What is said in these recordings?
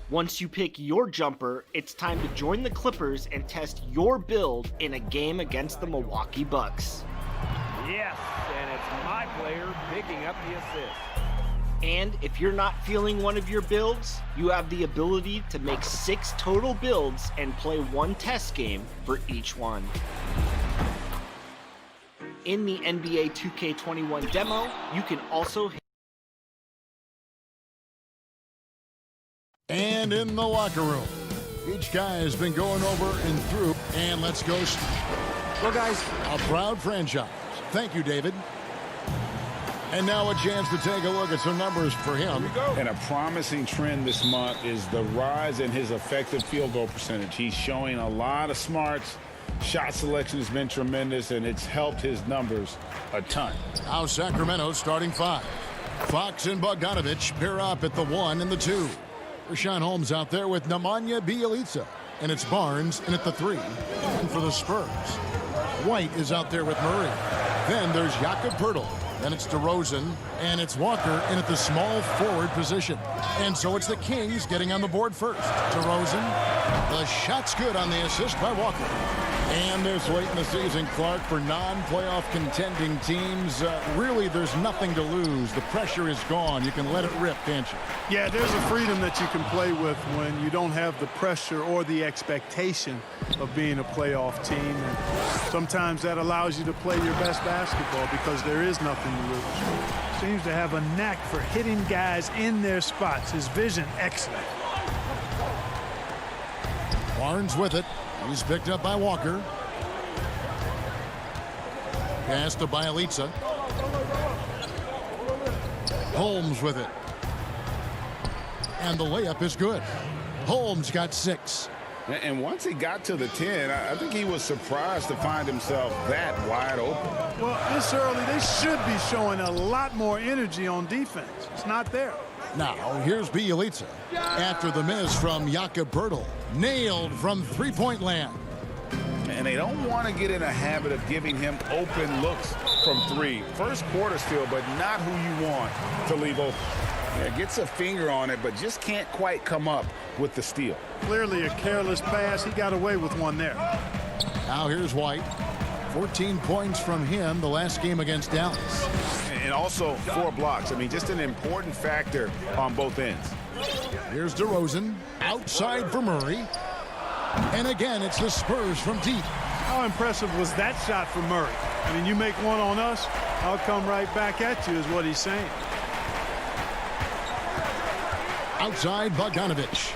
Once you pick your jumper, it's time to join the Clippers and test your build in a game against the Milwaukee Bucks. Yes, and it's my player picking up the assist. And if you're not feeling one of your builds, you have the ability to make 6 total builds and play 1 test game for each one. In the NBA 2K21 demo, you can also And in the locker room, each guy has been going over and through. And let's go. Well, guys, a proud franchise. Thank you, David. And now a chance to take a look at some numbers for him. And a promising trend this month is the rise in his effective field goal percentage. He's showing a lot of smarts. Shot selection has been tremendous, and it's helped his numbers a ton. Now Sacramento starting 5. Fox and Bogdanovich pair up at the 1 and the 2. Richaun Holmes out there with Nemanja Bjelica. And it's Barnes in at the 3. And for the Spurs, White is out there with Murray. Then there's Jakob Poeltl. Then it's DeRozan, and it's Walker in at the small forward position. And so it's the Kings getting on the board first. DeRozan, the shot's good on the assist by Walker. And this late in the season, Clark, for non-playoff contending teams, really there's nothing to lose. The pressure is gone. You can let it rip, can't you? Yeah, there's a freedom that you can play with when you don't have the pressure or the expectation of being a playoff team. And sometimes that allows you to play your best basketball because there is nothing to lose. Seems to have a knack for hitting guys in their spots. His vision, excellent. Barnes with it. He's picked up by Walker. Pass to Bjelica. Holmes with it. And the layup is good. Holmes got 6. And once he got to the 10, I think he was surprised to find himself that wide open. Well, this early, they should be showing a lot more energy on defense. It's not there. Now, here's Bjelica. After the miss from Jakob Poeltl. Nailed from three-point land. And they don't want to get in a habit of giving him open looks from 3. First quarter still, but not who you want to leave open. Yeah, gets a finger on it, but just can't quite come up with the steal. Clearly a careless pass. He got away with one there. Now here's White. 14 points from him the last game against Dallas. And also 4 blocks. I mean, just an important factor on both ends. Here's DeRozan. Outside for Murray. And again, it's the Spurs from deep. How impressive was that shot from Murray? I mean, you make one on us, I'll come right back at you is what he's saying. Outside Bogdanovich.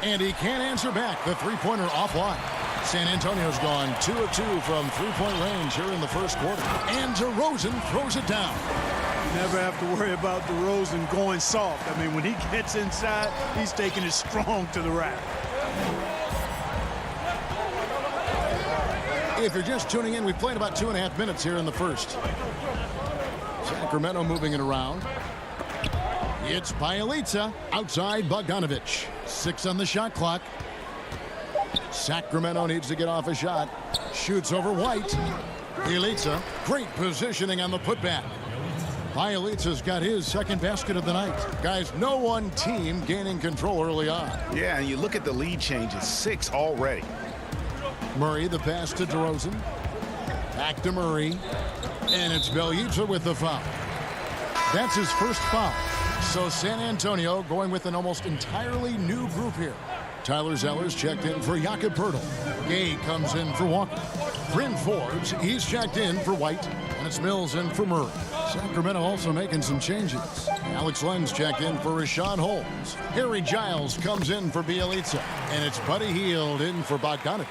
And he can't answer back. The three-pointer offline. San Antonio's gone 2 of 2 from three-point range here in the first quarter. And DeRozan throws it down. You never have to worry about DeRozan going soft. I mean, when he gets inside, he's taking it strong to the rack. If you're just tuning in, we've played about 2.5 minutes here in the first. Sacramento moving it around. It's Bjelica outside Bogdanovich. 6 on the shot clock. Sacramento needs to get off a shot. Shoots over White. Bjelica, great positioning on the putback. Bjelica's got his second basket of the night. Guys, no one team gaining control early on. Yeah, and you look at the lead changes, 6 already. Murray, the pass to DeRozan. Back to Murray. And it's Bjelica with the foul. That's his first foul. So San Antonio going with an almost entirely new group here. Tyler Zeller's checked in for Jakob Poeltl. Gay comes in for Walker. Bryn Forbes, he's checked in for White. And it's Mills in for Murray. Sacramento also making some changes. Alex Len's checked in for Richaun Holmes. Harry Giles comes in for Bjelica. And it's Buddy Hield in for Bogdanovich.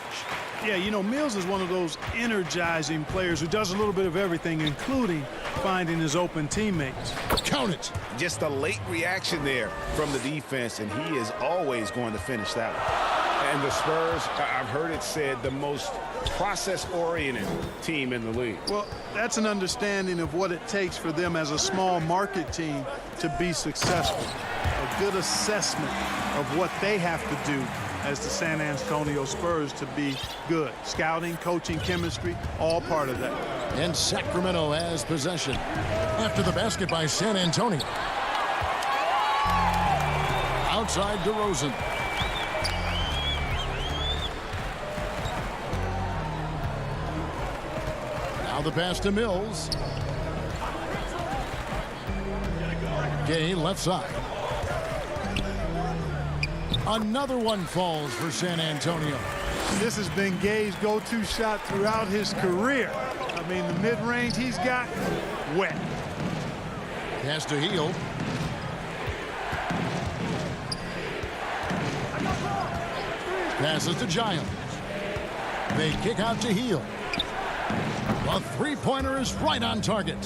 Yeah, you know, Mills is one of those energizing players who does a little bit of everything, including finding his open teammates. Count it. Just a late reaction there from the defense, and he is always going to finish that one. And the Spurs, I've heard it said, the most process-oriented team in the league. Well, that's an understanding of what it takes for them as a small market team to be successful. A good assessment of what they have to do as the San Antonio Spurs to be good. Scouting, coaching, chemistry, all part of that. And Sacramento has possession after the basket by San Antonio. Outside DeRozan. Now the pass to Mills. Gay left side. Another one falls for San Antonio. This has been Gay's go-to shot throughout his career. I mean, the mid-range he's got, wet. Pass to Hield. Passes to Giles. They kick out to Hield. A three-pointer is right on target.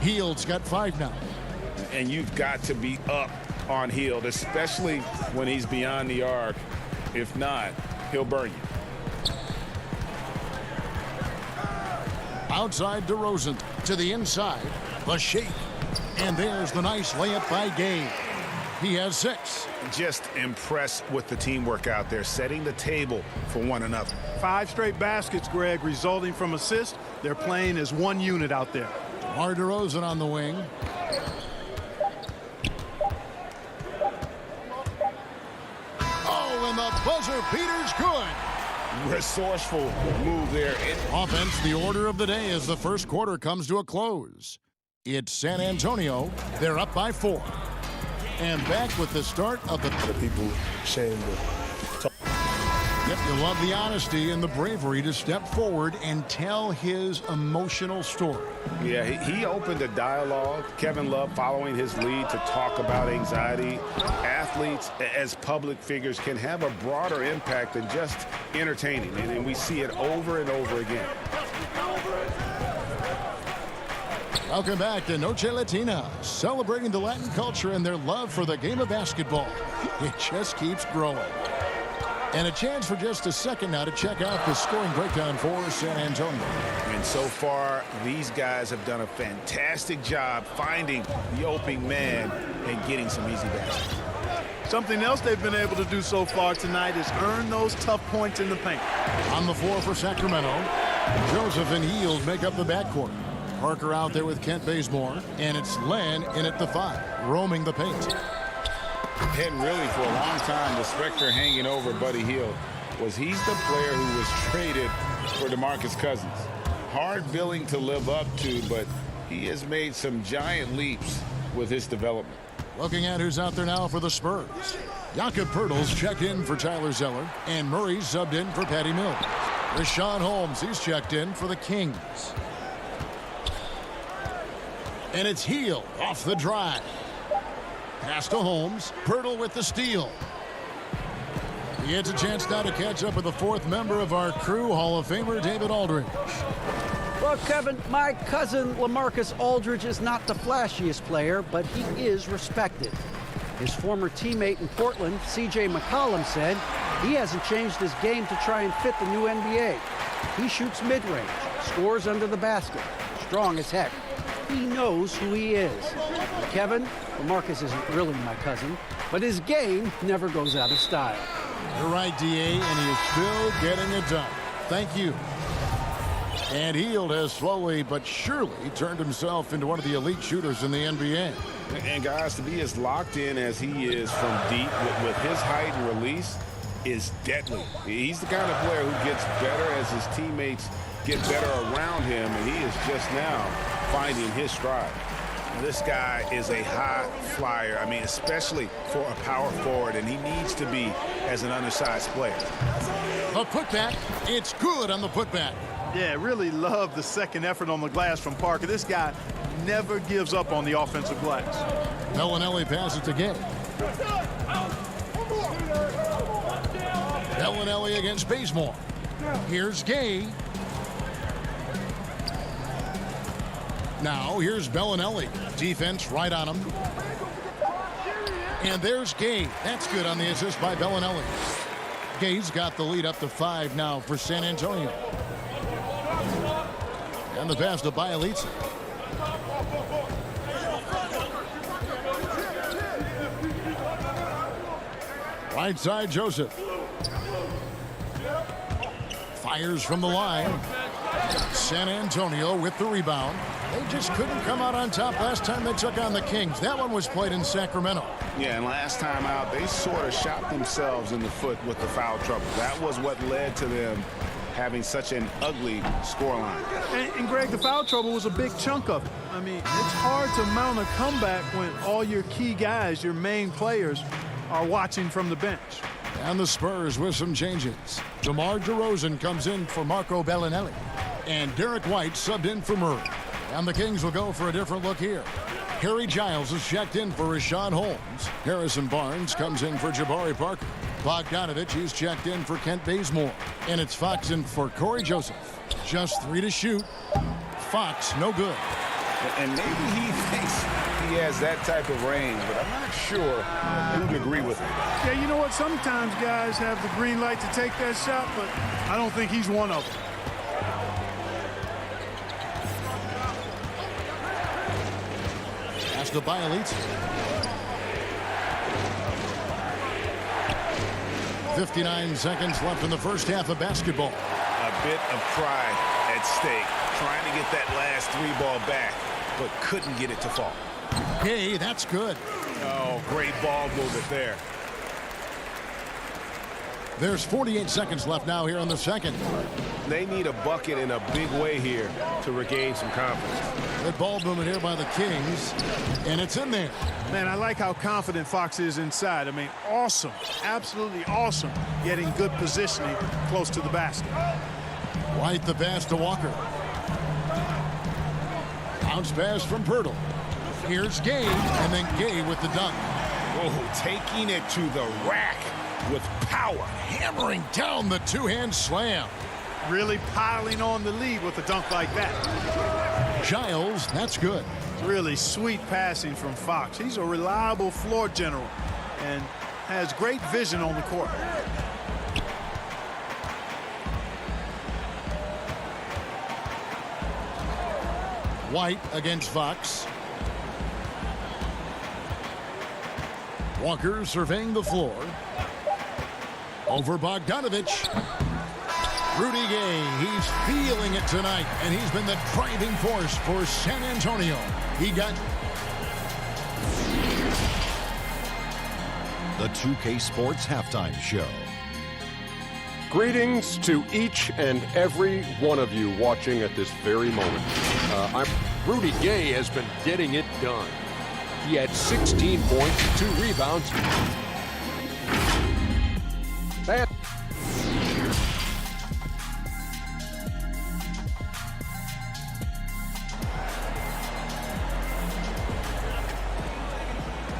Hield's got 5 now. And you've got to be up on Hield, especially when he's beyond the arc. If not, he'll burn you. Outside DeRozan to the inside. The shake. And there's the nice layup by Gay. He has 6. Just impressed with the teamwork out there, setting the table for one another. 5 straight baskets, Greg, resulting from assists. They're playing as one unit out there. DeMar DeRozan on the wing. Oh, and the buzzer beater's good. Resourceful move there. Offense, the order of the day as the first quarter comes to a close. It's San Antonio. They're up by 4. And back with the start of the people saying that. Yep, you love the honesty and the bravery to step forward and tell his emotional story. Yeah, he opened a dialogue. Kevin Love following his lead to talk about anxiety. Athletes as public figures can have a broader impact than just entertaining. And we see it over and over again. Welcome back to Noche Latina, celebrating the Latin culture and their love for the game of basketball. It just keeps growing. And a chance for just a second now to check out the scoring breakdown for San Antonio. And so far, these guys have done a fantastic job finding the opening man and getting some easy baskets. Something else they've been able to do so far tonight is earn those tough points in the paint. On the floor for Sacramento, Joseph and Hield make up the backcourt. Parker out there with Kent Bazemore, and it's Len in at the 5, roaming the paint. And really, for a long time, the specter hanging over Buddy Hield was he's the player who was traded for DeMarcus Cousins. Hard billing to live up to, but he has made some giant leaps with his development. Looking at who's out there now for the Spurs. Jakob Poeltl's checked in for Tyler Zeller, and Murray's subbed in for Patty Mills. Richaun Holmes, he's checked in for the Kings. And it's Hield off the drive. Pass to Holmes. Poeltl with the steal. He gets a chance now to catch up with the 4th member of our crew, Hall of Famer David Aldridge. Well, Kevin, my cousin LaMarcus Aldridge is not the flashiest player, but he is respected. His former teammate in Portland, C.J. McCollum, said he hasn't changed his game to try and fit the new NBA. He shoots mid-range, scores under the basket, strong as heck. He knows who he is. Kevin, LaMarcus isn't really my cousin, but his game never goes out of style. You're right, D.A., and he is still getting it done. Thank you. And Hield has slowly but surely turned himself into one of the elite shooters in the NBA. And guys, to be as locked in as he is from deep with his height and release is deadly. He's the kind of player who gets better as his teammates get better around him, and he is just now finding his stride. This guy is a high flyer. I mean, especially for a power forward, and he needs to be as an undersized player. The putback, it's good on the putback. Yeah, really love the second effort on the glass from Parker. This guy never gives up on the offensive glass. Bellinelli passes to Gay. Bellinelli against Bazemore. Here's Gay. Now, here's Bellinelli. Defense right on him. And there's Gay. That's good on the assist by Bellinelli. Gay's got the lead up to 5 now for San Antonio. And the pass to Bielitsa. Right side, Joseph. Fires from the line. San Antonio with the rebound. They just couldn't come out on top last time they took on the Kings. That one was played in Sacramento. Yeah, and last time out, they sort of shot themselves in the foot with the foul trouble. That was what led to them having such an ugly scoreline. And Greg, the foul trouble was a big chunk of it. I mean, it's hard to mount a comeback when all your key guys, your main players, are watching from the bench. And the Spurs with some changes. DeMar DeRozan comes in for Marco Bellinelli. And Derek White subbed in for Murray. And the Kings will go for a different look here. Harry Giles is checked in for Rashawn Holmes. Harrison Barnes comes in for Jabari Parker. Bogdanovich is checked in for Kent Bazemore. And it's Fox in for Corey Joseph. Just 3 to shoot. Fox, no good. And maybe he thinks he has that type of range, but I'm not sure who'd agree with him. Yeah, you know what? Sometimes guys have the green light to take that shot, but I don't think he's one of them. Pass to Bielitsa. 59 seconds left in the first half of basketball. A bit of pride at stake, trying to get that last 3-ball back, but couldn't get it to fall. Hey, that's good. Oh, great ball movement there. There's 48 seconds left now here in the second. They need a bucket in a big way here to regain some confidence. Good ball movement here by the Kings, and it's in there. Man, I like how confident Fox is inside. I mean, awesome, absolutely awesome, getting good positioning close to the basket. White the pass to Walker. Bounce pass from Pirtle. Here's Gay, and then Gay with the dunk. Oh, taking it to the rack with power. Hammering down the two-hand slam. Really piling on the lead with a dunk like that. Giles, that's good. Really sweet passing from Fox. He's a reliable floor general and has great vision on the court. White against Fox. Walker surveying the floor. Over Bogdanovich. Rudy Gay, he's feeling it tonight, and he's been the driving force for San Antonio. He got the 2K Sports Halftime Show. Greetings to each and every one of you watching at this very moment. Rudy Gay has been getting it done. He had 16 points, 2 rebounds.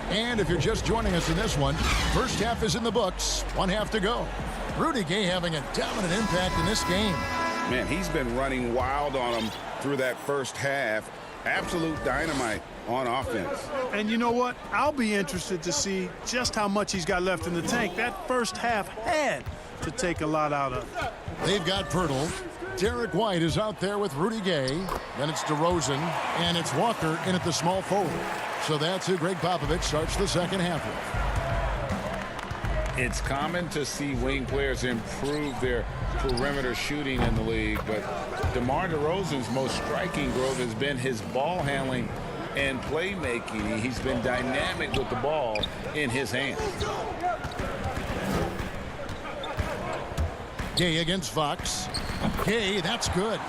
And if you're just joining us in this one, first half is in the books, 1 half to go. Rudy Gay having a dominant impact in this game. Man, he's been running wild on him through that first half. Absolute dynamite on offense. And you know what? I'll be interested to see just how much he's got left in the tank. That first half had to take a lot out of it. They've got Pirtle. Derek White is out there with Rudy Gay. Then it's DeRozan, and it's Walker in at the small forward. So that's who Greg Popovich starts the second half with. It's common to see wing players improve their perimeter shooting in the league, but DeMar DeRozan's most striking growth has been his ball handling and playmaking. He's been dynamic with the ball in his hands. Gay against Fox. Gay, that's good.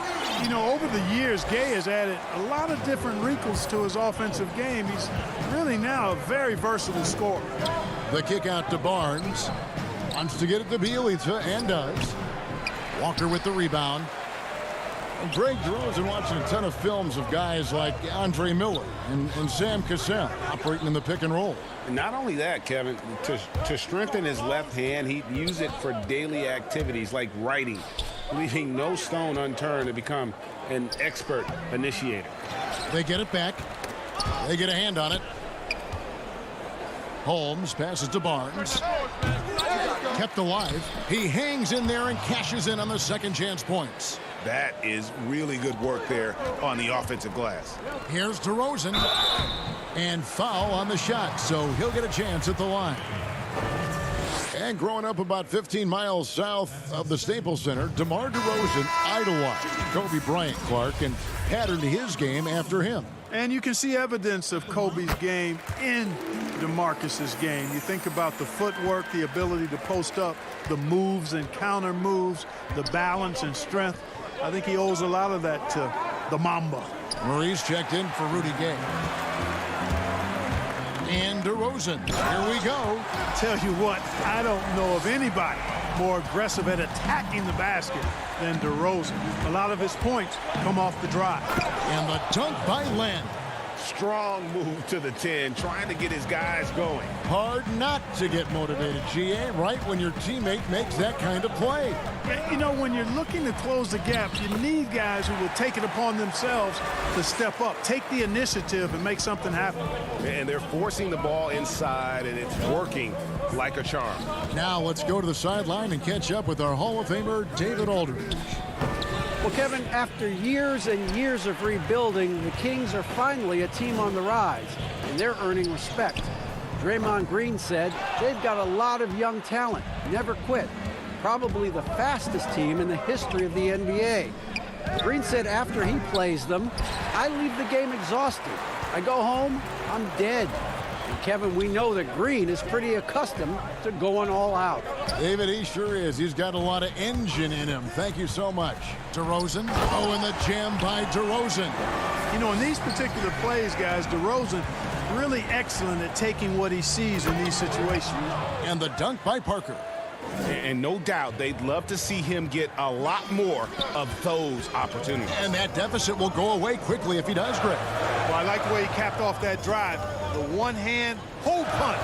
You know, over the years, Gay has added a lot of different wrinkles to his offensive game. He's really now a very versatile scorer. The kick out to Barnes. Wants to get it to Bielitsa, and does. Walker with the rebound. And Greg DeRozan watching a ton of films of guys like Andre Miller and Sam Cassell operating in the pick and roll. Not only that, Kevin, to strengthen his left hand, he'd use it for daily activities like writing, leaving no stone unturned to become an expert initiator. They get it back. They get a hand on it. Holmes passes to Barnes. Kept alive. He hangs in there and cashes in on the second chance points. That is really good work there on the offensive glass. Here's DeRozan. And foul on the shot, so he'll get a chance at the line. And growing up about 15 miles south of the Staples Center, DeMar DeRozan idolized Kobe Bryant, Clark, and pattern to his game after him. And you can see evidence of Kobe's game in DeMarcus's game. You think about the footwork, the ability to post up, the moves and counter moves, the balance and strength. I think he owes a lot of that to the Mamba. Murray's checked in for Rudy Gay. And DeRozan. Here we go. Tell you what, I don't know of anybody more aggressive at attacking the basket than DeRozan. A lot of his points come off the drive. And the dunk by Len. Strong move to the 10, trying to get his guys going. Hard not to get motivated, GA, right when your teammate makes that kind of play. You know, when you're looking to close the gap, you need guys who will take it upon themselves to step up, take the initiative, and make something happen. And they're forcing the ball inside, and it's working like a charm. Now let's go to the sideline and catch up with our Hall of Famer, David Aldridge. Well, Kevin, after years and years of rebuilding, the Kings are finally a team on the rise, and they're earning respect. Draymond Green said they've got a lot of young talent, never quit. Probably the fastest team in the history of the NBA. Green said after he plays them, I leave the game exhausted. I go home, I'm dead. And Kevin, we know that Green is pretty accustomed to going all out. David, he sure is. He's got a lot of engine in him. Thank you so much. DeRozan. Oh, and the jam by DeRozan. You know, in these particular plays, guys, DeRozan really excellent at taking what he sees in these situations. And the dunk by Parker. And no doubt they'd love to see him get a lot more of those opportunities. And that deficit will go away quickly if he does, Greg. Well, I like the way he capped off that drive. The one-hand hole punch.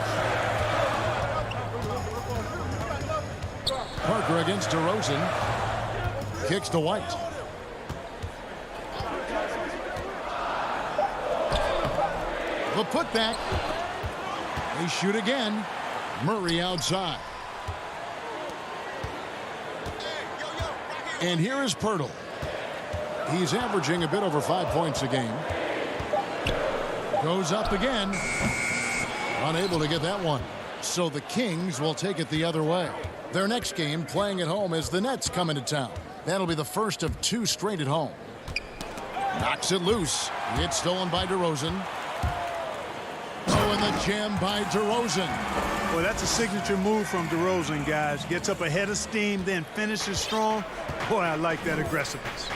Parker against DeRozan. Kicks to White. The putback. They shoot again. Murray outside. And here is Pirtle. He's averaging a bit over 5 points a game. Goes up again. Unable to get that one. So the Kings will take it the other way. Their next game playing at home as the Nets come into town. That'll be the first of 2 straight at home. Knocks it loose. It's stolen by DeRozan. Oh, and the jam by DeRozan. Well, that's a signature move from DeRozan, guys. Gets up ahead of steam, then finishes strong. Boy, I like that aggressiveness.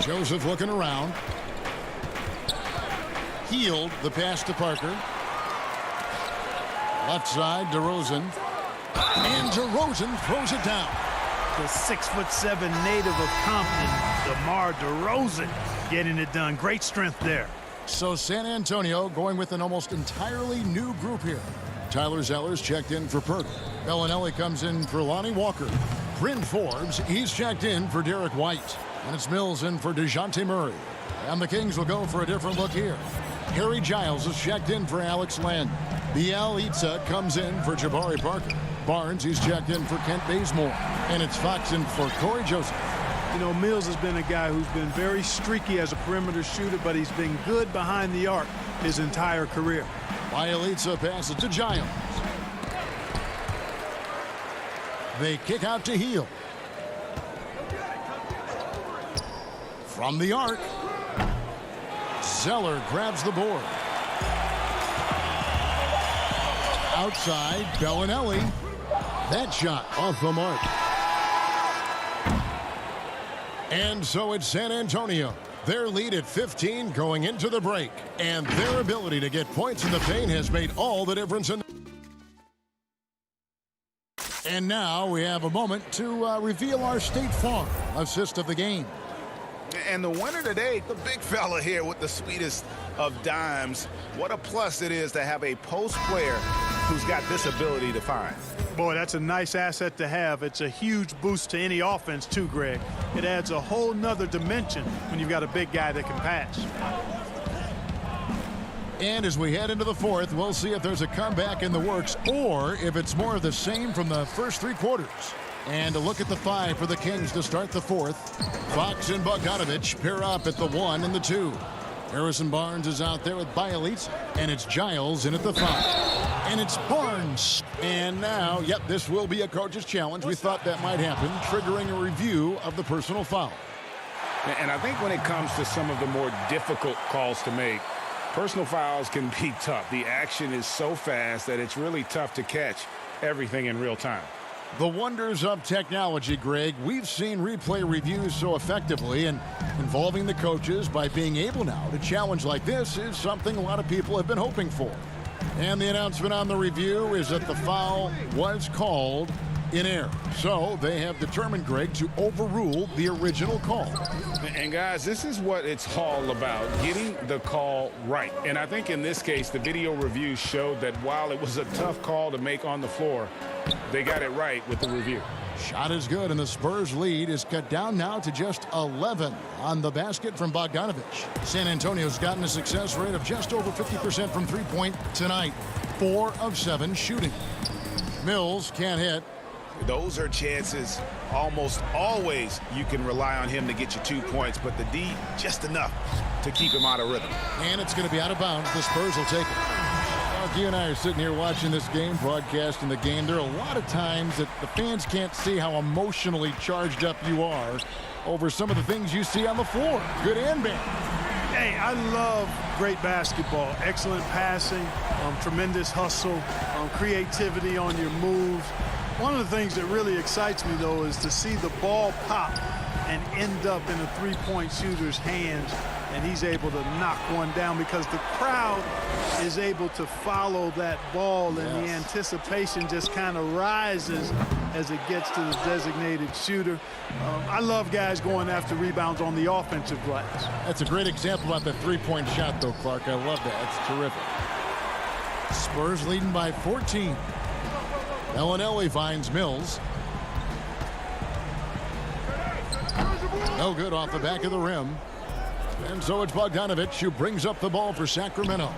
Joseph looking around. Healed the pass to Parker. Left side, DeRozan. And DeRozan throws it down. The 6'7" native of Compton, DeMar DeRozan, getting it done. Great strength there. So San Antonio going with an almost entirely new group here. Tyler Zeller's checked in for Pirtle. Bellinelli comes in for Lonnie Walker. Bryn Forbes, he's checked in for Derek White. And it's Mills in for DeJounte Murray. And the Kings will go for a different look here. Harry Giles is checked in for Alex Len. Bielitsa comes in for Jabari Parker. Barnes, he's checked in for Kent Bazemore. And it's Fox in for Corey Joseph. You know, Mills has been a guy who's been very streaky as a perimeter shooter, but he's been good behind the arc his entire career. Bielitsa passes to Giles. They kick out to Heel. From the arc, Zeller grabs the board. Outside, Bellinelli. That shot off the mark. And so it's San Antonio. Their lead at 15 going into the break. And their ability to get points in the paint has made all the difference in. And now we have a moment to reveal our State Farm assist of the game. And the winner today, the big fella here with the sweetest of dimes. What a plus it is to have a post player who's got this ability to find. Boy, that's a nice asset to have. It's a huge boost to any offense, too, Greg. It adds a whole nother dimension when you've got a big guy that can pass. And as we head into the fourth, we'll see if there's a comeback in the works or if it's more of the same from the first 3 quarters. And a look at the 5 for the Kings to start the fourth. Fox and Bogdanovich pair up at the 1 and the 2. Harrison Barnes is out there with Bielitsa. And it's Giles in at the 5. And it's Barnes. And now, yep, this will be a coach's challenge. We thought that might happen, triggering a review of the personal foul. And I think when it comes to some of the more difficult calls to make, personal fouls can be tough. The action is so fast that it's really tough to catch everything in real time. The wonders of technology, Greg. We've seen replay reviews so effectively, and involving the coaches by being able now to challenge like this is something a lot of people have been hoping for. And the announcement on the review is that the foul was called in error. So they have determined, Greg, to overrule the original call. And guys, this is what it's all about, getting the call right. And I think in this case, the video review showed that while it was a tough call to make on the floor, they got it right with the review. Shot is good, and the Spurs lead is cut down now to just 11 on the basket from Bogdanovich. San Antonio's gotten a success rate of just over 50% from three-point tonight. 4 of 7 shooting. Mills can't hit. Those are chances almost always you can rely on him to get you 2 points, but the D just enough to keep him out of rhythm. And it's going to be out of bounds. The Spurs will take it. You and I are sitting here watching this game, broadcasting the game. There are a lot of times that the fans can't see how emotionally charged up you are over some of the things you see on the floor, good and bad. Hey, I love great basketball. Excellent passing, tremendous hustle, creativity on your moves. One of the things that really excites me, though, is to see the ball pop and end up in a three-point shooter's hands, and he's able to knock one down because the crowd is able to follow that ball, and the anticipation just kind of rises as it gets to the designated shooter. I love guys going after rebounds on the offensive glass. That's a great example about the three-point shot, though, Clark. I love that. It's terrific. Spurs leading by 14. Bellinelli finds Mills. No good off the back of the rim. And so it's Bogdanovich who brings up the ball for Sacramento.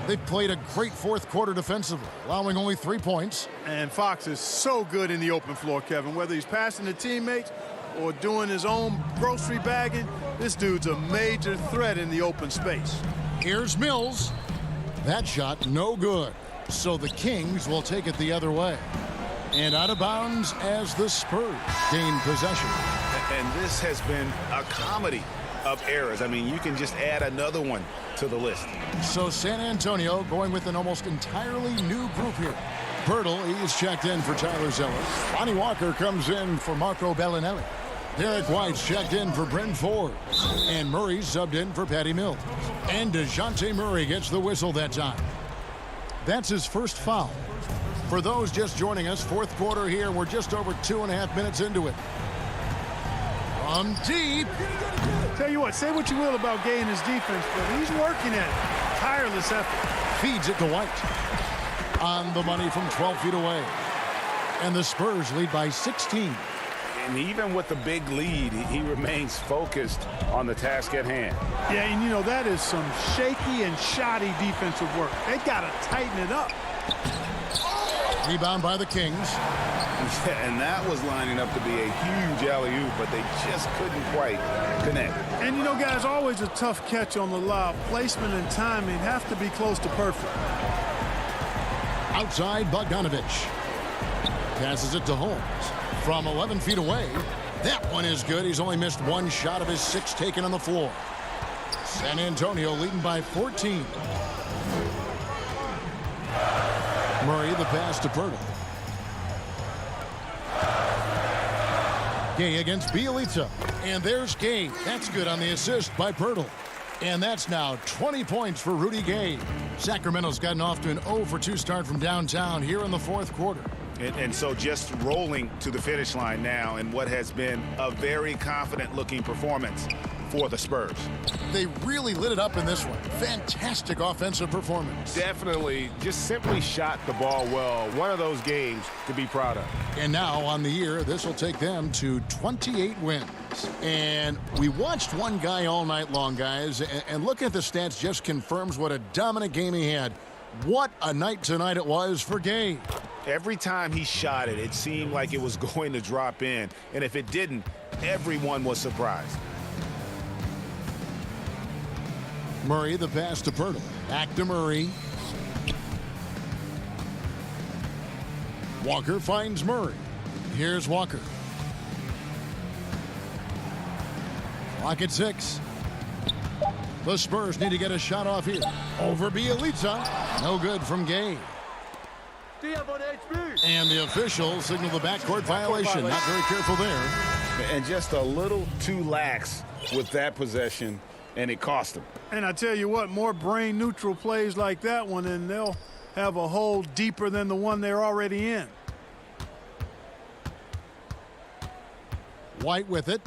They played a great fourth quarter defensively, allowing only 3 points. And Fox is so good in the open floor, Kevin. Whether he's passing to teammates or doing his own grocery bagging, this dude's a major threat in the open space. Here's Mills. That shot no good. So the Kings will take it the other way. And out of bounds as the Spurs gain possession. And this has been a comedy of errors. I mean, you can just add another one to the list. So San Antonio going with an almost entirely new group here. Pirtle, he's checked in for Tyler Zeller. Lonnie Walker comes in for Marco Bellinelli. Derek White's checked in for Bryn Forbes. And Murray's subbed in for Patty Mills. And DeJounte Murray gets the whistle that time. That's his first foul. For those just joining us, fourth quarter here, we're just over 2.5 minutes into it. From deep. Tell you what, say what you will about Gay and his defense, but he's working at it. Tireless effort. Feeds it to White. On the money from 12 feet away. And the Spurs lead by 16. And even with the big lead, he remains focused on the task at hand. Yeah, and you know, that is some shaky and shoddy defensive work. They got to tighten it up. Rebound by the Kings. And that was lining up to be a huge alley-oop, but they just couldn't quite connect. And you know, guys, always a tough catch on the lob. Placement and timing have to be close to perfect. Outside, Bogdanovich. Passes it to Holmes. From 11 feet away. That one is good. He's only missed one shot of his 6 taken on the floor. San Antonio leading by 14. Murray the pass to Pirtle. Gay against Bielitsa. And there's Gay. That's good on the assist by Pirtle. And that's now 20 points for Rudy Gay. Sacramento's gotten off to an 0-for-2 start from downtown here in the fourth quarter. And so just rolling to the finish line now in what has been a very confident-looking performance for the Spurs. They really lit it up in this one. Fantastic offensive performance. Definitely just simply shot the ball well. One of those games to be proud of. And now on the year, this will take them to 28 wins. And we watched one guy all night long, guys, and looking at the stats just confirms what a dominant game he had. What a night tonight it was for Gay. Every time he shot it, it seemed like it was going to drop in. And if it didn't, everyone was surprised. Murray, the pass to Pirtle. Back to Murray. Walker finds Murray. Here's Walker. Clock at 6. The Spurs need to get a shot off here. Over Bielitsa. No good from Gay. And the officials signal the backcourt violation. Not very careful there. And just a little too lax with that possession, and it cost them. And I tell you what, more brain neutral plays like that one, and they'll have a hole deeper than the one they're already in. White with it.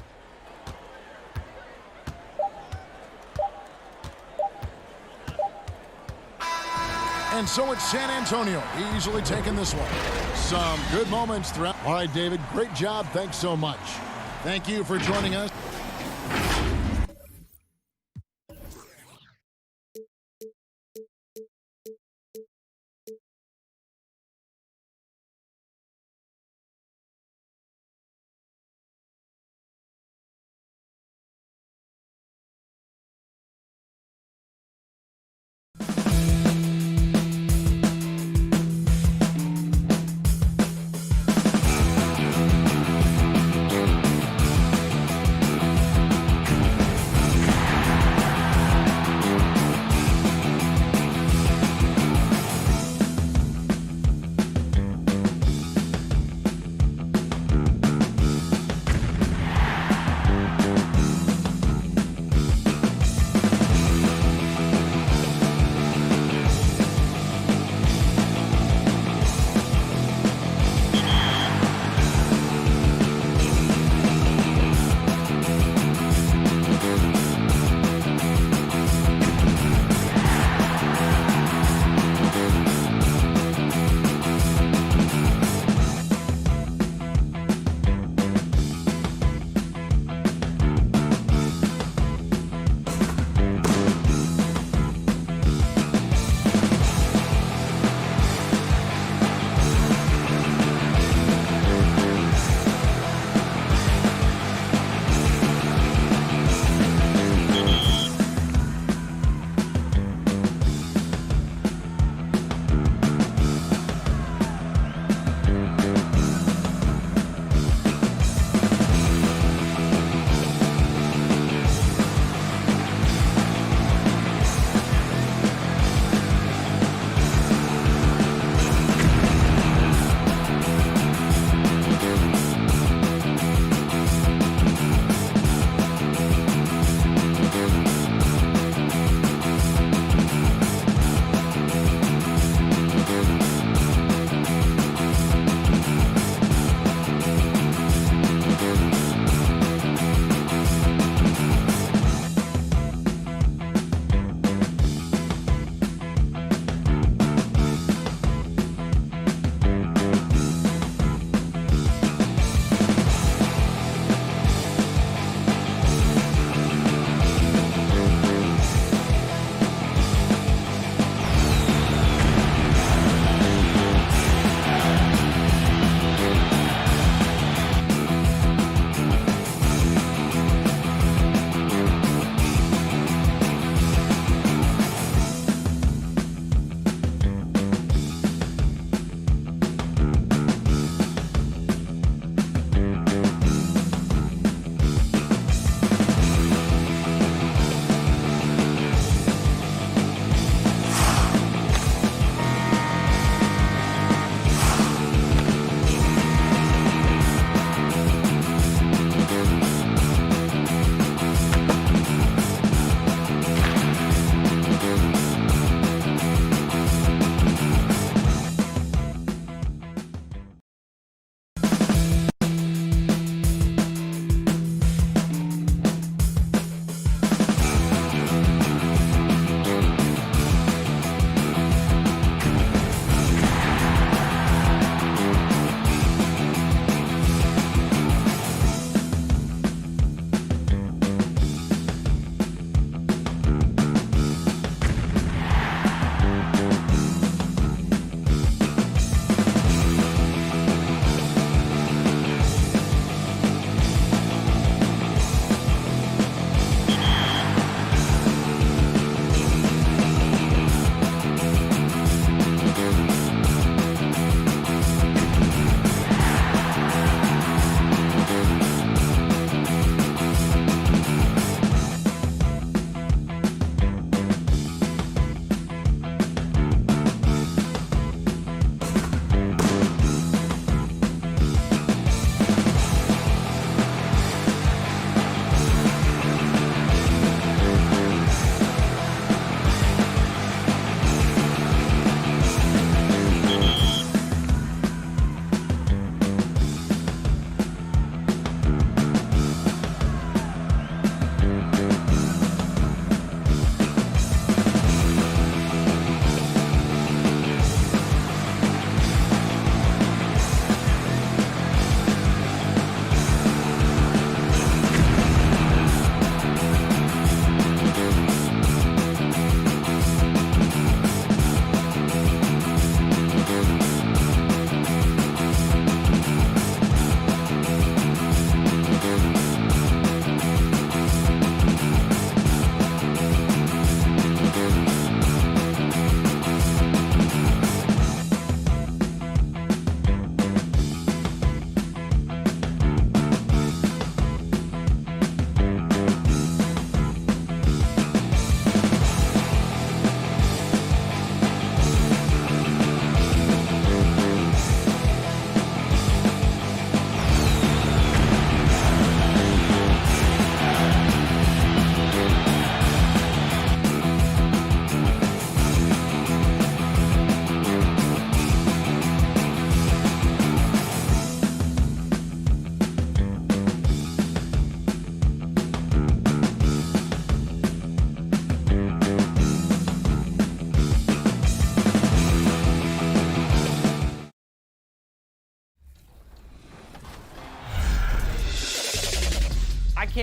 And so it's San Antonio easily taking this one. Some good moments throughout. All right, David, great job. Thanks so much. Thank you for joining us.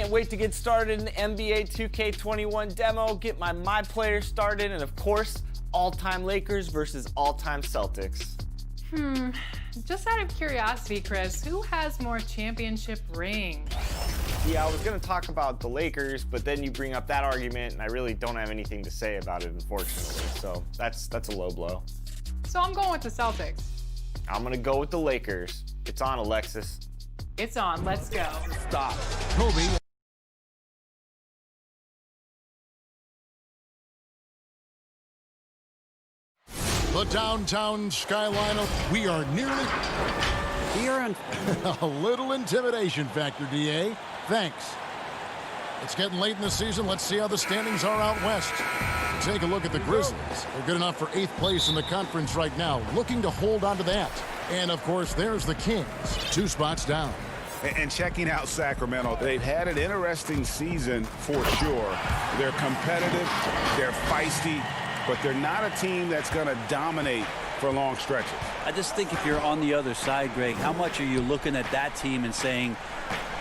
can't wait to get started in the NBA 2K21 demo, get my player started, and of course, all-time Lakers versus all-time Celtics. Just out of curiosity, Chris, who has more championship rings? Yeah, I was going to talk about the Lakers, but then you bring up that argument, and I really don't have anything to say about it, unfortunately. So that's a low blow. So I'm going with the Celtics. I'm going to go with the Lakers. It's on, Alexis. It's on. Let's go. Stop. Kobe. The downtown skyline of we are nearly Here and a little intimidation factor, DA. Thanks. It's getting late in the season. Let's see how the standings are out west. Take a look at the Grizzlies. They're good enough for 8th place in the conference right now, looking to hold on to that. And, of course, there's the Kings, 2 spots down. And checking out Sacramento, they've had an interesting season for sure. They're competitive, they're feisty, but they're not a team that's going to dominate for long stretches. I just think if you're on the other side, Greg, how much are you looking at that team and saying,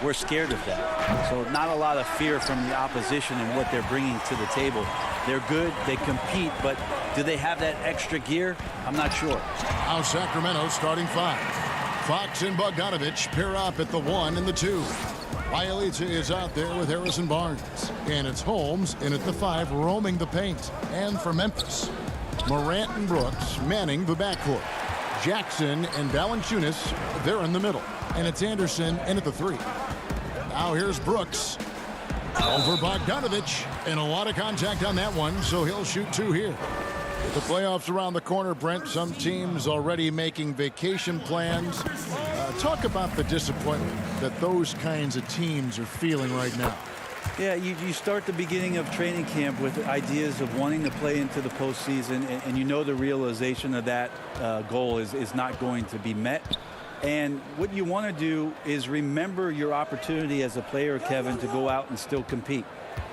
we're scared of that? So not a lot of fear from the opposition and what they're bringing to the table. They're good, they compete, but do they have that extra gear? I'm not sure. Now Sacramento starting 5. Fox and Bogdanovich pair up at the 1 and the 2. Bielitsa is out there with Harrison Barnes. And it's Holmes in at the 5, roaming the paint. And for Memphis, Morant and Brooks manning the backcourt. Jackson and Valanciunas, they're in the middle. And it's Anderson in at the 3. Now here's Brooks. Over Bogdanovich. And a lot of contact on that one, so he'll shoot 2 here. With the playoffs around the corner, Brent, some teams already making vacation plans. Talk about the disappointment that those kinds of teams are feeling right now. Yeah, you start the beginning of training camp with ideas of wanting to play into the postseason, and you know the realization of that goal is not going to be met. And what you want to do is remember your opportunity as a player, Kevin, to go out and still compete.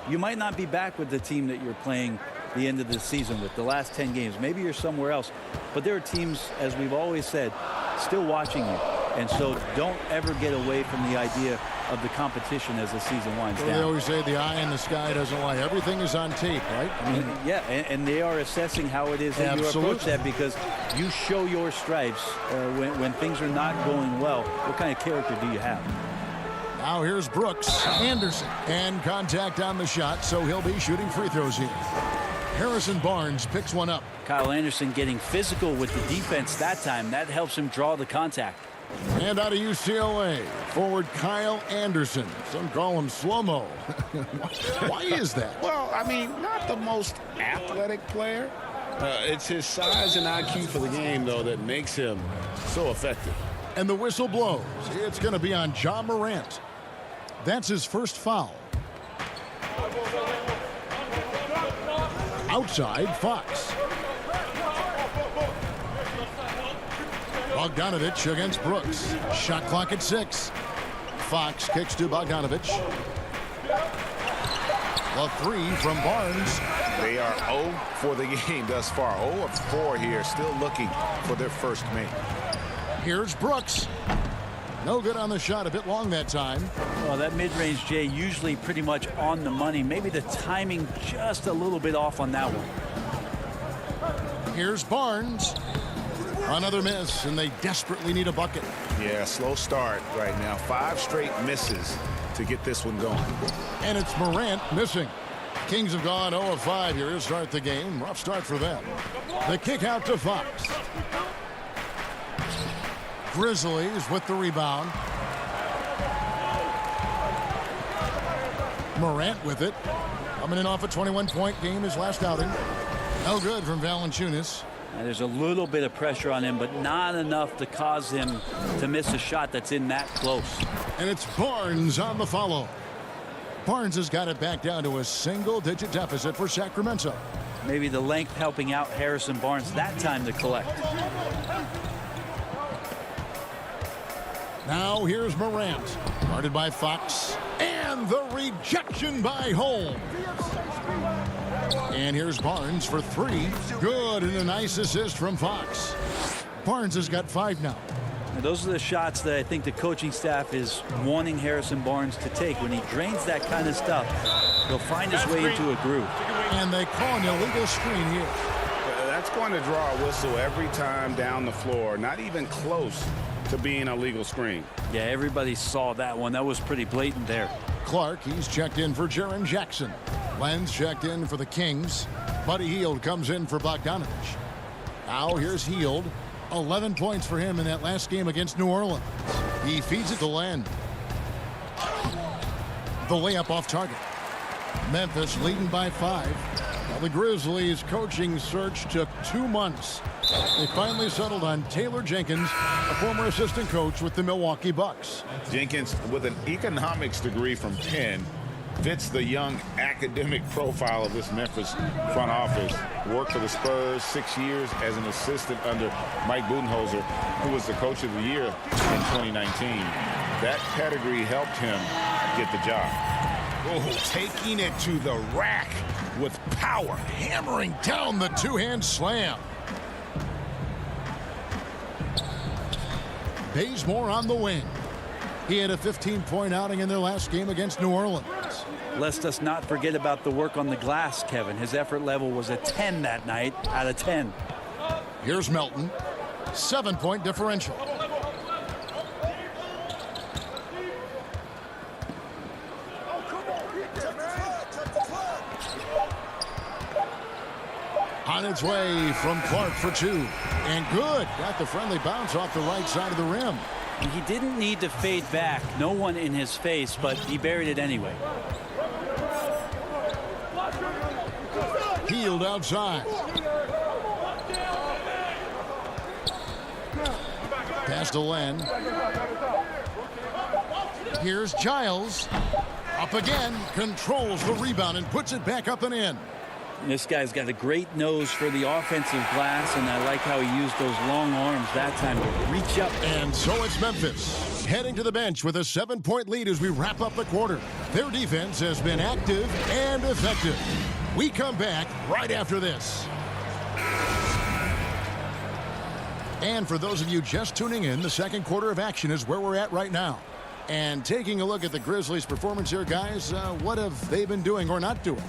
You might not be back with the team that you're playing the end of the season with, the last 10 games. Maybe you're somewhere else. But there are teams, as we've always said, still watching you. And so don't ever get away from the idea of the competition as the season winds down. They always say the eye in the sky doesn't lie. Everything is on tape, right? I mean, yeah, and they are assessing how it is that you approach that, because you show your stripes when things are not going well. What kind of character do you have? Now here's Brooks. Anderson. And contact on the shot, so he'll be shooting free throws here. Harrison Barnes picks one up. Kyle Anderson getting physical with the defense that time. That helps him draw the contact. And out of UCLA, forward Kyle Anderson. Some call him slow-mo. Why is that? Well, I mean, not the most athletic player. It's his size and IQ for the game, though, that makes him so effective. And the whistle blows. It's going to be on Ja Morant. That's his first foul. Outside, Fox. Bogdanovich against Brooks. Shot clock at 6. Fox kicks to Bogdanovich. The 3 from Barnes. They are 0 for the game thus far. 0 of 4 here, still looking for their first make. Here's Brooks. No good on the shot, a bit long that time. Well, that mid-range, Jay, usually pretty much on the money. Maybe the timing just a little bit off on that one. Here's Barnes. Another miss, and they desperately need a bucket. Yeah, slow start right now. 5 straight misses to get this one going. And it's Morant missing. Kings have gone 0 of 5 here to start the game. Rough start for them. The kick out to Fox. Grizzlies with the rebound. Morant with it. Coming in off a 21-point game his last outing. No good from Valanciunas. And there's a little bit of pressure on him, but not enough to cause him to miss a shot that's in that close. And it's Barnes on the follow. Barnes has got it back down to a single-digit deficit for Sacramento. Maybe the length helping out Harrison Barnes that time to collect. Now here's Morant. Guarded by Fox. And the rejection by Holmes. And here's Barnes for 3. Good, and a nice assist from Fox. Barnes has got 5 now. Those are the shots that I think the coaching staff is wanting Harrison Barnes to take. When he drains that kind of stuff, he'll find his way into a groove. And they call an illegal screen here. That's going to draw a whistle every time down the floor. Not even close to being a legal screen. Yeah, everybody saw that one. That was pretty blatant there. Clark, he's checked in for Jaren Jackson. Lenz checked in for the Kings. Buddy Hield comes in for Bogdanovich. Now here's Hield. 11 points for him in that last game against New Orleans. He feeds it to Len. The layup off target. Memphis leading by 5. Well, the Grizzlies' coaching search took 2 months. They finally settled on Taylor Jenkins, a former assistant coach with the Milwaukee Bucks. Jenkins, with an economics degree from Penn, fits the young academic profile of this Memphis front office. Worked for the Spurs 6 years as an assistant under Mike Budenholzer, who was the coach of the year in 2019. That pedigree helped him get the job. Oh, taking it to the rack with power, hammering down the two-hand slam. Bazemore on the wing. He had a 15-point outing in their last game against New Orleans. Lest us not forget about the work on the glass, Kevin. His effort level was a 10 that night out of 10. Here's Melton. 7-point differential. On its way from Clark for 2. And good. Got the friendly bounce off the right side of the rim. He didn't need to fade back. No one in his face, but he buried it anyway. Hield outside. Pass to Len. Here's Giles. Up again. Controls the rebound and puts it back up and in. This guy's got a great nose for the offensive glass, and I like how he used those long arms that time to reach up. And so it's Memphis heading to the bench with a 7-point lead as we wrap up the quarter. Their defense has been active and effective. We come back right after this. And for those of you just tuning in, the second quarter of action is where we're at right now. And taking a look at the Grizzlies' performance here, guys, what have they been doing or not doing?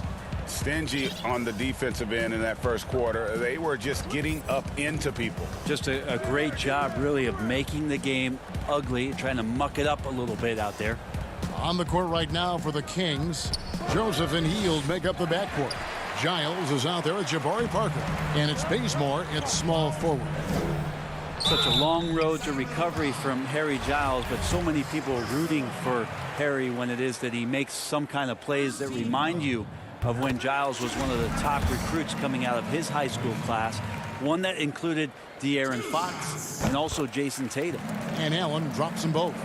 Stingy on the defensive end in that first quarter. They were just getting up into people. Just a great job, really, of making the game ugly, trying to muck it up a little bit out there. On the court right now for the Kings, Joseph and Hield make up the backcourt. Giles is out there with Jabari Parker, and it's Bazemore at small forward. Such a long road to recovery from Harry Giles, but so many people rooting for Harry when it is that he makes some kind of plays that remind you of when Giles was one of the top recruits coming out of his high school class, one that included De'Aaron Fox and also Jason Tatum. And Allen drops them both.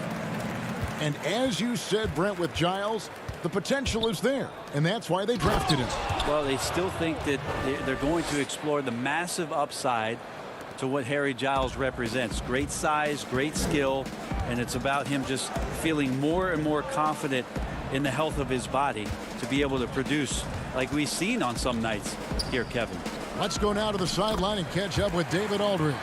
And as you said, Brent, with Giles, the potential is there, and that's why they drafted him. Well, they still think that they're going to explore the massive upside to what Harry Giles represents. Great size, great skill, and it's about him just feeling more and more confident in the health of his body to be able to produce like we've seen on some nights here, Kevin. Let's go now to the sideline and catch up with David Aldridge.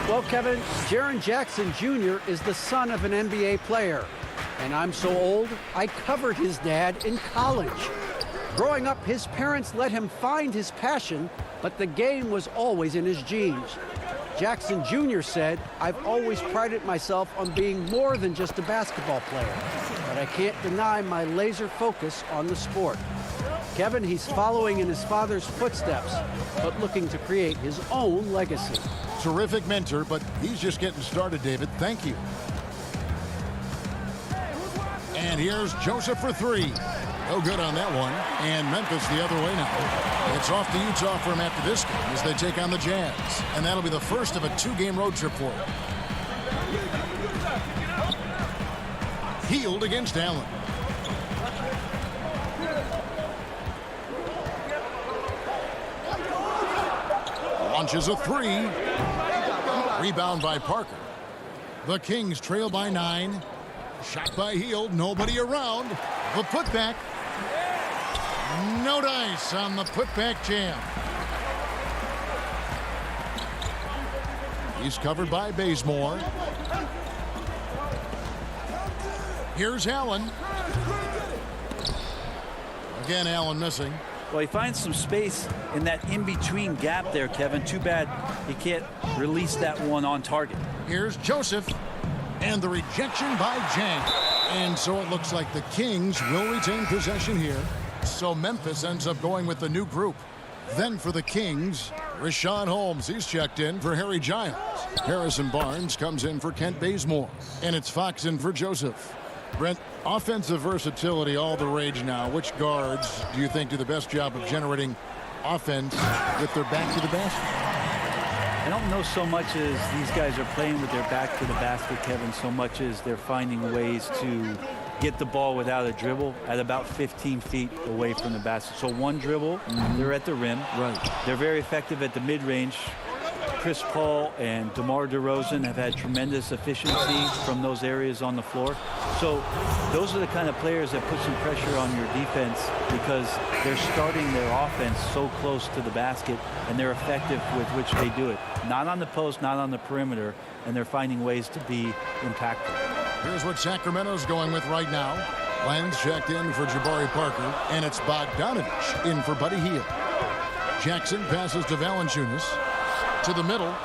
Well, Kevin, Jaren Jackson Jr. is the son of an NBA player. And I'm so old, I covered his dad in college. Growing up, his parents let him find his passion, but the game was always in his genes. Jackson Jr. said, "I've always prided myself on being more than just a basketball player, but I can't deny my laser focus on the sport." Kevin, he's following in his father's footsteps, but looking to create his own legacy. Terrific mentor, but he's just getting started, David. Thank you. And here's Joseph for 3. No good on that one. And Memphis the other way now. It's off to Utah for him after this game as they take on the Jazz. And that'll be the first of a 2-game road trip for him. Hield against Allen. Launches a 3. Rebound by Parker. The Kings trail by 9. Shot by Hield. Nobody around. The putback. No dice on the putback jam. He's covered by Bazemore. Here's Allen. Again, Allen missing. Well, he finds some space in that in-between gap there, Kevin. Too bad he can't release that one on target. Here's Joseph. And the rejection by Jang. And so it looks like the Kings will retain possession here. So Memphis ends up going with the new group. Then for the Kings, Richaun Holmes. He's checked in for Harry Giles. Harrison Barnes comes in for Kent Bazemore. And it's Fox in for Joseph. Brent, offensive versatility, all the rage now. Which guards do you think do the best job of generating offense with their back to the basket? I don't know so much as these guys are playing with their back to the basket, Kevin, so much as they're finding ways to get the ball without a dribble at about 15 feet away from the basket. So one dribble, they're at the rim. Right. They're very effective at the mid-range. Chris Paul and DeMar DeRozan have had tremendous efficiency from those areas on the floor. So those are the kind of players that put some pressure on your defense because they're starting their offense so close to the basket, and they're effective with which they do it. Not on the post, not on the perimeter, and they're finding ways to be impactful. Here's what Sacramento's going with right now. Lenz checked in for Jabari Parker, and it's Bogdanovich in for Buddy Hield. Jackson passes to Valanciunas. To the middle,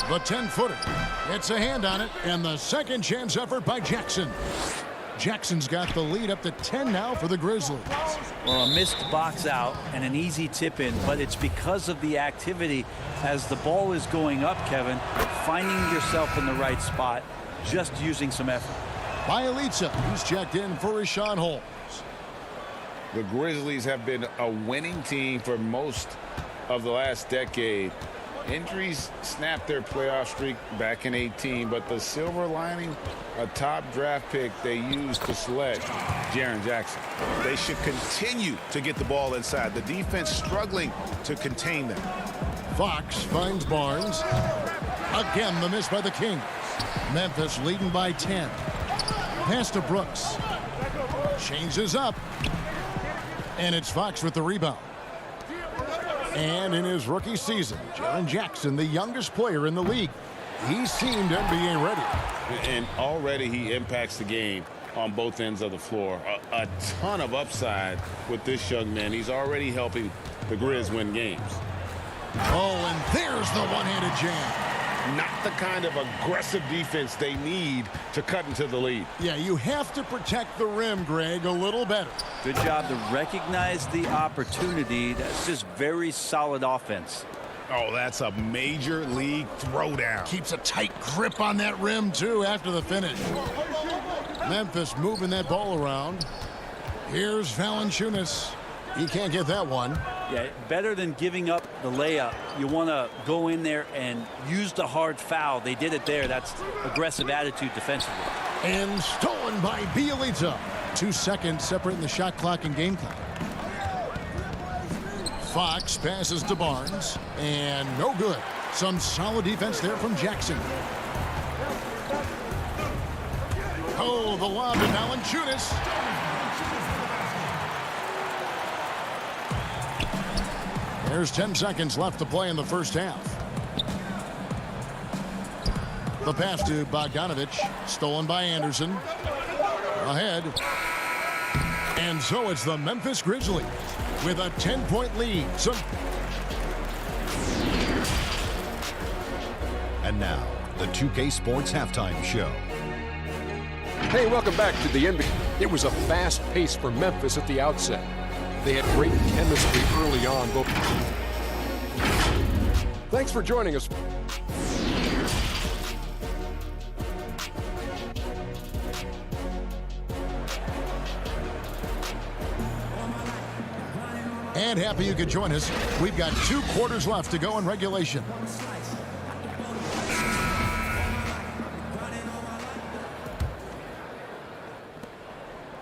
the 10-footer. It's a hand on it, and the second chance effort by Jackson. Jackson's got the lead up to 10 now for the Grizzlies. Well, a missed box out and an easy tip in, but it's because of the activity as the ball is going up, Kevin, finding yourself in the right spot, just using some effort. Bielitsa, who's checked in for Richaun Holmes. The Grizzlies have been a winning team for most of the last decade. Injuries snapped their playoff streak back in 18, but the silver lining, a top draft pick they used to select Jaren Jackson. They should continue to get the ball inside. The defense struggling to contain them. Fox finds Barnes. Again, the miss by the Kings. Memphis leading by 10. Pass to Brooks. Changes up. And it's Fox with the rebound. And in his rookie season, Jaren Jackson, the youngest player in the league, he seemed NBA ready. And already he impacts the game on both ends of the floor. A ton of upside with this young man. He's already helping the Grizz win games. Oh, and there's the one-handed jam. Not the kind of aggressive defense they need to cut into the lead. Yeah, you have to protect the rim, Greg, a little better. Good job to recognize the opportunity. That's just very solid offense. Oh, that's a major league throwdown. Keeps a tight grip on that rim, too, after the finish. Memphis moving that ball around. Here's Valanciunas. He can't get that one. Yeah, better than giving up the layup. You want to go in there and use the hard foul. They did it there. That's aggressive attitude defensively. And stolen by Bielitsa. 2 seconds separating the shot clock and game clock. Fox passes to Barnes. And no good. Some solid defense there from Jackson. Oh, the lob to Valanciunas. There's 10 seconds left to play in the first half. The pass to Bogdanovich, stolen by Anderson. Ahead. And so it's the Memphis Grizzlies with a 10-point lead. And now, the 2K Sports Halftime Show. Hey, welcome back to the NBA. It was a fast pace for Memphis at the outset. They had great chemistry early on. But thanks for joining us. And happy you could join us. We've got 2 quarters left to go in regulation.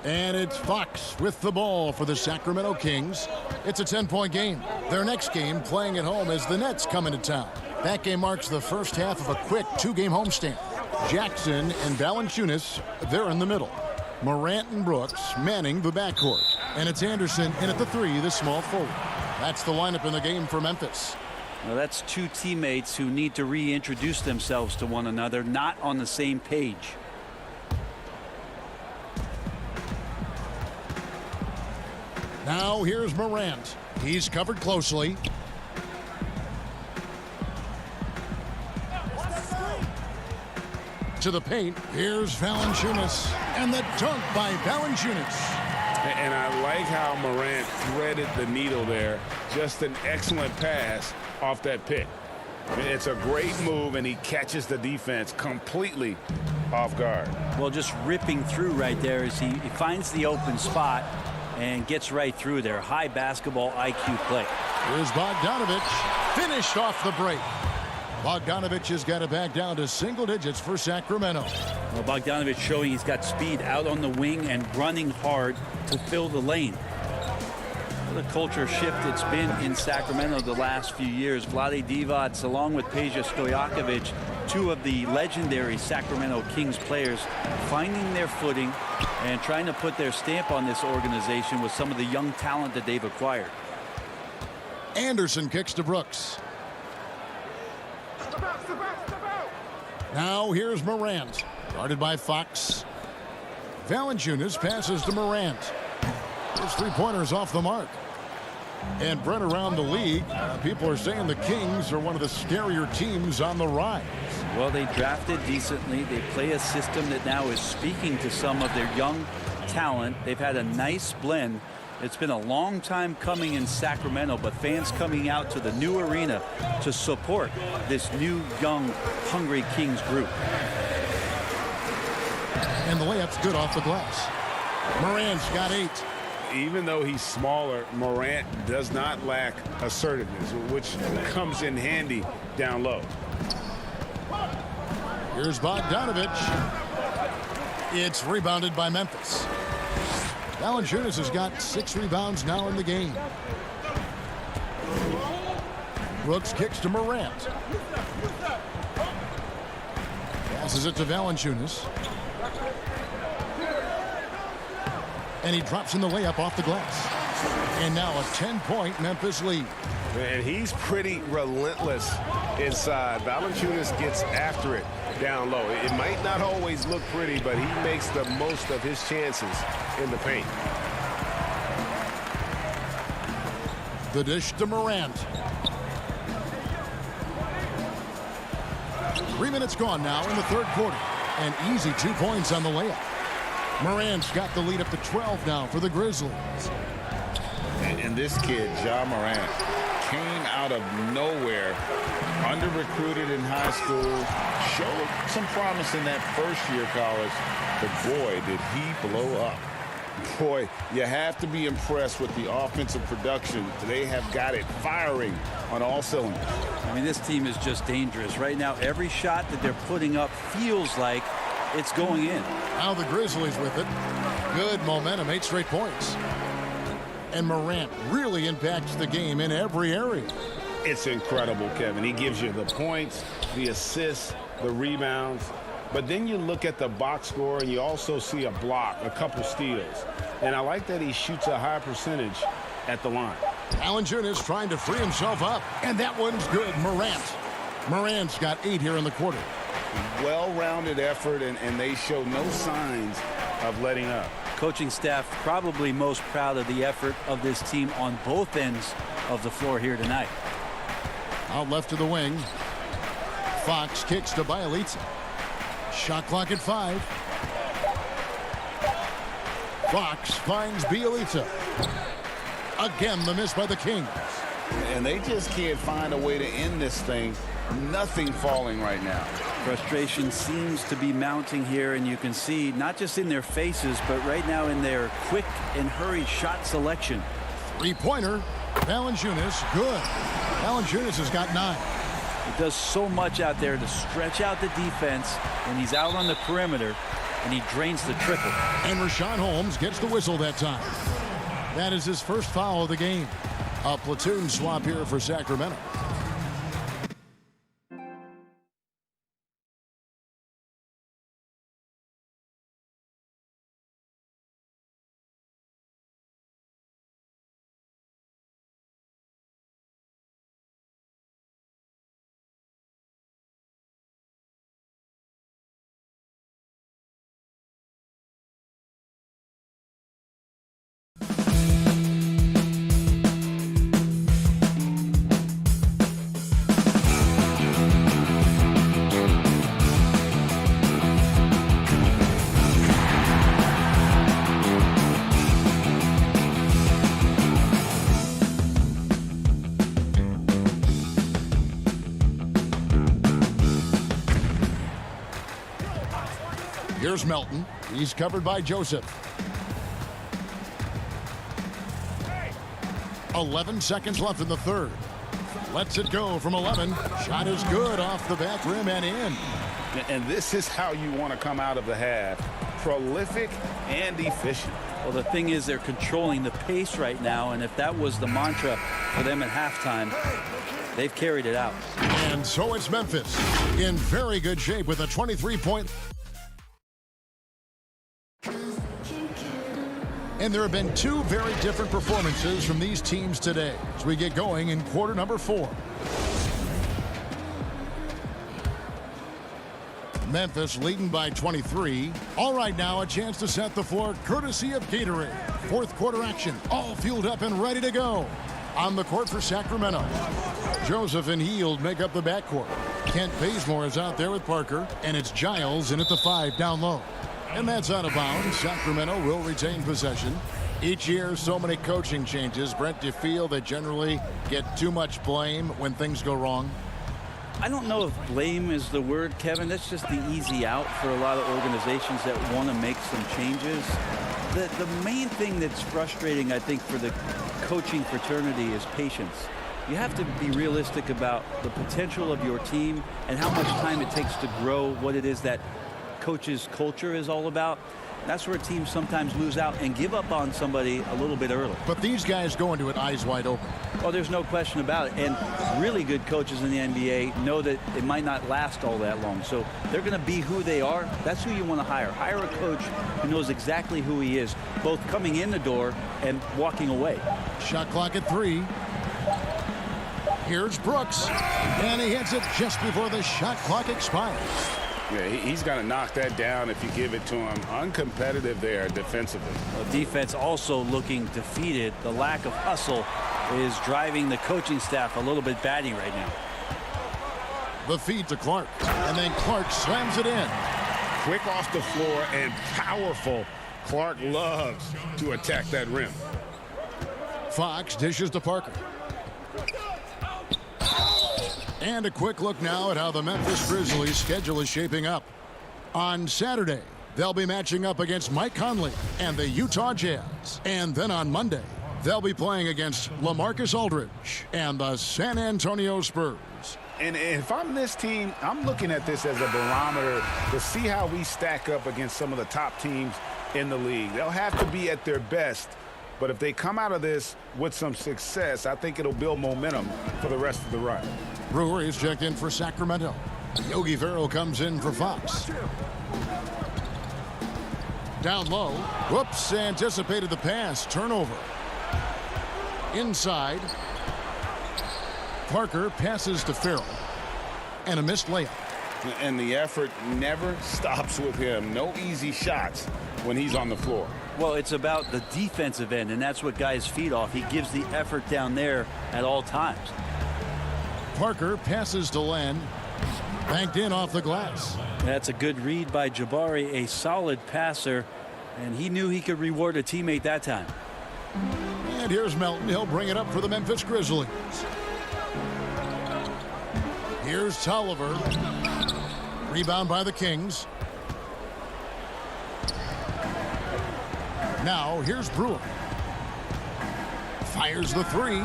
And it's Fox with the ball for the Sacramento Kings. It's a 10-point game. Their next game playing at home as the Nets come into town. That game marks the first half of a quick 2-game homestand. Jackson and Valanciunas, they're in the middle. Morant and Brooks manning the backcourt. And it's Anderson in at the 3, the small forward. That's the lineup in the game for Memphis. Well, that's two teammates who need to reintroduce themselves to one another, not on the same page. Now here's Morant. He's covered closely. To the paint. Here's Valanciunas. And the dunk by Valanciunas. And I like how Morant threaded the needle there. Just an excellent pass off that pick. I mean, it's a great move, and he catches the defense completely off guard. Well, just ripping through right there as he finds the open spot and gets right through there. High basketball IQ play. Here's Bogdanovich. Finished off the break. Bogdanovich has got it back down to single digits for Sacramento. Well, Bogdanovich showing he's got speed out on the wing and running hard to fill the lane. What a culture shift it's been in Sacramento the last few years. Vlade Divac along with Peja Stojakovic, two of the legendary Sacramento Kings players, finding their footing and trying to put their stamp on this organization with some of the young talent that they've acquired. Anderson kicks to Brooks. Now here's Morant. Guarded by Fox. Valanciunas passes to Morant. His three-pointers off the mark. And Brent, around the league, people are saying the Kings are one of the scarier teams on the rise. Well, they drafted decently. They play a system that now is speaking to some of their young talent. They've had a nice blend. It's been a long time coming in Sacramento, but fans coming out to the new arena to support this new, young, hungry Kings group. And the layup's good off the glass. Morant's got 8. Even though he's smaller, Morant does not lack assertiveness, which comes in handy down low. Here's Bogdanovich. It's rebounded by Memphis. Valanciunas has got 6 rebounds now in the game. Brooks kicks to Morant. Passes it to Valanciunas. And he drops in the layup off the glass. And now a 10-point Memphis lead. And he's pretty relentless inside. Valanciunas gets after it down low. It might not always look pretty, but he makes the most of his chances in the paint. The dish to Morant. 3 minutes gone now in the third quarter. An easy 2 points on the layup. Morant's got the lead up to 12 now for the Grizzlies. And this kid, Ja Morant, came out of nowhere, under-recruited in high school, showed some promise in that first year college, but boy, did he blow up. Boy, you have to be impressed with the offensive production. They have got it firing on all cylinders. I mean, this team is just dangerous. Right now, every shot that they're putting up feels like it's going in. Now the Grizzlies with it. Good momentum, 8 straight points. And Morant really impacts the game in every area. It's incredible, Kevin. He gives you the points, the assists, the rebounds. But then you look at the box score and you also see a block, a couple steals. And I like that he shoots a high percentage at the line. Valanciunas trying to free himself up. And that one's good. Morant's got 8 here in the quarter. Well-rounded effort, and they show no signs of letting up. Coaching staff probably most proud of the effort of this team on both ends of the floor here tonight. Out left to the wing. Fox kicks to Bielitsa. Shot clock at 5. Fox finds Bielitsa. Again, the miss by the Kings. And they just can't find a way to end this thing. Nothing falling right now. Frustration seems to be mounting here, and you can see not just in their faces, but right now in their quick and hurried shot selection. 3-pointer. Valanciunas, good. Valanciunas has got 9. He does so much out there to stretch out the defense when he's out on the perimeter, and he drains the triple. And Richaun Holmes gets the whistle that time. That is his first foul of the game. A platoon swap here for Sacramento. Here's Melton. He's covered by Joseph. 11 seconds left in the third. Lets it go from 11. Shot is good off the back rim and in. And this is how you want to come out of the half. Prolific and efficient. Well, the thing is they're controlling the pace right now, and if that was the mantra for them at halftime, they've carried it out. And so it's Memphis in very good shape with a 23-point. And there have been two very different performances from these teams today as we get going in quarter number 4. Memphis leading by 23. All right, now a chance to set the floor courtesy of Gatorade. Fourth quarter action, all fueled up and ready to go. On the court for Sacramento, Joseph and Hield make up the backcourt. Kent Bazemore is out there with Parker, and it's Giles in at the 5 down low. And that's out of bounds. Sacramento will retain possession. Each year, so many coaching changes. Brent, do you feel they generally get too much blame when things go wrong? I don't know if blame is the word, Kevin. That's just the easy out for a lot of organizations that want to make some changes. The main thing that's frustrating, I think, for the coaching fraternity is patience. You have to be realistic about the potential of your team and how much time it takes to grow what it is that coach's culture is all about. That's where teams sometimes lose out and give up on somebody a little bit early. But these guys go into it eyes wide open. Oh, there's no question about it. And really good coaches in the NBA know that it might not last all that long. So they're going to be who they are. That's who you want to hire. Hire a coach who knows exactly who he is, both coming in the door and walking away. Shot clock at 3. Here's Brooks. And he hits it just before the shot clock expires. Yeah, he's going to knock that down if you give it to him. Uncompetitive there defensively. Well, defense also looking defeated. The lack of hustle is driving the coaching staff a little bit batty right now. The feed to Clark, and then Clark slams it in. Quick off the floor and powerful. Clark loves to attack that rim. Fox dishes to Parker. And a quick look now at how the Memphis Grizzlies' schedule is shaping up. On Saturday, they'll be matching up against Mike Conley and the Utah Jazz. And then on Monday, they'll be playing against LaMarcus Aldridge and the San Antonio Spurs. And if I'm this team, I'm looking at this as a barometer to see how we stack up against some of the top teams in the league. They'll have to be at their best. But if they come out of this with some success, I think it'll build momentum for the rest of the run. Brewer is checked in for Sacramento. Yogi Ferrell comes in for Fox. Down low. Whoops, anticipated the pass. Turnover. Inside. Parker passes to Ferrell. And a missed layup. And the effort never stops with him. No easy shots when he's on the floor. Well, it's about the defensive end, and that's what guys feed off. He gives the effort down there at all times. Parker passes to Len. Banked in off the glass. That's a good read by Jabari, a solid passer, and he knew he could reward a teammate that time. And here's Melton. He'll bring it up for the Memphis Grizzlies. Here's Tolliver. Rebound by the Kings. Now here's Brewer. Fires the 3.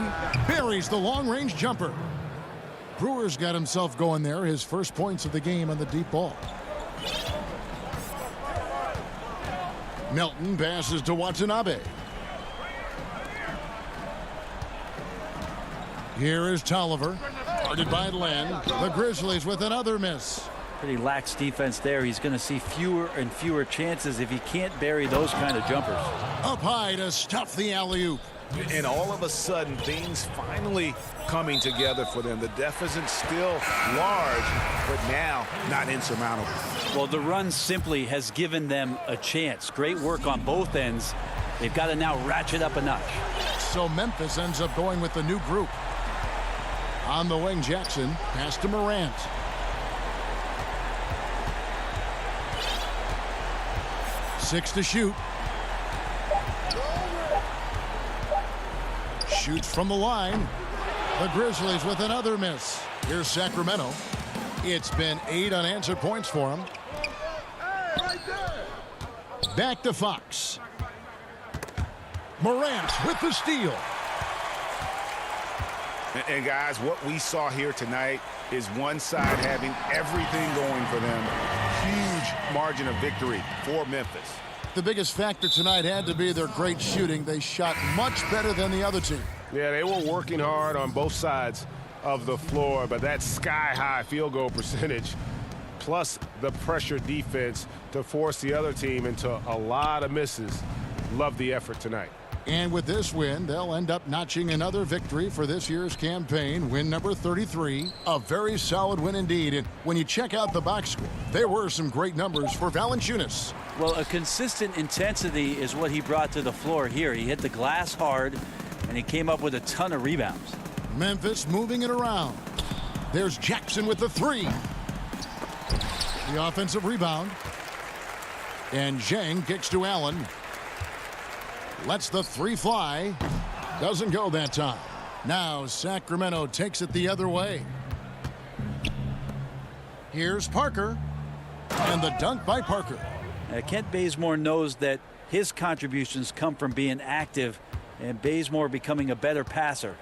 Buries the long-range jumper. Brewer's got himself going there. His first points of the game on the deep ball. Melton passes to Watanabe. Here is Tolliver. Guarded by Len. The Grizzlies with another miss. Pretty lax defense there. He's going to see fewer and fewer chances if he can't bury those kind of jumpers. Up high to stuff the alley-oop. And all of a sudden, things finally coming together for them. The deficit's still large, but now not insurmountable. Well, the run simply has given them a chance. Great work on both ends. They've got to now ratchet up a notch. So Memphis ends up going with the new group. On the wing, Jackson. Pass to Morant. Six to shoot. Shoots from the line. The Grizzlies with another miss. Here's Sacramento. It's been 8 unanswered points for them. Back to Fox. Morant with the steal. And guys, what we saw here tonight is one side having everything going for them. Huge margin of victory for Memphis. The biggest factor tonight had to be their great shooting. They shot much better than the other team. Yeah, they were working hard on both sides of the floor, but that sky-high field goal percentage plus the pressure defense to force the other team into a lot of misses. Love the effort tonight. And with this win, they'll end up notching another victory for this year's campaign, win number 33. A very solid win indeed. And when you check out the box score, there were some great numbers for Valanciunas. Well, a consistent intensity is what he brought to the floor here. He hit the glass hard, and he came up with a ton of rebounds. Memphis moving it around. There's Jackson with the three. The offensive rebound. And Zhang kicks to Allen. Lets the three fly. Doesn't go that time. Now Sacramento takes it the other way. Here's Parker. And the dunk by Parker. Kent Bazemore knows that his contributions come from being active and Bazemore becoming a better passer.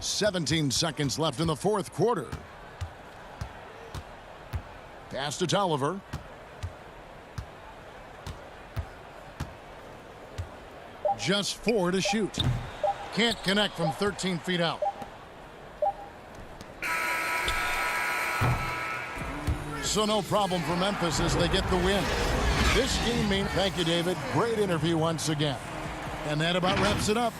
17 seconds left in the fourth quarter. Pass to Tolliver. Just 4 to shoot. Can't connect from 13 feet out. So no problem for Memphis as they get the win. This game means... Thank you, David. Great interview once again. And that about wraps it up.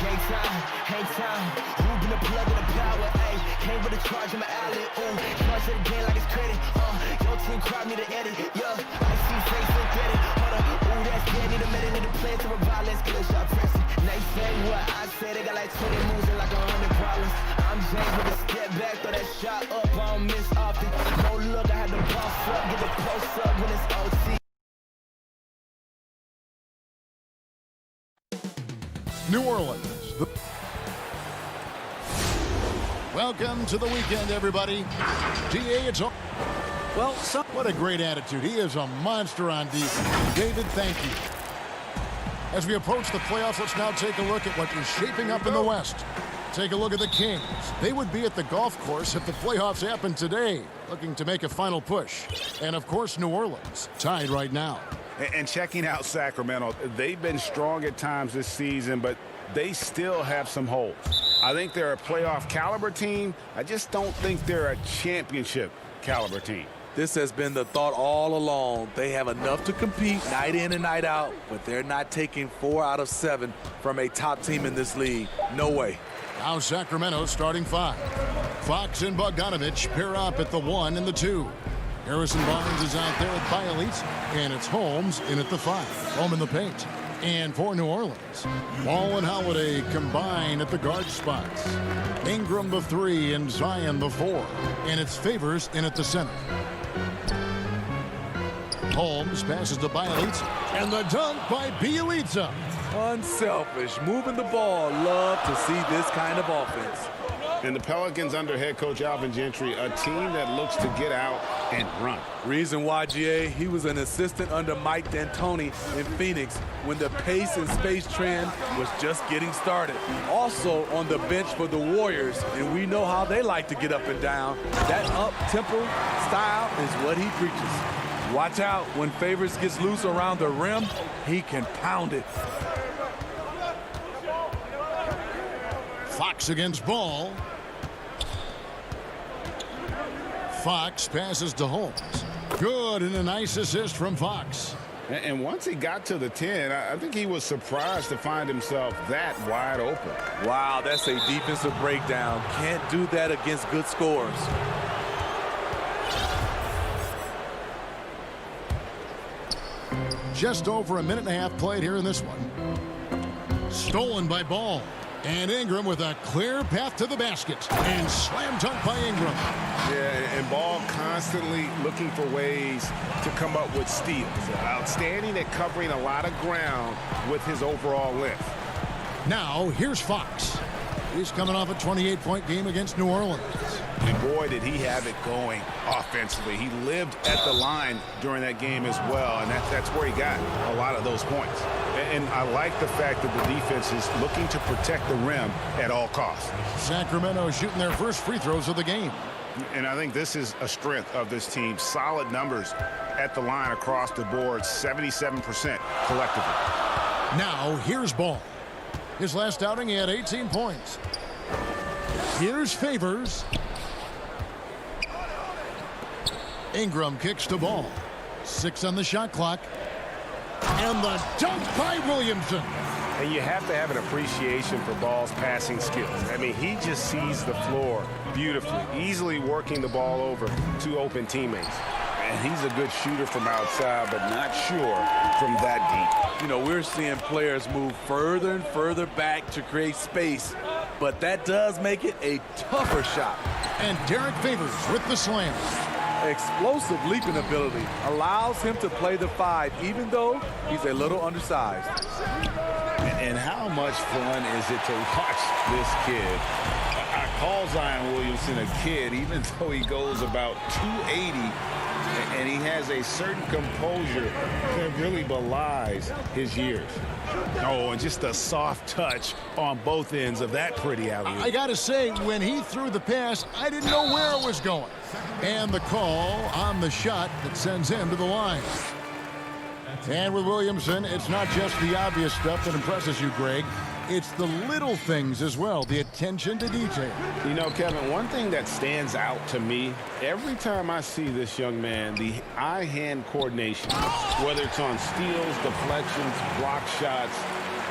Game time, hang time. Ruben the plug of the power, ayy. Came with a charge in my alley, ooh. Charge it again like it's credit, Your team crowd me to edit, yeah. I see face and credit, hold up. Ooh, that's dead, need a minute, need a plan to revive. Let's get a shot pressing. They say what I say, they got like 20 moves and like 100 problems. I'm James with a step back, throw that shot up, I don't miss often. No look, I had to boss up, get the post up when it's OT. New Orleans. Welcome to the weekend, everybody. GA, it's all. Well, what a great attitude. He is a monster on defense. David, thank you. As we approach the playoffs, let's now take a look at what is shaping up in the West. Take a look at the Kings. They would be at the golf course if the playoffs happened today, looking to make a final push. And, of course, New Orleans, tied right now. And checking out Sacramento, they've been strong at times this season, but they still have some holes. I think they're a playoff caliber team. I just don't think they're a championship caliber team. This has been the thought all along. They have enough to compete night in and night out, but they're not taking 4 out of 7 from a top team in this league. No way. Now Sacramento starting 5. Fox and Bogdanovich pair up at the 1 and the 2. Harrison Barnes is out there at Bielitz, and it's Holmes in at the 5. Home in the paint. And for New Orleans, Wall and Holiday combine at the guard spots. Ingram the 3 and Zion the 4. And it's Favors in at the center. Holmes passes to Bielitz, and the dunk by Bielitz. Unselfish, moving the ball. Love to see this kind of offense. And the Pelicans under head coach Alvin Gentry, a team that looks to get out and run. Reason why, GA, he was an assistant under Mike D'Antoni in Phoenix when the pace and space trend was just getting started. Also on the bench for the Warriors, and we know how they like to get up and down. That up-tempo style is what he preaches. Watch out, when Favors gets loose around the rim, he can pound it. Fox against Ball. Fox passes to Holmes. Good, and a nice assist from Fox. And once he got to the 10, I think he was surprised to find himself that wide open. Wow, that's a defensive breakdown. Can't do that against good scores. Just over a minute and a half played here in this one. Stolen by Ball. And Ingram with a clear path to the basket. And slam dunk by Ingram. Yeah, and Ball constantly looking for ways to come up with steals. Outstanding at covering a lot of ground with his overall length. Now, here's Fox. He's coming off a 28-point game against New Orleans. And boy, did he have it going offensively. He lived at the line during that game as well, and that's where he got a lot of those points. And I like the fact that the defense is looking to protect the rim at all costs. Sacramento shooting their first free throws of the game. And I think this is a strength of this team. Solid numbers at the line across the board, 77% collectively. Now, here's Ball. His last outing, he had 18 points. Here's Favors. Ingram kicks to Ball. 6 on the shot clock. And the dunk by Williamson. And you have to have an appreciation for Ball's passing skills. I mean, he just sees the floor beautifully, easily working the ball over to open teammates. And he's a good shooter from outside, but not sure from that deep. You know, we're seeing players move further and further back to create space, but that does make it a tougher shot. And Derek Favors with the slam. Explosive leaping ability allows him to play the 5, even though he's a little undersized. And how much fun is it to watch this kid? I call Zion Williamson a kid, even though he goes about 280, and he has a certain composure that really belies his years. Oh, and just a soft touch on both ends of that pretty alley-oop. I got to say, when he threw the pass, I didn't know where it was going. And the call on the shot that sends him to the line. And with Williamson, it's not just the obvious stuff that impresses you, Greg. It's the little things as well, the attention to detail. You know, Kevin, one thing that stands out to me, every time I see this young man, the eye-hand coordination, whether it's on steals, deflections, block shots,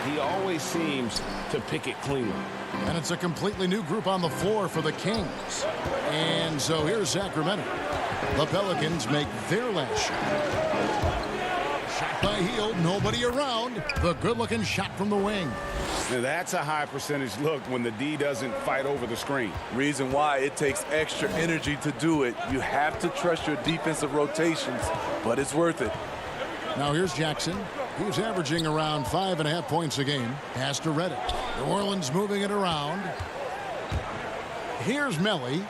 he always seems to pick it cleanly. And it's a completely new group on the floor for the Kings. And so here's Sacramento. The Pelicans make their last shot. Shot by Hield, nobody around. The good-looking shot from the wing. Now that's a high percentage look when the D doesn't fight over the screen. Reason why it takes extra energy to do it. You have to trust your defensive rotations, but it's worth it. Now here's Jackson. He's averaging around 5.5 points a game. Pass to Reddick. New Orleans moving it around. Here's Melly.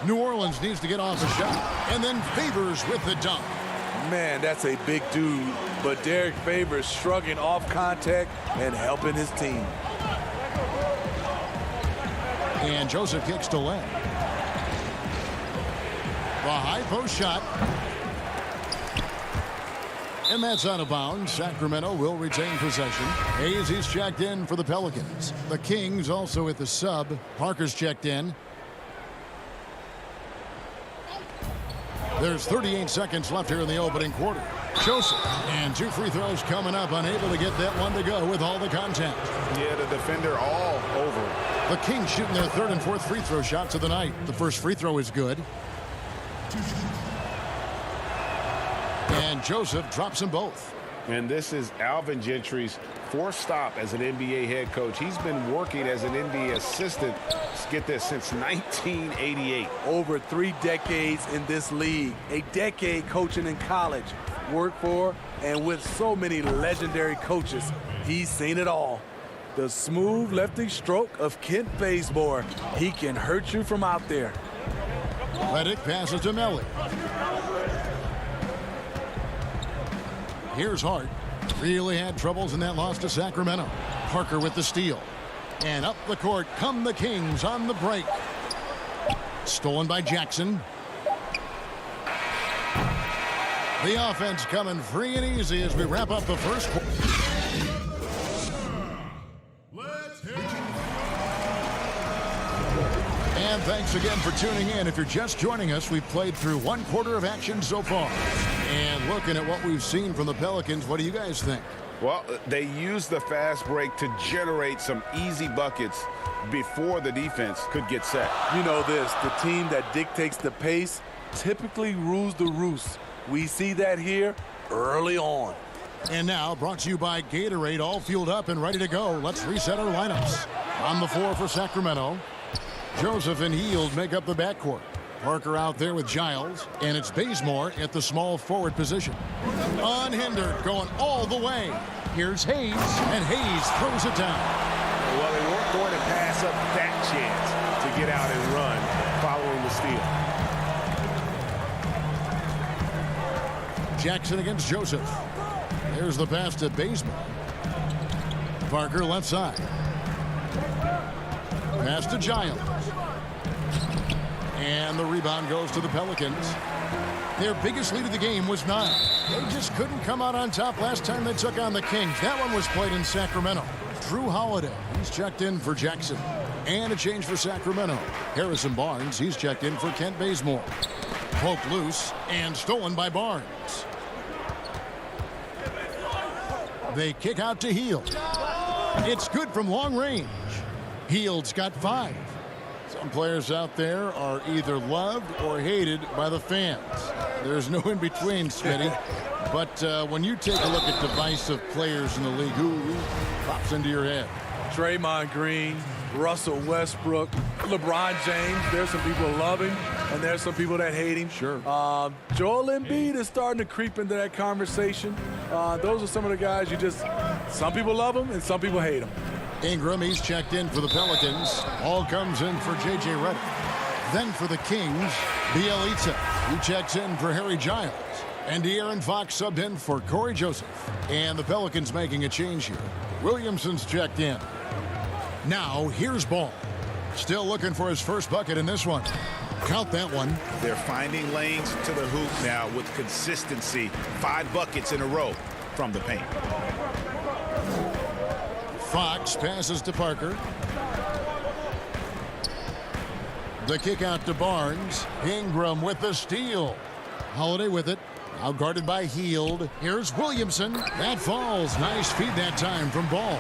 New Orleans needs to get off a shot. And then Favors with the dunk. Man, that's a big dude. But Derek Favors shrugging off contact and helping his team. And Joseph kicks to Len. The high post shot. And that's out of bounds. Sacramento will retain possession. Hayes, he's checked in for the Pelicans. The Kings also at the sub. Parker's checked in. There's 38 seconds left here in the opening quarter. Joseph, and 2 free throws coming up, unable to get that one to go with all the contact. Yeah, the defender all over. The Kings shooting their 3rd and 4th free throw shots of the night. The first free throw is good. And Joseph drops them both. And this is Alvin Gentry's 4th stop as an NBA head coach. He's been working as an NBA assistant, let's get this, since 1988. Over 3 decades in this league. A decade coaching in college. Worked for and with so many legendary coaches. He's seen it all. The smooth lefty stroke of Kent Bazemore. He can hurt you from out there. Reddick passes to Melly. Here's Hart. Really had troubles in that loss to Sacramento. Parker with the steal. And up the court come the Kings on the break. Stolen by Jackson. The offense coming free and easy as we wrap up the first quarter. And thanks again for tuning in. If you're just joining us, we've played through 1 quarter of action so far. And looking at what we've seen from the Pelicans, what do you guys think? Well, they used the fast break to generate some easy buckets before the defense could get set. You know this, the team that dictates the pace typically rules the roost. We see that here early on. And now, brought to you by Gatorade, all fueled up and ready to go. Let's reset our lineups. On the floor for Sacramento, Joseph and Hield make up the backcourt. Parker out there with Giles, and it's Bazemore at the small forward position. Unhindered, going all the way. Here's Hayes, and Hayes throws it down. Well, they weren't going to pass up that chance to get out and run following the steal. Jackson against Joseph. There's the pass to Bazemore. Parker left side. Pass to Giles. And the rebound goes to the Pelicans. Their biggest lead of the game was 9. They just couldn't come out on top last time they took on the Kings. That one was played in Sacramento. Drew Holiday, he's checked in for Jackson. And a change for Sacramento. Harrison Barnes, he's checked in for Kent Bazemore. Poked loose and stolen by Barnes. They kick out to Hield. It's good from long range. Hield's got 5. Some players out there are either loved or hated by the fans. There's no in between, Smitty. But when you take a look at divisive players in the league, who pops into your head? Draymond Green, Russell Westbrook, LeBron James. There's some people who love him, and there's some people that hate him. Sure. Joel Embiid is starting to creep into that conversation. Those are some of the guys some people love him and some people hate him. Ingram, he's checked in for the Pelicans. All comes in for J.J. Redick. Then for the Kings, Bielitsa. He checks in for Harry Giles. And De'Aaron Fox subbed in for Corey Joseph. And the Pelicans making a change here. Williamson's checked in. Now, here's Ball. Still looking for his first bucket in this one. Count that one. They're finding lanes to the hoop now with consistency. 5 buckets in a row from the paint. Fox passes to Parker. The kick out to Barnes. Ingram with the steal. Holiday with it. Out guarded by Heald. Here's Williamson. That falls. Nice feed that time from Ball.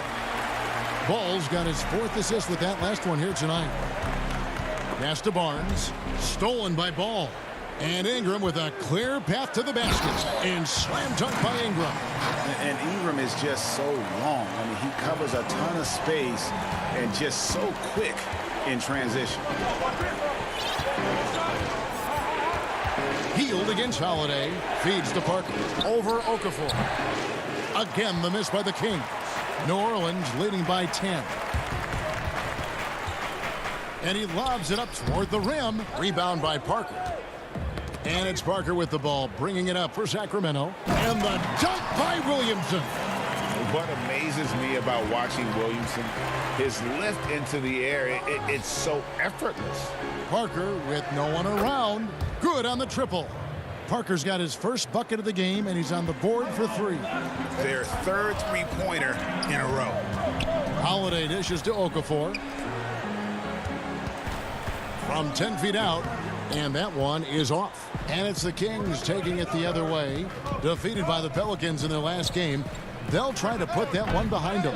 Ball's got his 4th assist with that last one here tonight. Pass to Barnes. Stolen by Ball. And Ingram with a clear path to the basket. And slam dunk by Ingram. And Ingram is just so long. I mean, he covers a ton of space and just so quick in transition. Heald against Holiday. Feeds to Parker. Over Okafor. Again, the miss by the Kings. New Orleans leading by 10. And he lobs it up toward the rim. Rebound by Parker. And it's Parker with the ball, bringing it up for Sacramento. And the dunk by Williamson. What amazes me about watching Williamson, his lift into the air, it's so effortless. Parker with no one around. Good on the triple. Parker's got his first bucket of the game, and he's on the board for 3. Their 3rd three-pointer in a row. Holiday dishes to Okafor. From 10 feet out, and that one is off. And it's the Kings taking it the other way. Defeated by the Pelicans in their last game. They'll try to put that one behind them.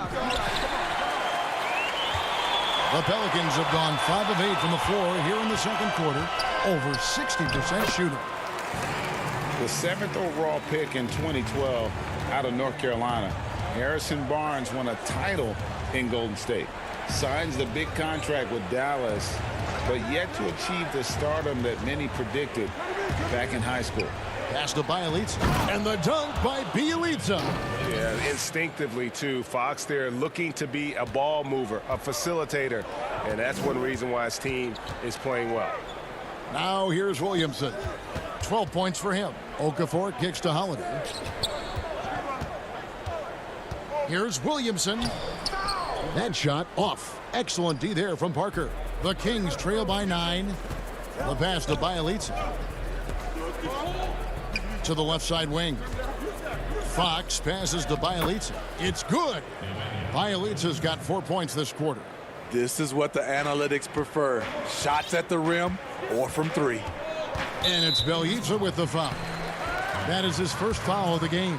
The Pelicans have gone 5 of 8 from the floor here in the second quarter. Over 60% shooting. The 7th overall pick in 2012 out of North Carolina. Harrison Barnes won a title in Golden State. Signs the big contract with Dallas, but yet to achieve the stardom that many predicted back in high school. Pass to Bielitsa, and the dunk by Bielitsa. Yeah, instinctively, too. Fox there looking to be a ball mover, a facilitator, and that's one reason why his team is playing well. Now here's Williamson. 12 points for him. Okafor kicks to Holiday. Here's Williamson. That shot off. Excellent D there from Parker. The Kings trail by 9. The pass to Bielitsa. To the left side wing. Fox passes to Bielitsa. It's good. Bielitsa's got 4 points this quarter. This is what the analytics prefer. Shots at the rim or from 3. And it's Bielitsa with the foul. That is his first foul of the game.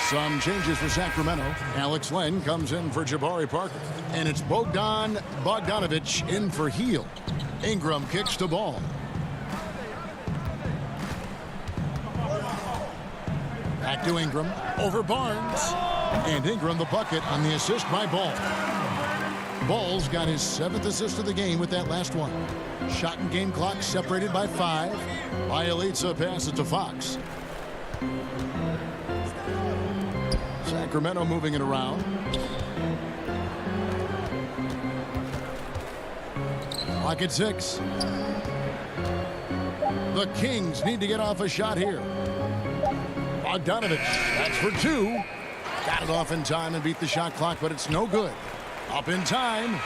Some changes for Sacramento. Alex Len comes in for Jabari Parker. And it's Bogdanovich in for Heald. Ingram kicks the ball. Back to Ingram. Over Barnes. And Ingram the bucket on the assist by Ball. Ball's got his 7th assist of the game with that last one. Shot and game clock separated by 5. Bielitsa passes to Fox. Sacramento moving it around. Clock at 6. The Kings need to get off a shot here. Bogdanovich, that's for 2. Got it off in time and beat the shot clock, but it's no good. Up in time.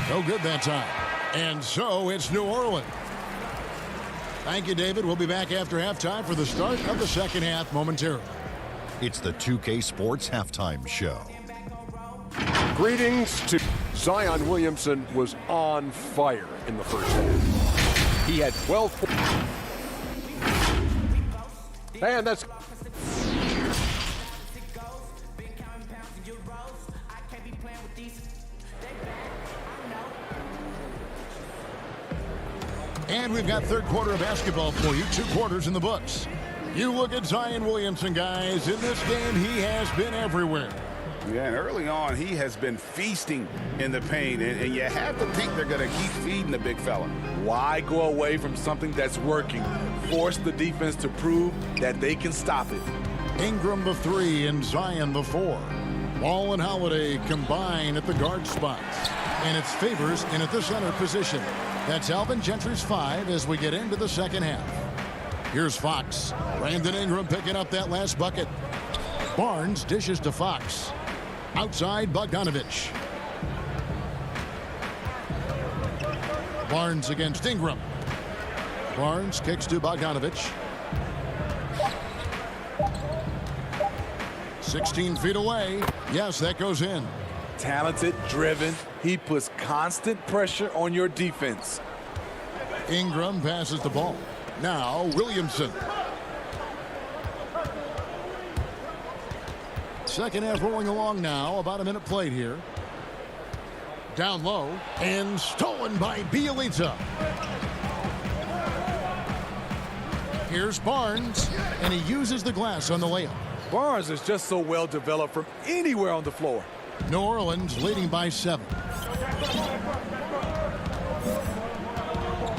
No good that time. And so it's New Orleans. Thank you, David. We'll be back after halftime for the start of the second half momentarily. It's the 2K Sports Halftime Show. Greetings to Zion Williamson. Was on fire in the first half. He had 12 points. And that's and we've got third quarter of basketball for you. 2 quarters in the books. You look at Zion Williamson, guys. In this game, he has been everywhere. Yeah, and early on, he has been feasting in the paint, and you have to think they're going to keep feeding the big fella. Why go away from something that's working? Force the defense to prove that they can stop it. Ingram the 3 and Zion the 4. Ball and Holiday combine at the guard spots. And it's Favors in at the center position. That's Alvin Gentry's 5 as we get into the second half. Here's Fox. Brandon Ingram picking up that last bucket. Barnes dishes to Fox. Outside Bogdanovich. Barnes against Ingram. Barnes kicks to Bogdanovich. 16 feet away. Yes, that goes in. Talented, driven. He puts constant pressure on your defense. Ingram passes the ball. Now Williamson. Second half rolling along now. About a minute played here. Down low and stolen by Bielitsa. Here's Barnes, and he uses the glass on the layup. Barnes is just so well developed from anywhere on the floor. New Orleans leading by 7.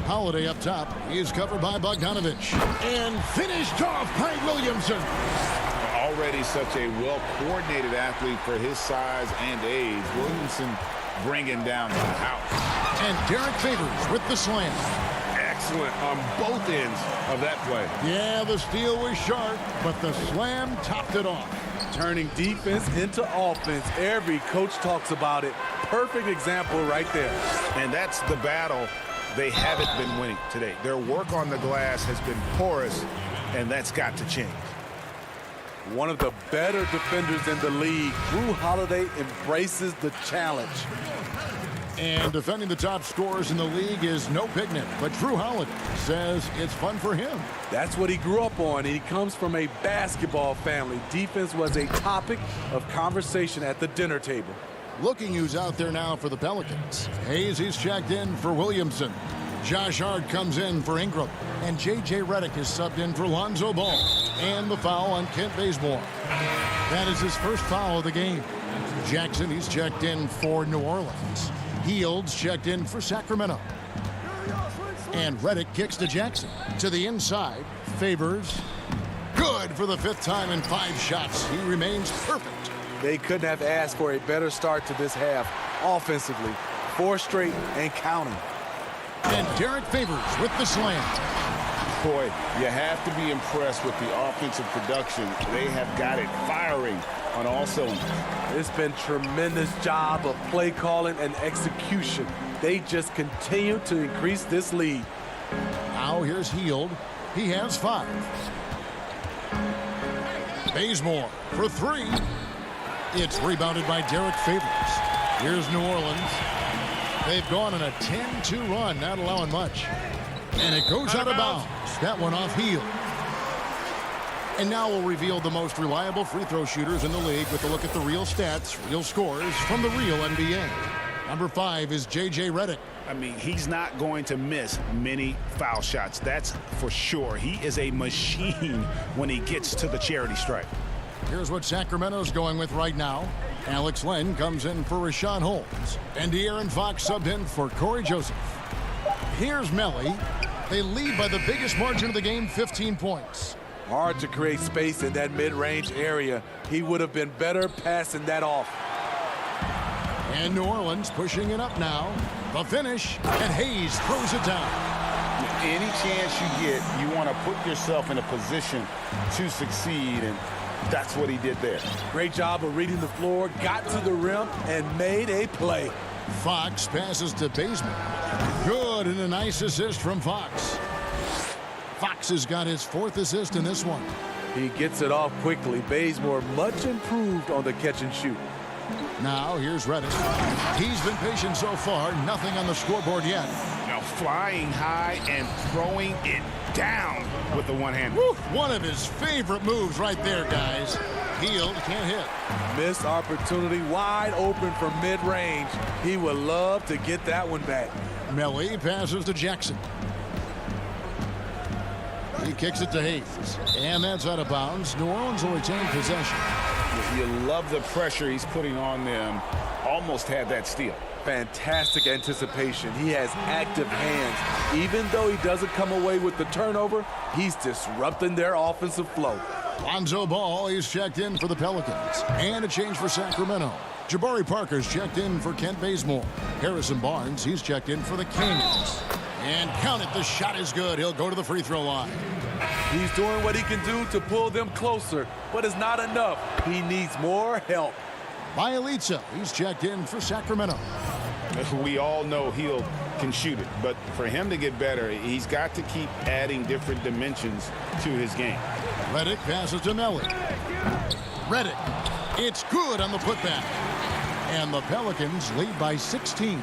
Holiday up top. He is covered by Bogdanovich and finished off by Williamson. Already such a well-coordinated athlete for his size and age. Williamson bringing down the house. And Derek Favors with the slam. Excellent on both ends of that play. Yeah, the steal was sharp, but the slam topped it off. Turning defense into offense. Every coach talks about it. Perfect example right there. And that's the battle they haven't been winning today. Their work on the glass has been porous, and that's got to change. One of the better defenders in the league, Drew Holiday embraces the challenge. And defending the top scorers in the league is no picnic, but Drew Holiday says it's fun for him. That's what he grew up on, and he comes from a basketball family. Defense was a topic of conversation at the dinner table. Looking who's out there now for the Pelicans. Hayes, he's checked in for Williamson. Josh Hart comes in for Ingram. And J.J. Redick is subbed in for Lonzo Ball. And the foul on Kent Bazemore. That is his first foul of the game. Jackson, he's checked in for New Orleans. Heald's checked in for Sacramento. And Redick kicks to Jackson. To the inside. Favors. Good for the 5th time in 5 shots. He remains perfect. They couldn't have asked for a better start to this half offensively. 4 straight and counting. And Derek Favors with the slam. Boy, you have to be impressed with the offensive production. They have got it firing on all cylinders. It's been tremendous job of play calling and execution. They just continue to increase this lead. Now here's Hield. He has 5. Bazemore for 3. It's rebounded by Derek Favors. Here's New Orleans. They've gone on a 10-2 run, not allowing much. And it goes out of bounds. That one off Hield. And now we'll reveal the most reliable free throw shooters in the league with a look at the real stats, real scores from the real NBA. Number 5 is J.J. Redick. I mean, he's not going to miss many foul shots. That's for sure. He is a machine when he gets to the charity stripe. Here's what Sacramento's going with right now. Alex Len comes in for Rashawn Holmes. And De'Aaron Fox subbed in for Corey Joseph. Here's Melly. They lead by the biggest margin of the game, 15 points. Hard to create space in that mid-range area. He would have been better passing that off. And New Orleans pushing it up now. The finish, and Hayes throws it down. Any chance you get, you want to put yourself in a position to succeed, and that's what he did there. Great job of reading the floor, got to the rim, and made a play. Fox passes to Bazemore. Good, and a nice assist from Fox. Fox has got his 4th assist in this one. He gets it off quickly. Bazemore much improved on the catch and shoot. Now here's Redick. He's been patient so far. Nothing on the scoreboard yet. Now flying high and throwing it down with the one hand. One of his favorite moves right there, guys. Hield can't hit. Missed opportunity, wide open from mid-range. He would love to get that one back. Melly passes to Jackson. He kicks it to Hayes. And that's out of bounds. New Orleans will retain possession. You love the pressure he's putting on them. Almost had that steal. Fantastic anticipation. He has active hands. Even though he doesn't come away with the turnover, he's disrupting their offensive flow. Lonzo Ball is checked in for the Pelicans. And a change for Sacramento. Jabari Parker's checked in for Kent Bazemore. Harrison Barnes, he's checked in for the Kings. And count it, the shot is good. He'll go to the free throw line. He's doing what he can do to pull them closer, but it's not enough. He needs more help. Bielitsa, he's checked in for Sacramento. We all know Hield can shoot it, but for him to get better, he's got to keep adding different dimensions to his game. Redick passes to Melly. Redick, it's good on the putback. And the Pelicans lead by 16.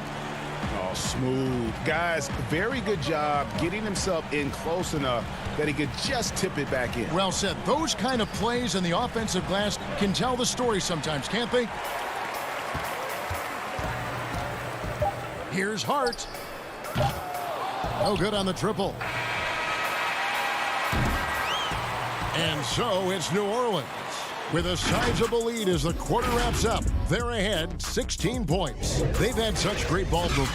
Oh, smooth. Guys, very good job getting himself in close enough that he could just tip it back in. Well said. Those kind of plays in the offensive glass can tell the story sometimes, can't they? Here's Hart. No good on the triple. And so it's New Orleans with a sizable lead as the quarter wraps up. They're ahead 16 points. They've had such great ball movement.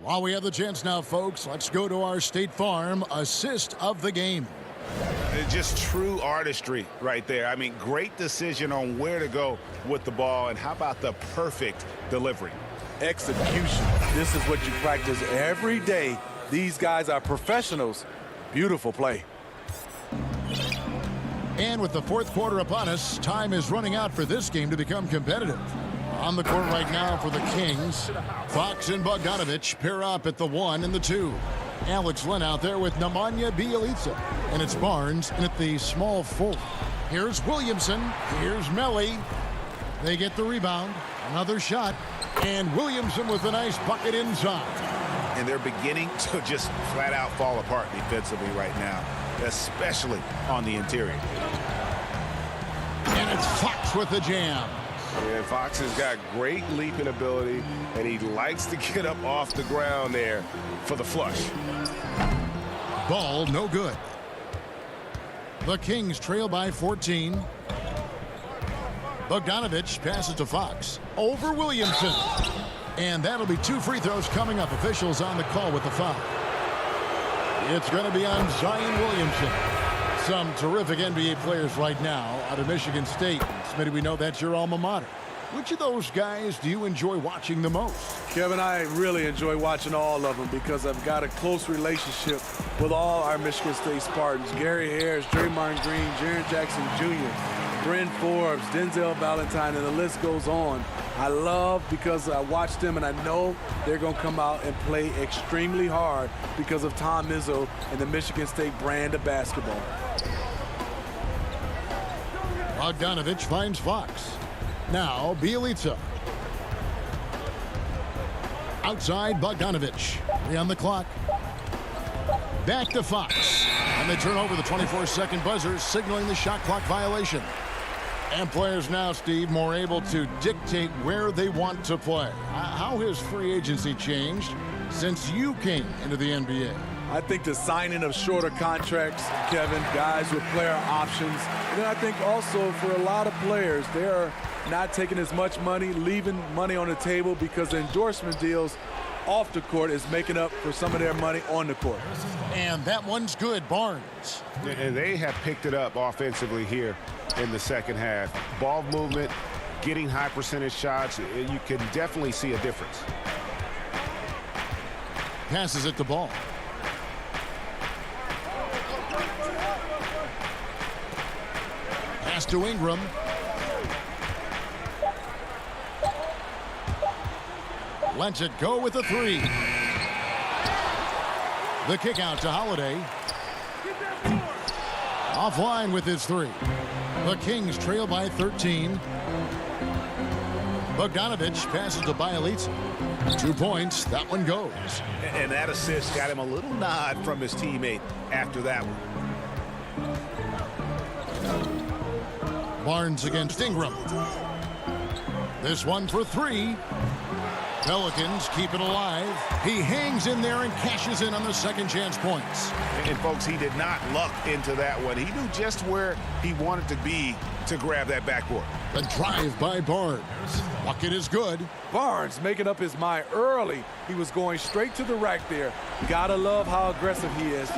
While we have the chance now, folks, let's go to our State Farm assist of the game. It's just true artistry right there. I mean, great decision on where to go with the ball, and how about the perfect delivery? Execution. This is what you practice every day. These guys are professionals. Beautiful play. And with the fourth quarter upon us, time is running out for this game to become competitive. On the court right now for the Kings, Fox and Bogdanovich pair up at the 1 and the 2. Alex Len out there with Nemanja Bjelica. And it's Barnes in at the small 4. Here's Williamson. Here's Melly. They get the rebound. Another shot. And Williamson with a nice bucket inside. And they're beginning to just flat out fall apart defensively right now, especially on the interior. And it's Fox with the jam. Yeah, Fox has got great leaping ability, and he likes to get up off the ground there for the flush. Ball no good. The Kings trail by 14. Bogdanovich passes to Fox. Over Williamson. And that'll be 2 free throws coming up. Officials on the call with the foul. It's going to be on Zion Williamson. Some terrific NBA players right now out of Michigan State. Smitty, we know that's your alma mater. Which of those guys do you enjoy watching the most? Kevin, I really enjoy watching all of them because I've got a close relationship with all our Michigan State Spartans. Gary Harris, Draymond Green, Jaren Jackson Jr., Bryn Forbes, Denzel Valentine, and the list goes on. I love because I watch them and I know they're going to come out and play extremely hard because of Tom Izzo and the Michigan State brand of basketball. Bogdanovich finds Fox. Now Bjelica. Outside Bogdanovich. 3 on the clock. Back to Fox. And they turn over the 24-second buzzer, signaling the shot clock violation. And players now, Steve, more able to dictate where they want to play. How has free agency changed since you came into the NBA? I think the signing of shorter contracts, Kevin, guys with player options. And then I think also for a lot of players, they're not taking as much money, leaving money on the table because the endorsement deals off the court is making up for some of their money on the court. And that one's good, Barnes. And they have picked it up offensively here in the second half. Ball movement, getting high percentage shots, you can definitely see a difference. Passes it the ball. Pass to Ingram. Lets it go with a 3. The kick out to Holiday. Offline with his 3. The Kings trail by 13. Bogdanovich passes to Bjelica. 2 points. That one goes. And that assist got him a little nod from his teammate after that one. Barnes against Ingram. This one for 3. Pelicans keep it alive. He hangs in there and cashes in on the second chance points. And folks, he did not luck into that one. He knew just where he wanted to be to grab that backboard. The drive by Barnes. Bucket is good. Barnes making up his mind early. He was going straight to the rack there. Gotta love how aggressive he is.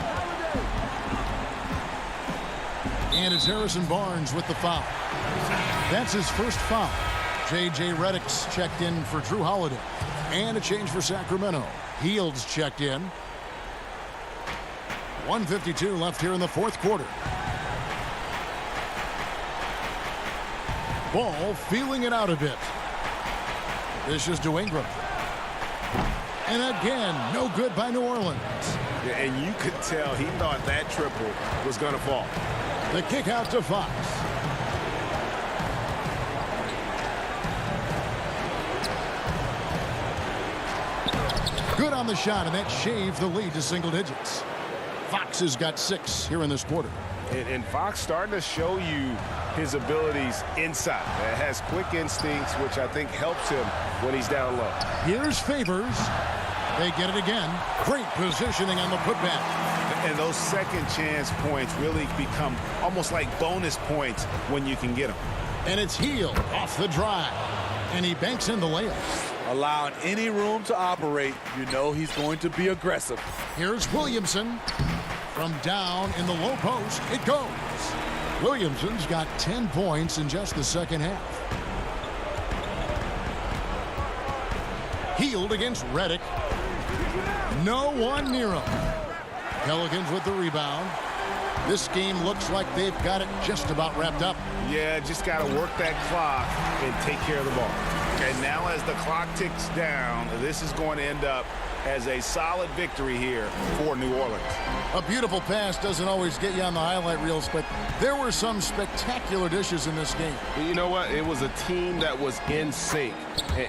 And it's Harrison Barnes with the foul. That's his first foul. J.J. Redick's checked in for Drew Holiday. And a change for Sacramento. Heald's checked in. 1:52 left here in the fourth quarter. Ball feeling it out a bit. This is to Ingram. And again, no good by New Orleans. Yeah, and you could tell he thought that triple was going to fall. The kick out to Fox. Good on the shot, and that shaved the lead to single digits. Fox has got 6 here in this quarter. And Fox starting to show you his abilities inside. Has quick instincts, which I think helps him when he's down low. Here's Favors. They get it again. Great positioning on the putback. And those second chance points really become almost like bonus points when you can get them. And it's Hield off the drive. And he banks in the layup. Allowing any room to operate, you know he's going to be aggressive. Here's Williamson. From down in the low post, it goes. Williamson's got 10 points in just the second half. Hield against Redick. No one near him. Pelicans with the rebound. This game looks like they've got it just about wrapped up. Yeah, just got to work that clock and take care of the ball. And now as the clock ticks down, this is going to end up as a solid victory here for New Orleans. A beautiful pass doesn't always get you on the highlight reels, but there were some spectacular dishes in this game. You know what? It was a team that was in sync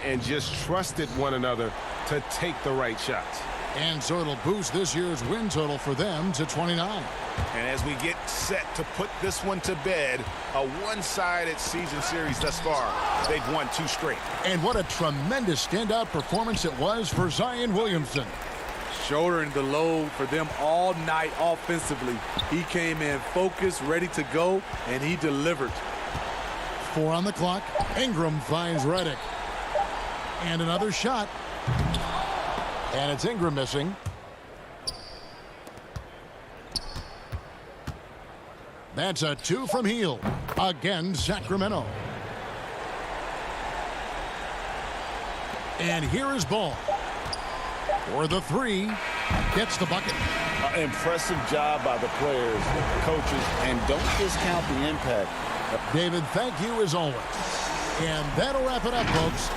and just trusted one another to take the right shots. And so it'll boost this year's win total for them to 29. And as we get set to put this one to bed, a one-sided season series thus far, they've won 2 straight. And what a tremendous standout performance it was for Zion Williamson. Shouldering the load for them all night offensively. He came in focused, ready to go, and he delivered. 4 on the clock. Ingram finds Redick. And another shot. And it's Ingram missing. That's a 2 from Hield. Again, Sacramento. And here is Ball. For the 3. Gets the bucket. Impressive job by the players, coaches, and don't discount the impact. David, thank you as always. And that'll wrap it up, folks.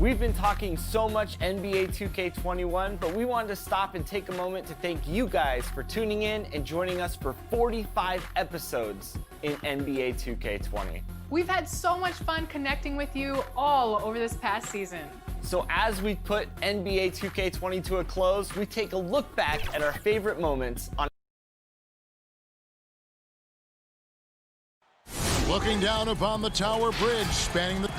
We've been talking so much NBA 2K21, but we wanted to stop and take a moment to thank you guys for tuning in and joining us for 45 episodes in NBA 2K20. We've had so much fun connecting with you all over this past season. So as we put NBA 2K20 to a close, we take a look back at our favorite moments on Looking down upon the Tower Bridge, spanning the...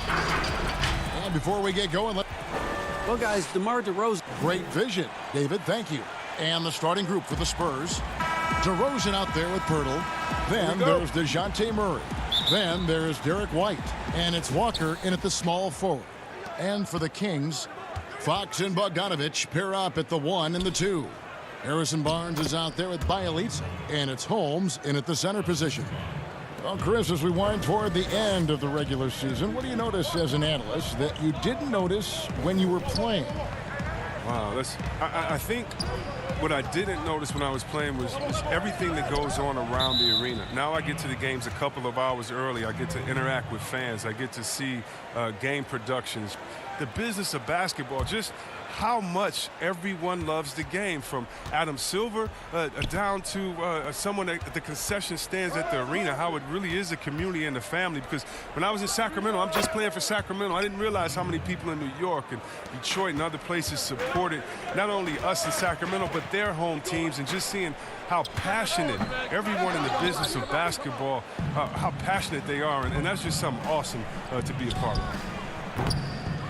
And before we get going, well, guys, DeMar DeRozan. Great vision, David, thank you. And the starting group for the Spurs. DeRozan out there with Pirtle. Then there's DeJounte Murray. Then there's Derek White. And it's Walker in at the small forward. And for the Kings, Fox and Bogdanovich pair up at the 1 and the 2. Harrison Barnes is out there with Bielitsa. And it's Holmes in at the center position. Well, Chris, as we wind toward the end of the regular season, what do you notice as an analyst that you didn't notice when you were playing? Wow, I think what I didn't notice when I was playing was everything that goes on around the arena. Now I get to the games a couple of hours early. I get to interact with fans. I get to see game productions. The business of basketball, just how much everyone loves the game, from Adam Silver down to someone at the concession stands at the arena, how it really is a community and a family. Because when I was in Sacramento, I'm just playing for Sacramento. I didn't realize how many people in New York and Detroit and other places supported not only us in Sacramento, but their home teams, and just seeing how passionate everyone in the business of basketball, how passionate they are. And that's just something awesome to be a part of.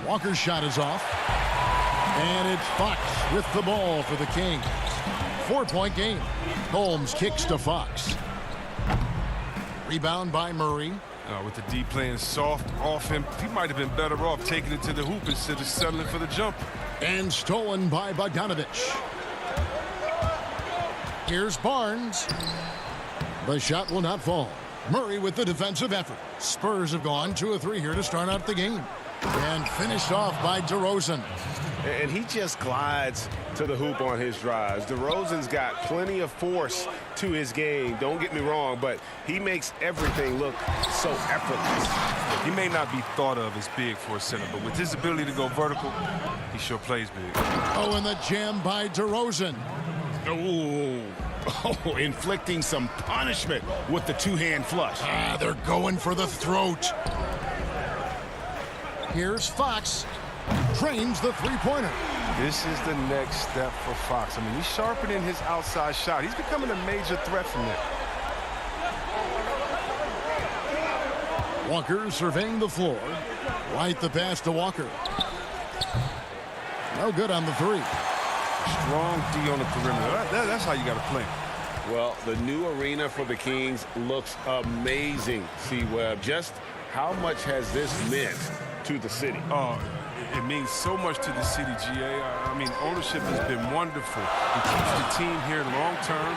Walker's shot is off. And it's Fox with the ball for the Kings. 4-point game. Holmes kicks to Fox. Rebound by Murray. With the D playing soft off him, he might have been better off taking it to the hoop instead of settling for the jump. And stolen by Bogdanovich. Here's Barnes. The shot will not fall. Murray with the defensive effort. Spurs have gone 2 of 3 here to start out the game. And finished off by DeRozan. And he just glides to the hoop on his drives. DeRozan's got plenty of force to his game. Don't get me wrong, but he makes everything look so effortless. He may not be thought of as big for a center, but with his ability to go vertical, he sure plays big. Oh, and the jam by DeRozan. Oh, inflicting some punishment with the two-hand flush. They're going for the throat. Here's Fox. Trains the three-pointer. This is the next step for Fox. I mean, he's sharpening his outside shot. He's becoming a major threat from there. Walker surveying the floor. White the pass to Walker. No good on the 3. Strong D on the perimeter. That's how you got to play. Well, the new arena for the Kings looks amazing, C-Webb. Just how much has this meant to the city? Oh, it means so much to the city, GA. I mean, ownership has been wonderful. It keeps the team here long-term.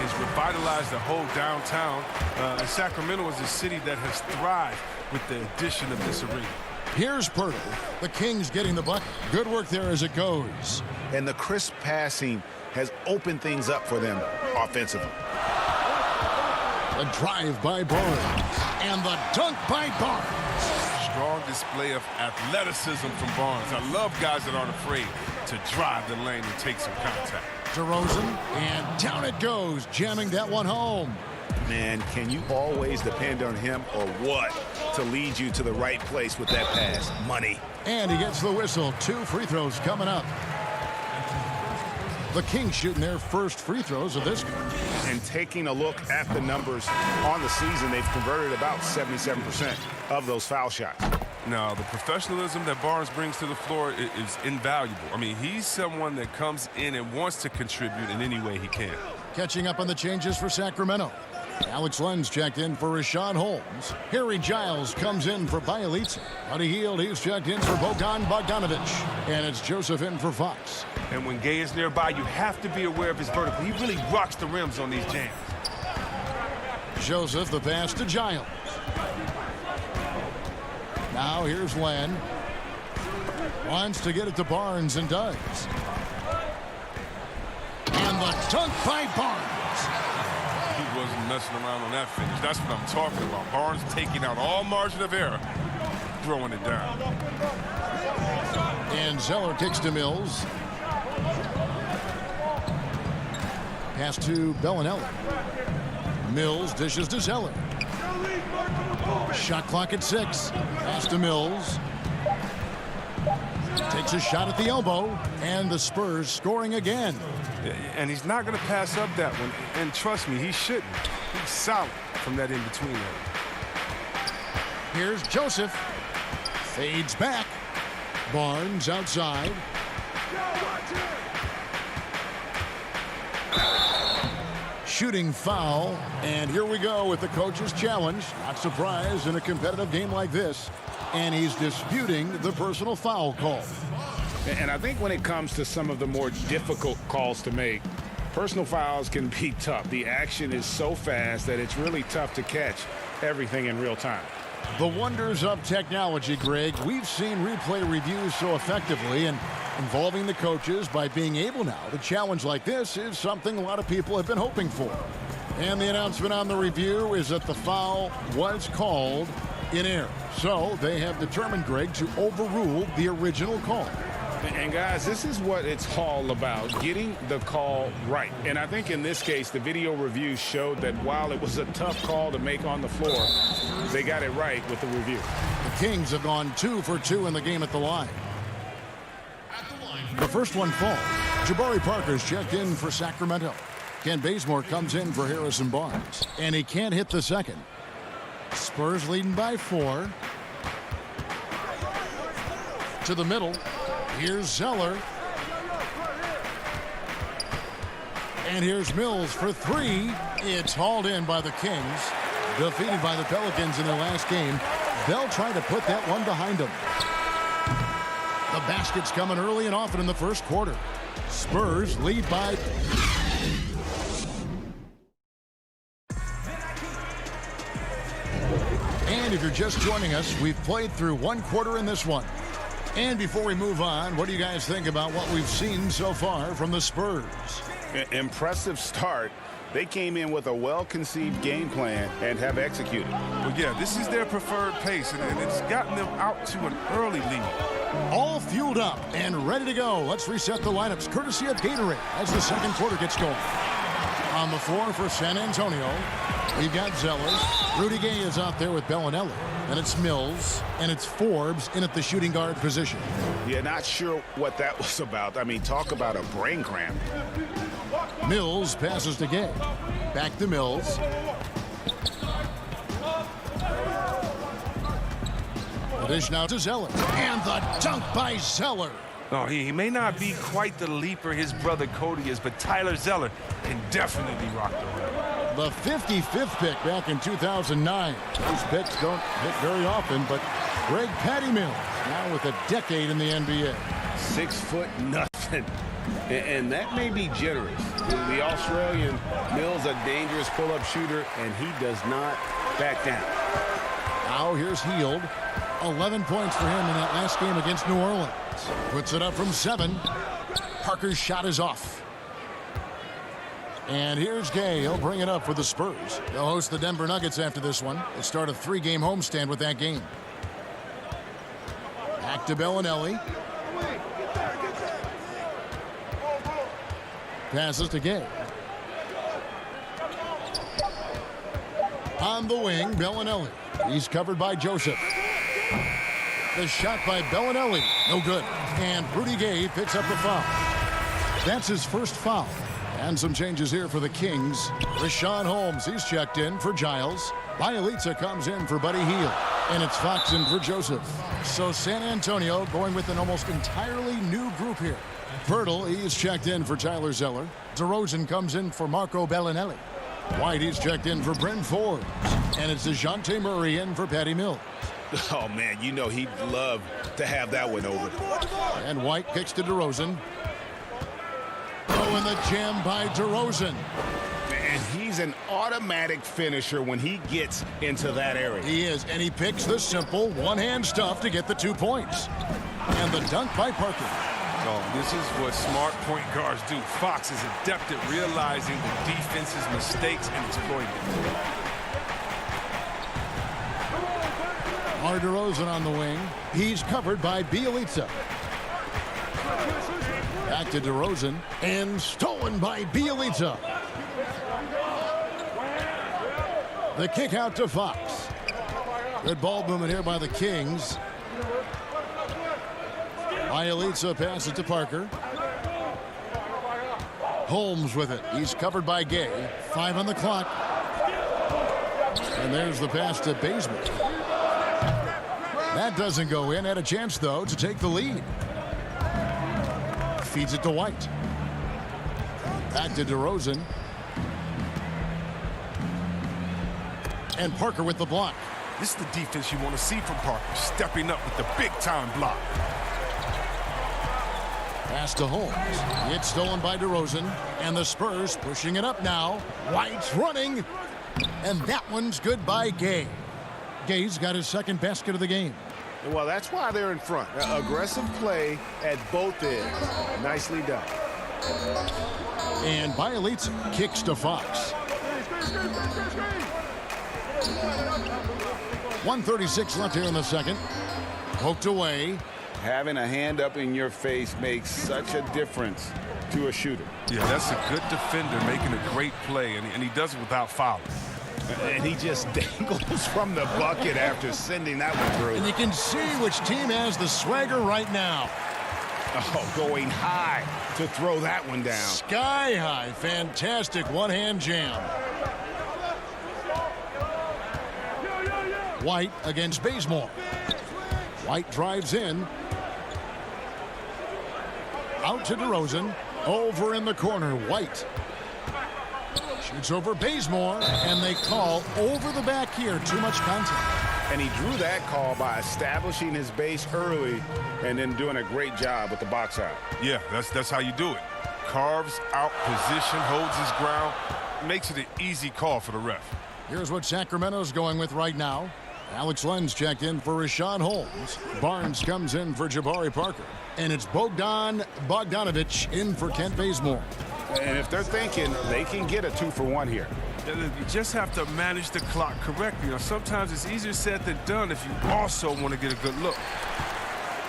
It's revitalized the whole downtown. And Sacramento is a city that has thrived with the addition of this arena. Here's Pirtle. The Kings getting the bucket. Good work there as it goes. And the crisp passing has opened things up for them offensively. A drive by Barnes. And the dunk by Barnes. Strong display of athleticism from Barnes. I love guys that aren't afraid to drive the lane and take some contact. DeRozan, and down it goes, jamming that one home. Man, can you always depend on him or what to lead you to the right place with that pass? Money. And he gets the whistle. 2 free throws coming up. The Kings shooting their first free throws of this game. And taking a look at the numbers on the season, they've converted about 77% of those foul shots. Now, the professionalism that Barnes brings to the floor is invaluable. I mean, he's someone that comes in and wants to contribute in any way he can. Catching up on the changes for Sacramento. Alex Lenz checked in for Rashawn Holmes. Harry Giles comes in for Bielitsa. Buddy Hield, he's checked in for Bogdanovich. And it's Joseph in for Fox. And when Gay is nearby, you have to be aware of his vertical. He really rocks the rims on these jams. Joseph, the pass to Giles. Now here's Len. Wants to get it to Barnes and does. And the dunk by Barnes. He wasn't messing around on that finish. That's what I'm talking about. Barnes taking out all margin of error, throwing it down. And Zeller kicks to Mills. Pass to Bellinelli. Mills dishes to Zeller. Shot clock at 6. Pass to Mills. Takes a shot at the elbow, and the Spurs scoring again. And he's not going to pass up that one. And trust me, he shouldn't. He's solid from that in-between there. Here's Joseph. Fades back. Barnes outside. Shooting foul, and here we go with the coach's challenge. Not surprised in a competitive game like this, and he's disputing the personal foul call. And I think when it comes to some of the more difficult calls to make, personal fouls can be tough. The action is so fast that it's really tough to catch everything in real time. The wonders of technology, Greg. We've seen replay reviews so effectively, and involving the coaches by being able now to challenge like this is something a lot of people have been hoping for. And the announcement on the review is that the foul was called in error. So they have determined, Greg, to overrule the original call. And guys, this is what it's all about, getting the call right. And I think in this case, the video review showed that while it was a tough call to make on the floor, they got it right with the review. The Kings have gone 2 for 2 in the game at the line. The first one falls. Jabari Parker's checked in for Sacramento. Ken Bazemore comes in for Harrison Barnes, and he can't hit the second. Spurs leading by 4. To the middle. Here's Zeller. And here's Mills for 3. It's hauled in by the Kings. Defeated by the Pelicans in their last game. They'll try to put that one behind them. The basket's coming early and often in the first quarter. Spurs lead by... And if you're just joining us, we've played through one quarter in this one. And before we move on, what do you guys think about what we've seen so far from the Spurs? Impressive start. They came in with a well-conceived game plan and have executed. Well, yeah, this is their preferred pace, and it's gotten them out to an early lead. All fueled up and ready to go. Let's reset the lineups courtesy of Gatorade as the second quarter gets going. On the floor for San Antonio, we've got Zeller. Rudy Gay is out there with Bellinelli. And it's Mills, and it's Forbes in at the shooting guard position. Yeah, not sure what that was about. I mean, talk about a brain cramp. Mills passes to Gay. Back to Mills. The dish now to Zeller. And the dunk by Zeller. Oh, he may not be quite the leaper his brother Cody is, but Tyler Zeller can definitely rock the rim. The 55th pick back in 2009. Those picks don't hit very often, but Greg Patty Mills now with a decade in the NBA. 6 foot nothing. And that may be generous. The Australian Mills, a dangerous pull-up shooter, and he does not back down. Now here's Hield. 11 points for him in that last game against New Orleans. Puts it up from 7. Parker's shot is off. And here's Gay. He'll bring it up for the Spurs. They'll host the Denver Nuggets after this one. They'll start a 3-game homestand with that game. Back to Bellinelli. Passes to Gay. On the wing, Bellinelli. He's covered by Joseph. The shot by Bellinelli. No good. And Rudy Gay picks up the foul. That's his first foul. And some changes here for the Kings. Rashawn Holmes, he's checked in for Giles. Bielitsa comes in for Buddy Hield. And it's Fox in for Joseph. So San Antonio going with an almost entirely new group here. Pirtle, he's checked in for Tyler Zeller. DeRozan comes in for Marco Bellinelli. White, he's checked in for Bryn Forbes. And it's DeJounte Murray in for Patty Mills. Oh, man, you know he'd love to have that one over. And White kicks to DeRozan. Oh, and the jam by DeRozan. And he's an automatic finisher when he gets into that area. He is, and he picks the simple one-hand stuff to get the 2 points. And the dunk by Parker. Oh, this is what smart point guards do. Fox is adept at realizing the defense's mistakes and exploiting them. DeRozan on the wing. He's covered by Bielitsa. Back to DeRozan, and stolen by Bielitsa. The kick out to Fox. Good ball movement here by the Kings. Bielitsa passes to Parker. Holmes with it. He's covered by Gay. 5 on the clock. And there's the pass to Bazemore. That doesn't go in. Had a chance, though, to take the lead. Feeds it to White. Back to DeRozan. And Parker with the block. This is the defense you want to see from Parker, stepping up with the big-time block. Pass to Holmes. It's stolen by DeRozan. And the Spurs pushing it up now. White's running. And that one's good by Gay. Gay's got his second basket of the game. Well, that's why they're in front. Aggressive play at both ends. Nicely done. And Bielitsa kicks to Fox. 1:36 left here in the second. Poked away. Having a hand up in your face makes such a difference to a shooter. Yeah, that's a good defender making a great play, and he does it without fouling. And he just dangles from the bucket after sending that one through. And you can see which team has the swagger right now. Oh, going high to throw that one down. Sky high. Fantastic one-hand jam. White against Bazemore. White drives in. Out to DeRozan. Over in the corner, White. Shoots over Bazemore, and they call over the back here. Too much contact. And he drew that call by establishing his base early and then doing a great job with the box out. Yeah, that's how you do it. Carves out position, holds his ground, makes it an easy call for the ref. Here's what Sacramento's going with right now. Alex Len's checked in for Rashawn Holmes. Barnes comes in for Jabari Parker. And it's Bogdan Bogdanovic in for Kent Bazemore. And if they're thinking they can get a 2-for-1 here. You just have to manage the clock correctly. You know, sometimes it's easier said than done if you also want to get a good look.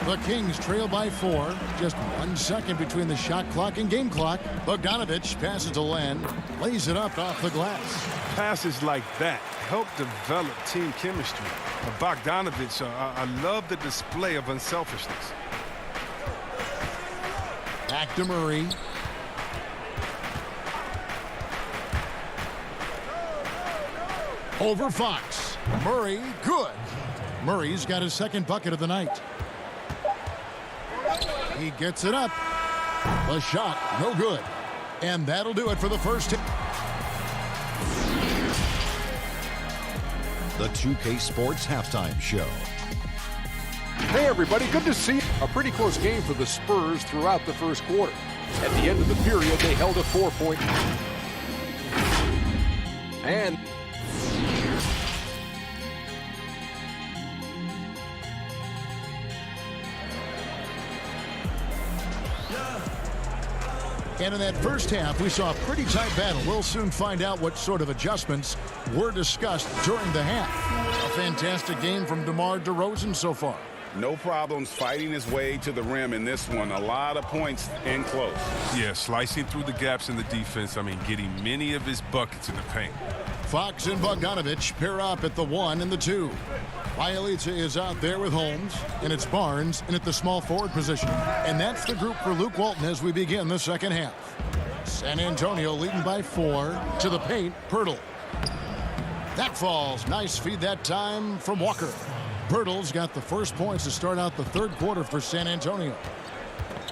The Kings trail by 4. Just 1 second between the shot clock and game clock. Bogdanovic passes to Len. Lays it up off the glass. Passes like that help develop team chemistry. Bogdanovic, I love the display of unselfishness. Back to Murray. Over Fox. Murray, good. Murray's got his second bucket of the night. He gets it up. The shot, no good. And that'll do it for the first hit. The 2K Sports Halftime Show. Hey everybody, good to see you. A pretty close game for the Spurs throughout the first quarter. At the end of the period, they held a 4-point. And in that first half, we saw a pretty tight battle. We'll soon find out what sort of adjustments were discussed during the half. A fantastic game from DeMar DeRozan so far. No problems fighting his way to the rim in this one. A lot of points in close. Yeah, slicing through the gaps in the defense. I mean, getting many of his buckets in the paint. Fox and Bogdanovic pair up at the 1 and the 2. Bielitsa is out there with Holmes, and it's Barnes in at the small forward position. And that's the group for Luke Walton as we begin the second half. San Antonio leading by 4 to the paint. Pirtle. That falls. Nice feed that time from Walker. Pirtle's got the first points to start out the third quarter for San Antonio.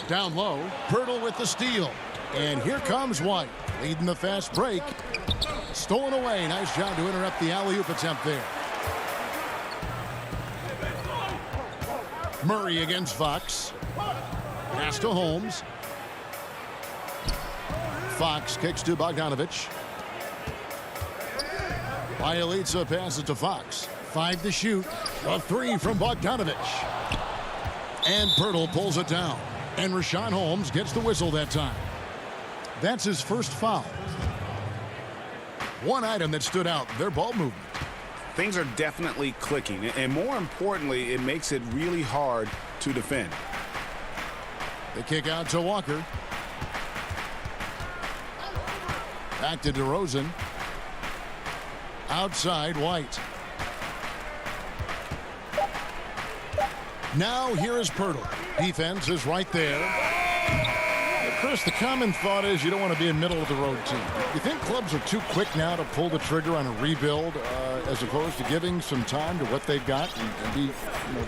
Down low, Pirtle with the steal. And here comes White, leading the fast break. Stolen away. Nice job to interrupt the alley-oop attempt there. Murray against Fox. Pass to Holmes. Fox kicks to Bogdanovic. Bielitsa passes to Fox. 5 to shoot. A 3 from Bogdanovic. And Pirtle pulls it down. And Rashawn Holmes gets the whistle that time. That's his first foul. One item that stood out, their ball movement. Things are definitely clicking. And more importantly, it makes it really hard to defend. The kick out to Walker. Back to DeRozan. Outside White. Now here is Pirtle. Defense is right there. Chris, the common thought is you don't want to be a middle-of-the-road team. You think clubs are too quick now to pull the trigger on a rebuild as opposed to giving some time to what they've got and be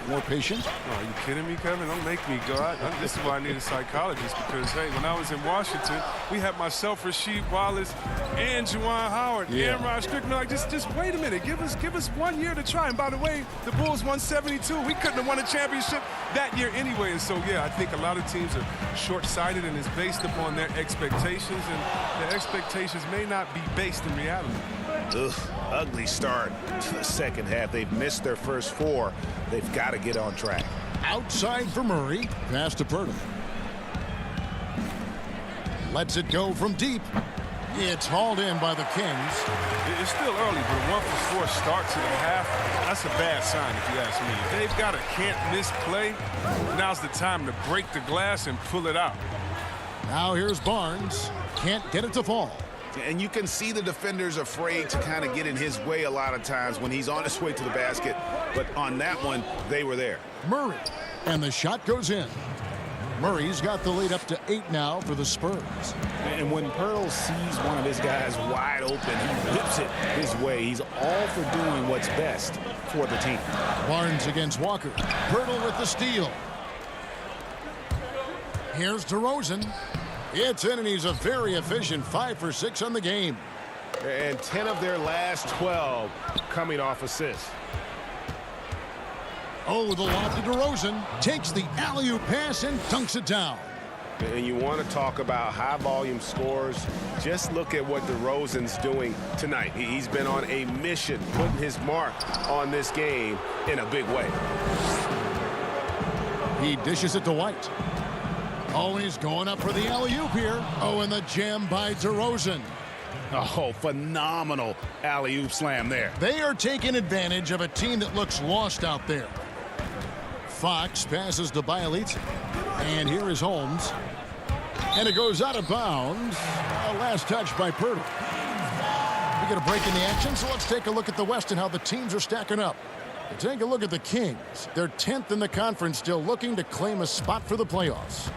more patient? Oh, are you kidding me, Kevin? Don't make me go. This is why I need a psychologist because, hey, when I was in Washington, we had myself, Rasheed Wallace, and Juwan Howard, and Rod Strickland. Like, just wait a minute. Give us 1 year to try. And by the way, the Bulls won 72. We couldn't have won a championship that year anyway. And so, yeah, I think a lot of teams are short-sighted and it's based upon their expectations, and their expectations may not be based in reality. Ugh, ugly start to the second half. They've missed their first 4. They've got to get on track. Outside for Murray. Pass to Pirtle. Lets it go from deep. It's hauled in by the Kings. It's still early, but a 1-for-4 start to the half, that's a bad sign if you ask me. If they've got a can't-miss play, now's the time to break the glass and pull it out. Now here's Barnes. Can't get it to fall. And you can see the defenders afraid to kind of get in his way a lot of times when he's on his way to the basket. But on that one, they were there. Murray. And the shot goes in. Murray's got the lead up to 8 now for the Spurs. And when Pirtle sees one of his guys wide open, he whips it his way. He's all for doing what's best for the team. Barnes against Walker. Pirtle with the steal. Here's DeRozan. It's in, and he's a very efficient 5 for 6 on the game. And 10 of their last 12 coming off assists. Oh, the lob to DeRozan. Takes the alley-oop pass and dunks it down. And you want to talk about high-volume scores. Just look at what DeRozan's doing tonight. He's been on a mission, putting his mark on this game in a big way. He dishes it to White. Oh, he's going up for the alley-oop here. Oh, and the jam by DeRozan. Oh, phenomenal alley-oop slam there. They are taking advantage of a team that looks lost out there. Fox passes to Bielitsa. And here is Holmes. And it goes out of bounds. Last touch by Pirtle. We get a break in the action, so let's take a look at the West and how the teams are stacking up. Take a look at the Kings. They're 10th in the conference, still looking to claim a spot for the playoffs.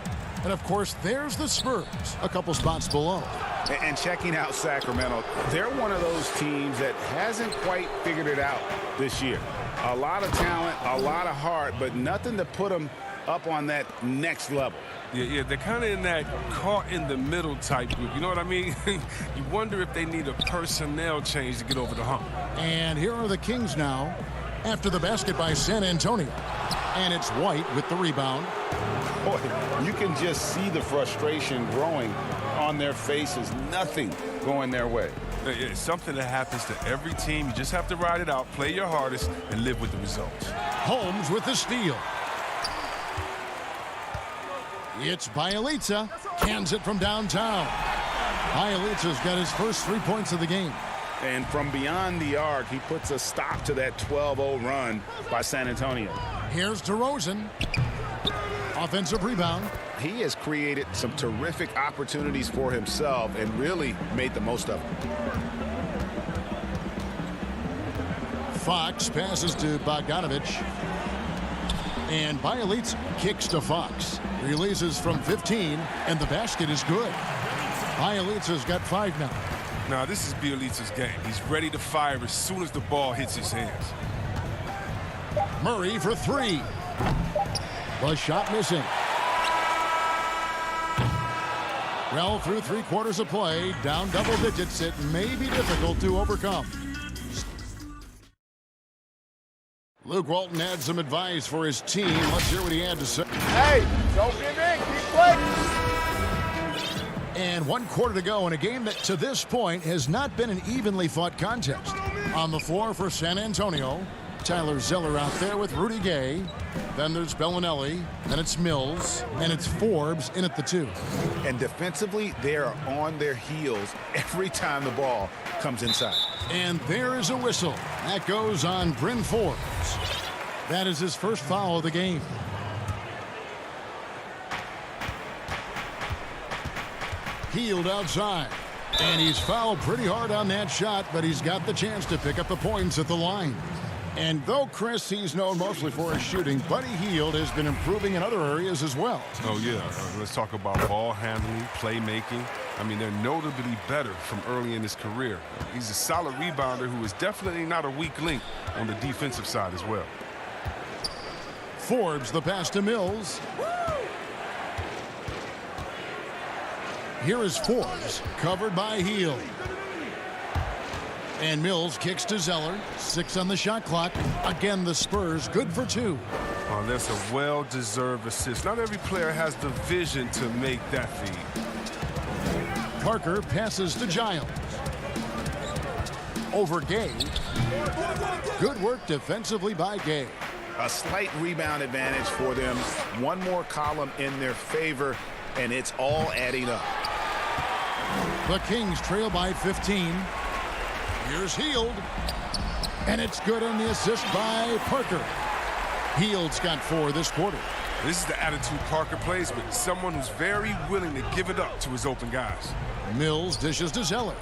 And, of course, there's the Spurs, a couple spots below. And checking out Sacramento, they're one of those teams that hasn't quite figured it out this year. A lot of talent, a lot of heart, but nothing to put them up on that next level. Yeah, they're kind of in that caught-in-the-middle type group. You know what I mean? You wonder if they need a personnel change to get over the hump. And here are the Kings now after the basket by San Antonio. And it's White with the rebound. Boy, you can just see the frustration growing on their faces. Nothing going their way. It's something that happens to every team. You just have to ride it out, play your hardest, and live with the results. Holmes with the steal. It's Bielitsa. Cans it from downtown. Bielitsa's got his first 3 points of the game. And from beyond the arc, he puts a stop to that 12-0 run by San Antonio. Here's DeRozan. Offensive rebound. He has created some terrific opportunities for himself and really made the most of them. Fox passes to Bogdanovich. And Bielitsa kicks to Fox. Releases from 15, and the basket is good. Bielitsa's got 5 now. Now, this is Bielitsa's game. He's ready to fire as soon as the ball hits his hands. Murray for 3. The shot missing. Well, through 3 quarters of play, down double digits, it may be difficult to overcome. Luke Walton had some advice for his team. Let's hear what he had to say. Hey, don't give in. Keep playing. And 1 quarter to go in a game that to this point has not been an evenly fought contest. On the floor for San Antonio, Tyler Zeller out there with Rudy Gay. Then there's Bellinelli, then it's Mills, and it's Forbes in at the 2. And defensively, they are on their heels every time the ball comes inside. And there is a whistle. That goes on Bryn Forbes. That is his first foul of the game. Healed outside. And he's fouled pretty hard on that shot, but he's got the chance to pick up the points at the line. And though Chris, he's known mostly for his shooting, Buddy Hield has been improving in other areas as well. Oh, yeah. Let's talk about ball handling, playmaking. I mean, they're notably better from early in his career. He's a solid rebounder who is definitely not a weak link on the defensive side as well. Forbes the pass to Mills. Here is Forbes, covered by Hield. And Mills kicks to Zeller. 6 on the shot clock. Again, the Spurs good for 2. Oh, that's a well-deserved assist. Not every player has the vision to make that feed. Parker passes to Giles. Over Gay. Good work defensively by Gay. A slight rebound advantage for them. One more column in their favor, and it's all adding up. The Kings trail by 15. Here's Hield. And it's good on the assist by Parker. Hield's got 4 this quarter. This is the attitude Parker plays with. Someone who's very willing to give it up to his open guys. Mills dishes to Zeller.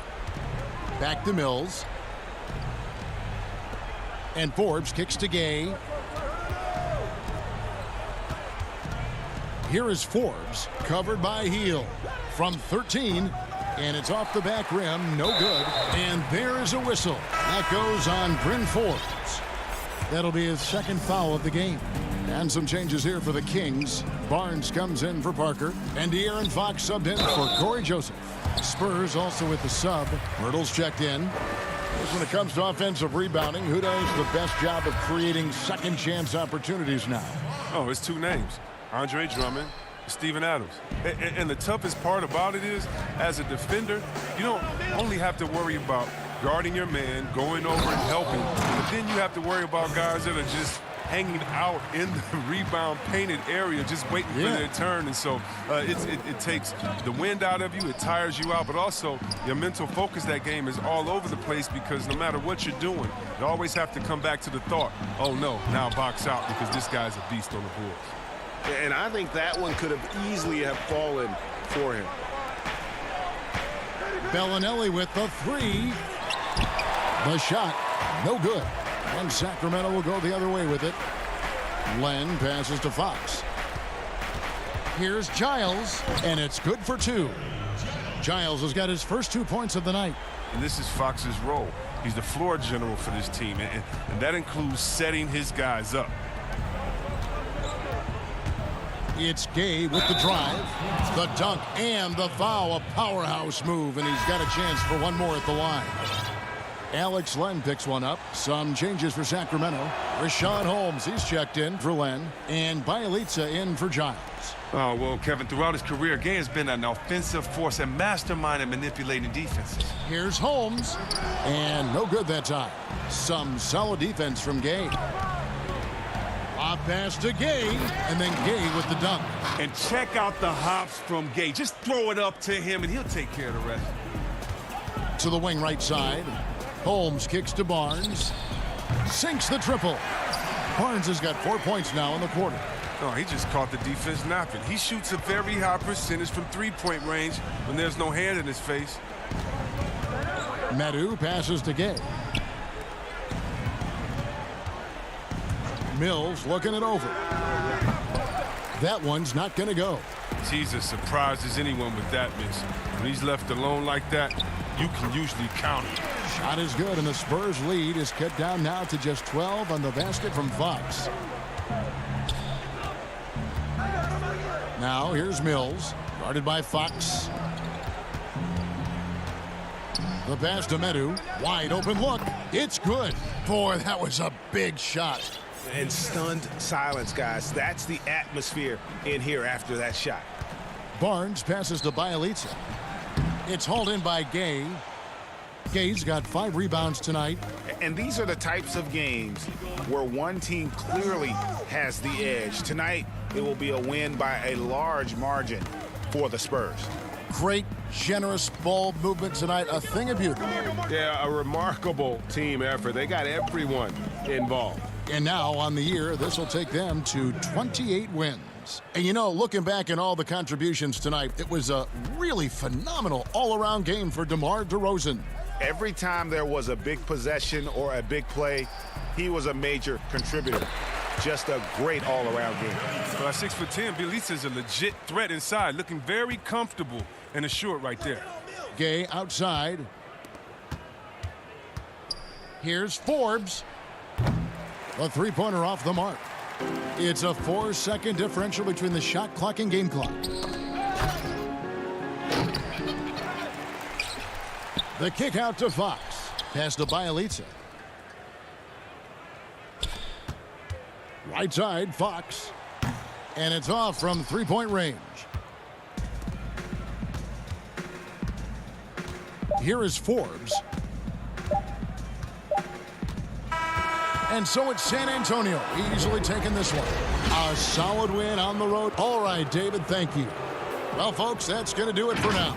Back to Mills. And Forbes kicks to Gay. Here is Forbes, covered by Hield. From 13. And it's off the back rim, no good. And there is a whistle. That goes on Bryn Forbes. That'll be his second foul of the game. And some changes here for the Kings. Barnes comes in for Parker. And De'Aaron Fox subbed in for Corey Joseph. Spurs also with the sub. Myrtle's checked in. When it comes to offensive rebounding, who does the best job of creating second chance opportunities now? Oh, it's 2 names. Andre Drummond, Steven Adams. And the toughest part about it is, as a defender, you don't only have to worry about guarding your man, going over and helping, but then you have to worry about guys that are just hanging out in the rebound painted area, just waiting for their turn. And so it takes the wind out of you, it tires you out, but also your mental focus that game is all over the place because no matter what you're doing, you always have to come back to the thought, oh no, now box out because this guy's a beast on the boards. And I think that one could have easily have fallen for him. Bellinelli with the 3. The shot, no good. And Sacramento will go the other way with it. Len passes to Fox. Here's Giles, and it's good for 2. Giles has got his first 2 points of the night. And this is Fox's role. He's the floor general for this team, and that includes setting his guys up. It's Gay with the drive, the dunk, and the foul. A powerhouse move, and he's got a chance for one more at the line. Alex Len picks one up. Some changes for Sacramento. Rashawn Holmes, he's checked in for Len. And Bielitsa in for Giles. Oh, well, Kevin, throughout his career, Gay has been an offensive force and mastermind in manipulating defenses. Here's Holmes. And no good that time. Some solid defense from Gay. Off pass to Gay, and then Gay with the dunk. And check out the hops from Gay. Just throw it up to him, and he'll take care of the rest. To the wing right side. Holmes kicks to Barnes. Sinks the triple. Barnes has got 4 points now in the quarter. Oh, he just caught the defense napping. He shoots a very high percentage from three-point range when there's no hand in his face. Medu passes to Gay. Mills looking it over. That one's not going to go. He's as surprised as anyone with that miss. When he's left alone like that, you can usually count it. Shot is good, and the Spurs lead is cut down now to just 12 on the basket from Fox. Now here's Mills, guarded by Fox. The pass to Medu. Wide open look. It's good. Boy, that was a big shot. And stunned silence, guys. That's the atmosphere in here after that shot. Barnes passes to Bielitsa. It's hauled in by Gay. Gay's got 5 rebounds tonight. And these are the types of games where one team clearly has the edge. Tonight, it will be a win by a large margin for the Spurs. Great, generous ball movement tonight. A thing of beauty. Yeah, a remarkable team effort. They got everyone involved. And now on the year, this will take them to 28 wins. wins. And you know, looking back at all the contributions tonight, it was a really phenomenal all-around game for DeMar DeRozan. Every time there was a big possession or a big play, he was a major contributor. Just a great all-around game. Well, at 6'10", Bielitsa is a legit threat inside, looking very comfortable and assured right there. Gay outside. Here's Forbes. A three-pointer off the mark. It's a 4-second differential between the shot clock and game clock. The kick out to Fox. Pass to Bielitsa. Right side, Fox. And it's off from three-point range. Here is Forbes. And so it's San Antonio easily taking this one. A solid win on the road. All right, David, thank you. Well, folks, that's going to do it for now.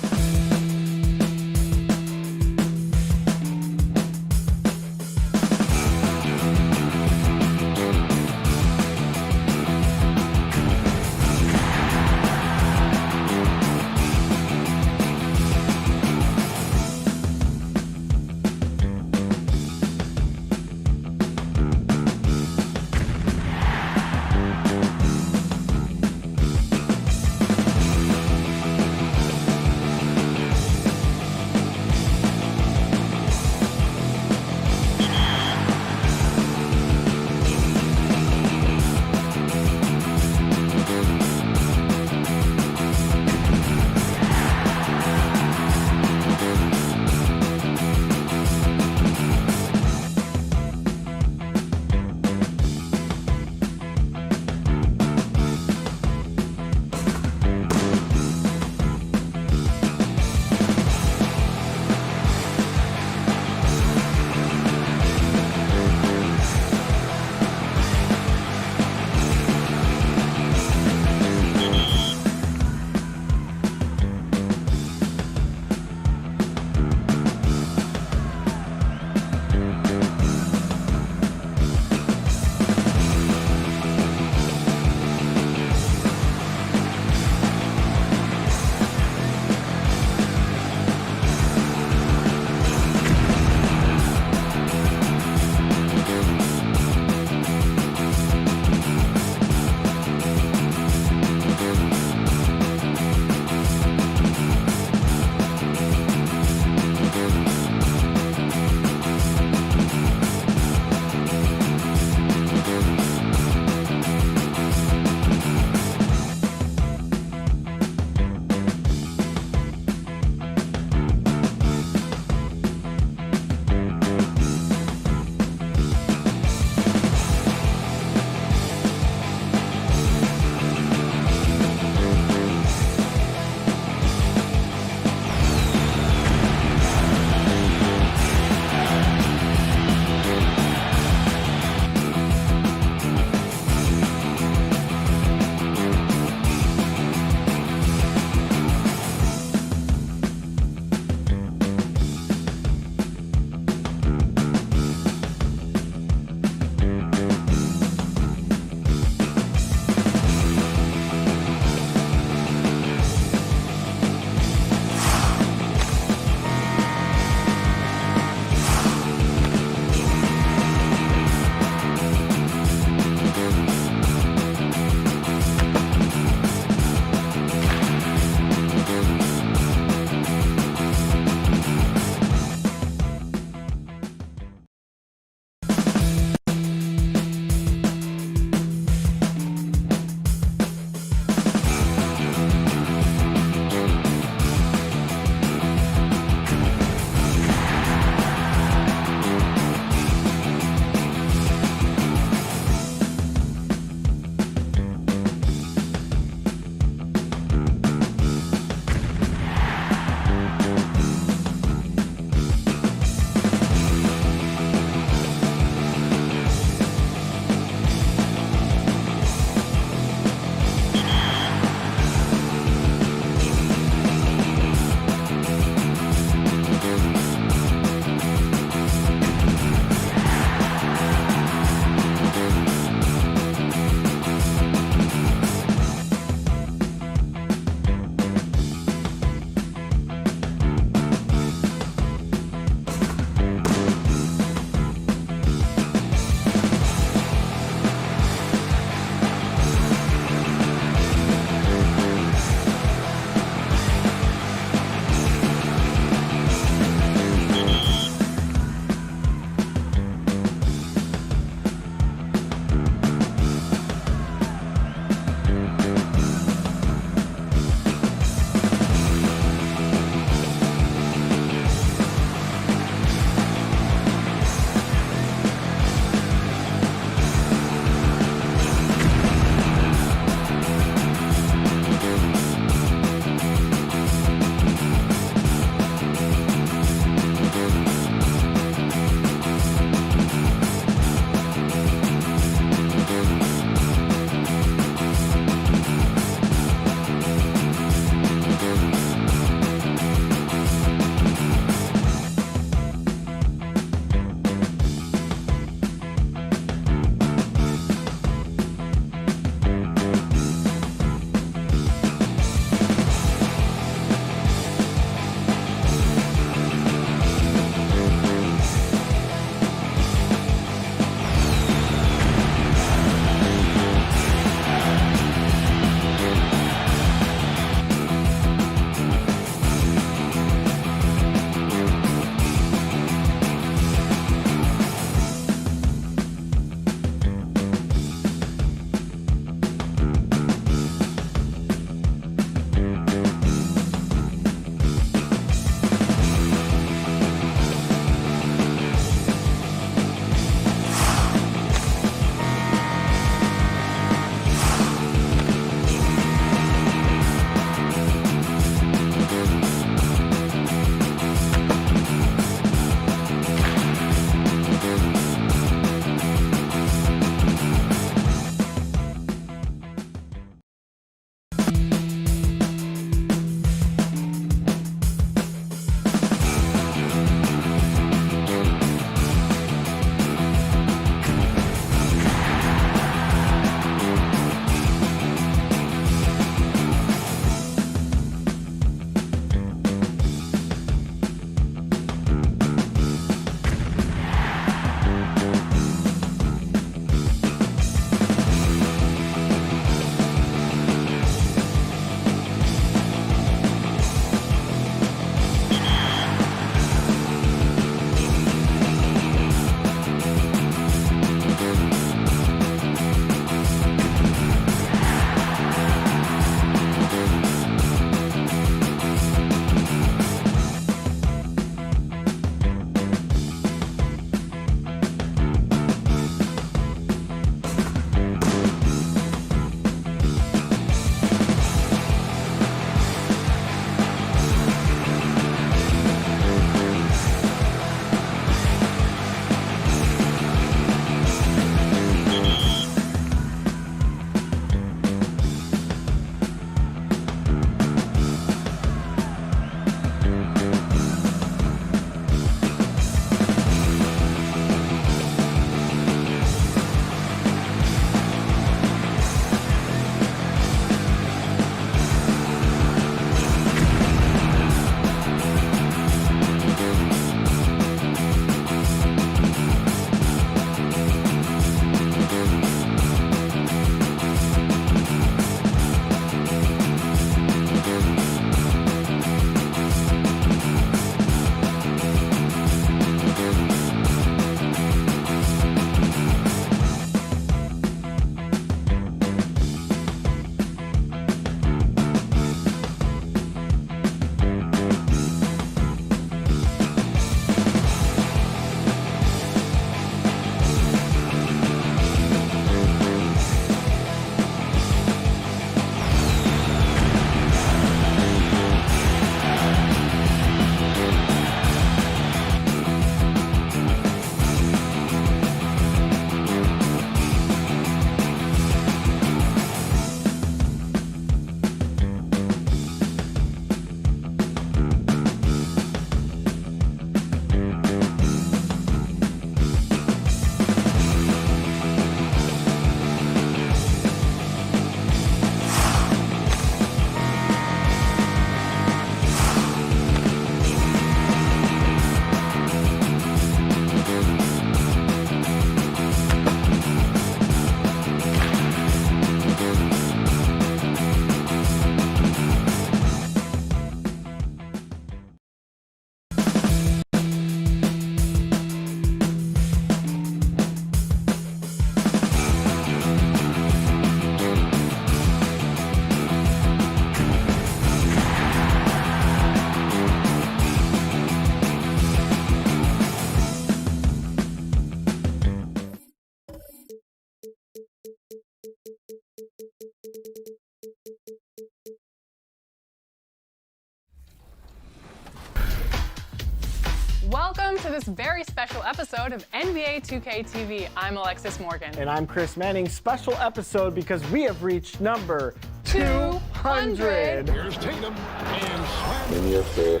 Welcome to this very special episode of NBA 2K TV. I'm Alexis Morgan. And I'm Chris Manning. Special episode because we have reached number 200. Here's Tatum and Slam. In your face.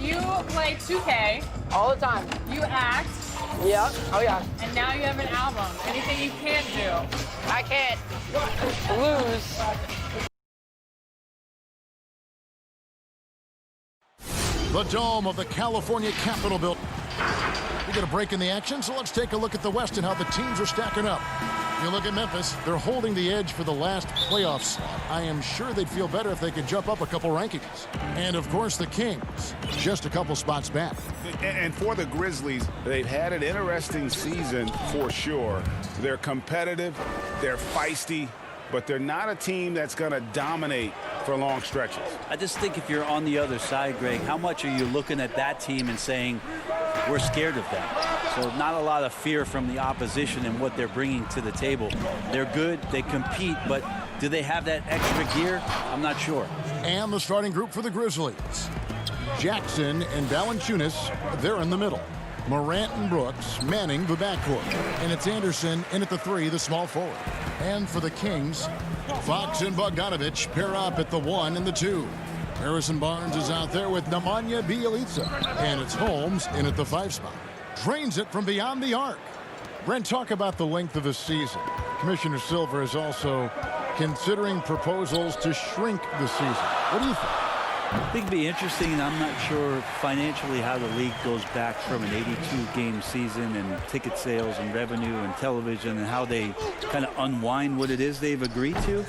You play 2K all the time. You act. Yeah. Oh yeah. And now you have an album. Anything you can't do? I can't lose. The dome of the California Capitol building. We get a break in the action, so let's take a look at the West and how the teams are stacking up. You look at Memphis, they're holding the edge for the last playoff slot. I am sure they'd feel better if they could jump up a couple rankings. And, of course, the Kings, just a couple spots back. And for the Grizzlies, they've had an interesting season for sure. They're competitive, they're feisty, but they're not a team that's going to dominate for long stretches. I just think if you're on the other side, Greg, how much are you looking at that team and saying, we're scared of them? So not a lot of fear from the opposition and what they're bringing to the table. They're good, they compete, but do they have that extra gear? I'm not sure. And the starting group for the Grizzlies. Jackson and Valanciunas, they're in the middle. Morant and Brooks manning the backcourt. And it's Anderson in at the 3, the small forward. And for the Kings, Fox and Bogdanovich pair up at the 1 and the 2. Harrison Barnes is out there with Nemanja Bjelica. And it's Holmes in at the 5 spot. Drains it from beyond the arc. Brent, talk about the length of the season. Commissioner Silver is also considering proposals to shrink the season. What do you think? I think it'd be interesting, and I'm not sure financially how the league goes back from an 82-game season and ticket sales and revenue and television and how they kind of unwind what it is they've agreed to.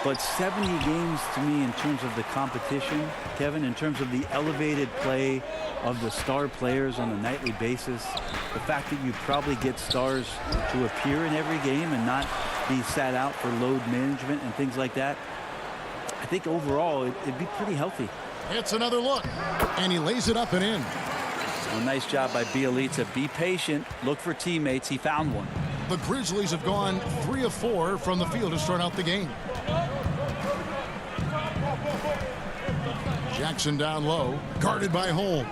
But 70 games to me in terms of the competition, Kevin, in terms of the elevated play of the star players on a nightly basis, the fact that you probably get stars to appear in every game and not be sat out for load management and things like that, I think overall it'd be pretty healthy. It's another look, and he lays it up and in. Well, nice job by Bjelica. Be patient. Look for teammates. He found one. The Grizzlies have gone 3 of 4 from the field to start out the game. Jackson down low, guarded by Holmes.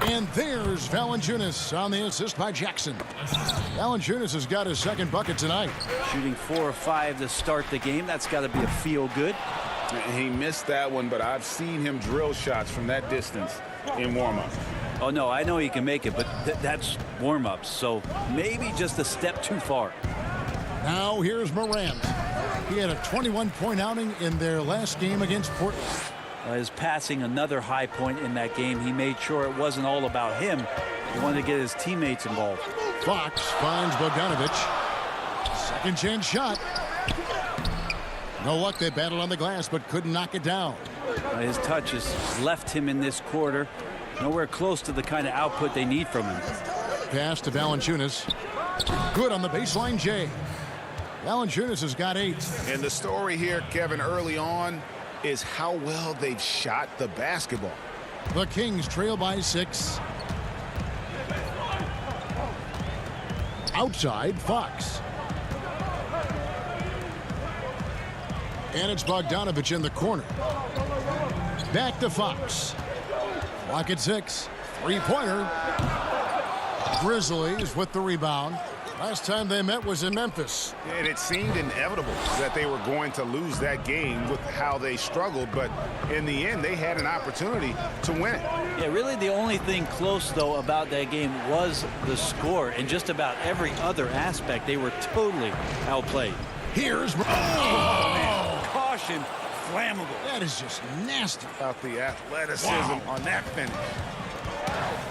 And there's Valanciunas on the assist by Jackson. Valanciunas has got his second bucket tonight. Shooting 4 of 5 to start the game. That's got to be a feel good. He missed that one, but I've seen him drill shots from that distance in warm-up. Oh, no, I know he can make it, but that's warm-ups, so maybe just a step too far. Now here's Morant. He had a 21-point outing in their last game against Portland. His passing, another high point in that game. He made sure it wasn't all about him. He wanted to get his teammates involved. Fox finds Bogdanovich. Second chance shot. No luck. They battled on the glass but couldn't knock it down. His touch has left him in this quarter. Nowhere close to the kind of output they need from him. Pass to Valanciunas. Good on the baseline, Jay. Valanciunas has got 8. And the story here, Kevin, early on is how well they've shot the basketball. The Kings trail by 6. Outside, Fox. And it's Bogdanovich in the corner. Back to Fox. Clock at 6. 3-pointer. Grizzlies with the rebound. Last time they met was in Memphis. And it seemed inevitable that they were going to lose that game with how they struggled, but in the end, they had an opportunity to win it. Yeah, really the only thing close, though, about that game was the score. In just about every other aspect, they were totally outplayed. Here's... Caution, flammable. That is just nasty. About the athleticism on that finish.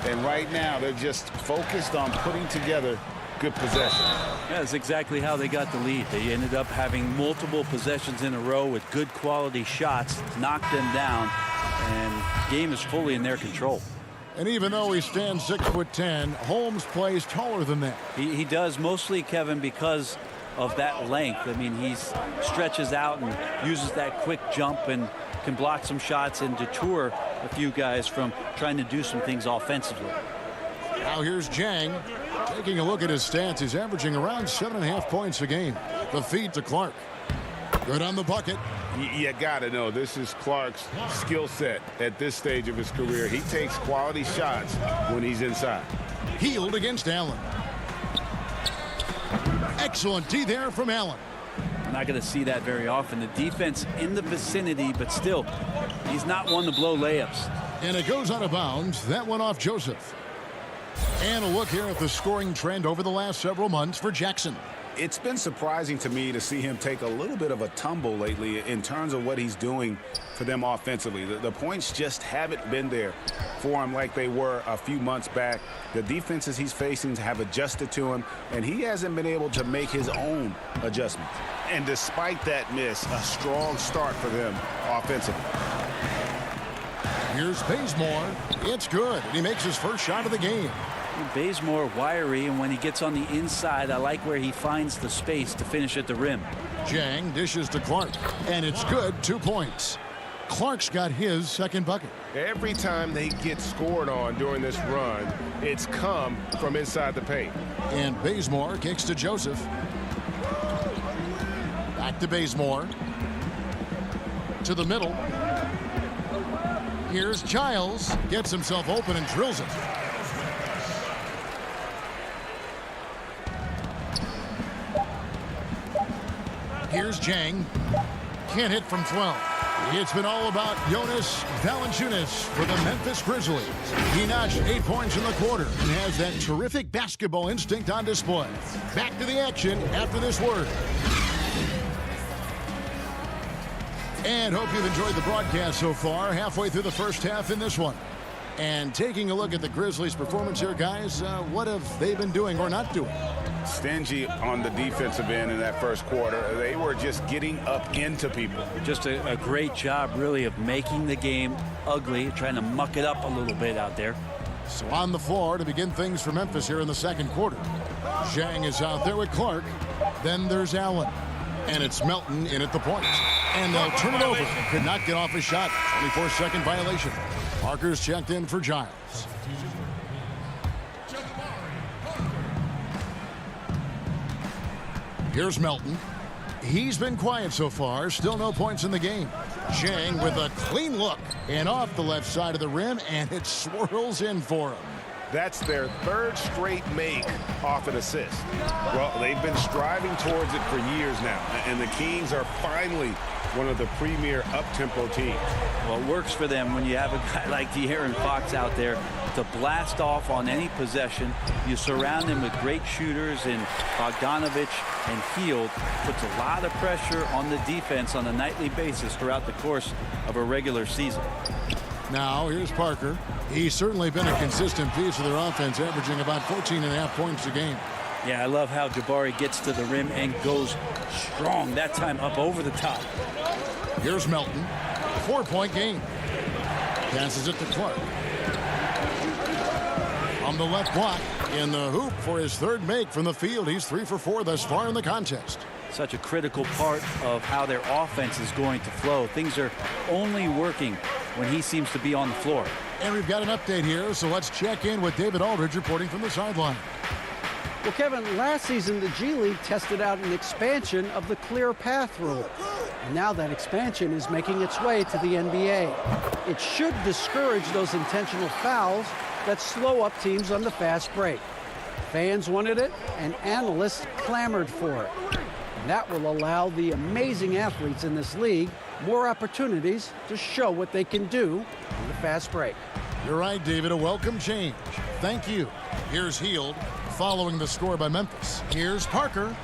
And right now, they're just focused on putting together good possession. Yeah, that's exactly how they got the lead. They ended up having multiple possessions in a row with good quality shots, knocked them down, and game is fully in their control. And even though he stands 6'10", Holmes plays taller than that. He does, mostly, Kevin, because of that length. I mean, he stretches out and uses that quick jump and can block some shots and deter a few guys from trying to do some things offensively. Now here's Jang. Taking a look at his stats, he's averaging around 7.5 points a game. The feed to Clark. Good on the bucket. You got to know this is Clark's skill set at this stage of his career. He takes quality shots when he's inside. Healed against Allen. Excellent D there from Allen. We're not going to see that very often. The defense in the vicinity, but still, he's not one to blow layups. And it goes out of bounds. That one off Joseph. And a look here at the scoring trend over the last several months for Jackson. It's been surprising to me to see him take a little bit of a tumble lately in terms of what he's doing for them offensively. The points just haven't been there for him like they were a few months back. The defenses he's facing have adjusted to him, and he hasn't been able to make his own adjustments. And despite that miss, a strong start for them offensively. Here's Bazemore. It's good, and he makes his first shot of the game. Bazemore wiry, and when he gets on the inside, I like where he finds the space to finish at the rim. Jang dishes to Clark, and it's good. 2 points. Clark's got his second bucket. Every time they get scored on during this run, it's come from inside the paint. And Bazemore kicks to Joseph. Back to Bazemore. To the middle. Here's Giles. Gets himself open and drills it. Here's Jang. Can't hit from 12. It's been all about Jonas Valanciunas for the Memphis Grizzlies. He notched 8 points in the quarter and has that terrific basketball instinct on display. Back to the action after this word. And hope you've enjoyed the broadcast so far. Halfway through the first half in this one. And taking a look at the Grizzlies' performance here, guys, what have they been doing or not doing? Stingy on the defensive end in that first quarter. They were just getting up into people. Just a great job, really, of making the game ugly, trying to muck it up a little bit out there. So on the floor to begin things for Memphis here in the second quarter. Zhang is out there with Clark. Then there's Allen. And it's Melton in at the point. And they'll turn it over. Could not get off his shot. 24-second violation. Parker's checked in for Giles. Here's Melton. He's been quiet so far. Still no points in the game. Zhang with a clean look. And off the left side of the rim. And it swirls in for him. That's their third straight make off an assist. Well, they've been striving towards it for years now. And the Kings are finally one of the premier up-tempo teams. Well, it works for them when you have a guy like De'Aaron Fox out there to blast off on any possession. You surround him with great shooters in Bogdanovich and Hield. Puts a lot of pressure on the defense on a nightly basis throughout the course of a regular season. Now, here's Parker. He's certainly been a consistent piece of their offense, averaging about 14.5 points a game. Yeah, I love how Jabari gets to the rim and goes strong, that time up over the top. Here's Melton. 4-point game. Passes it to Clark. On the left block, in the hoop for his third make from the field. He's 3 for 4 thus far in the contest. Such a critical part of how their offense is going to flow. Things are only working when he seems to be on the floor. And we've got an update here, so let's check in with David Aldridge reporting from the sideline. Well, Kevin, last season the G League tested out an expansion of the clear path rule. And now that expansion is making its way to the NBA. It should discourage those intentional fouls that slow up teams on the fast break. Fans wanted it, and analysts clamored for it. And that will allow the amazing athletes in this league more opportunities to show what they can do on the fast break. You're right, David. A welcome change. Thank you. Here's Hield following the score by Memphis. Here's Parker.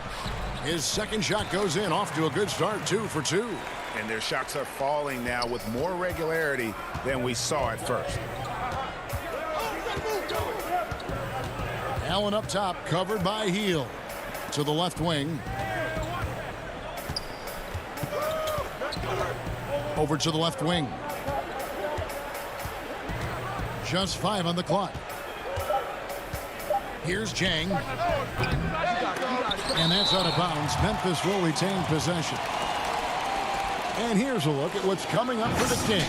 His second shot goes in, off to a good start, 2 for 2. And their shots are falling now with more regularity than we saw at first. Allen up top, covered by Hield. To the left wing. Over to the left wing. Just 5 on the clock. Here's Jang. And that's out of bounds. Memphis will retain possession. And here's a look at what's coming up for the Kings.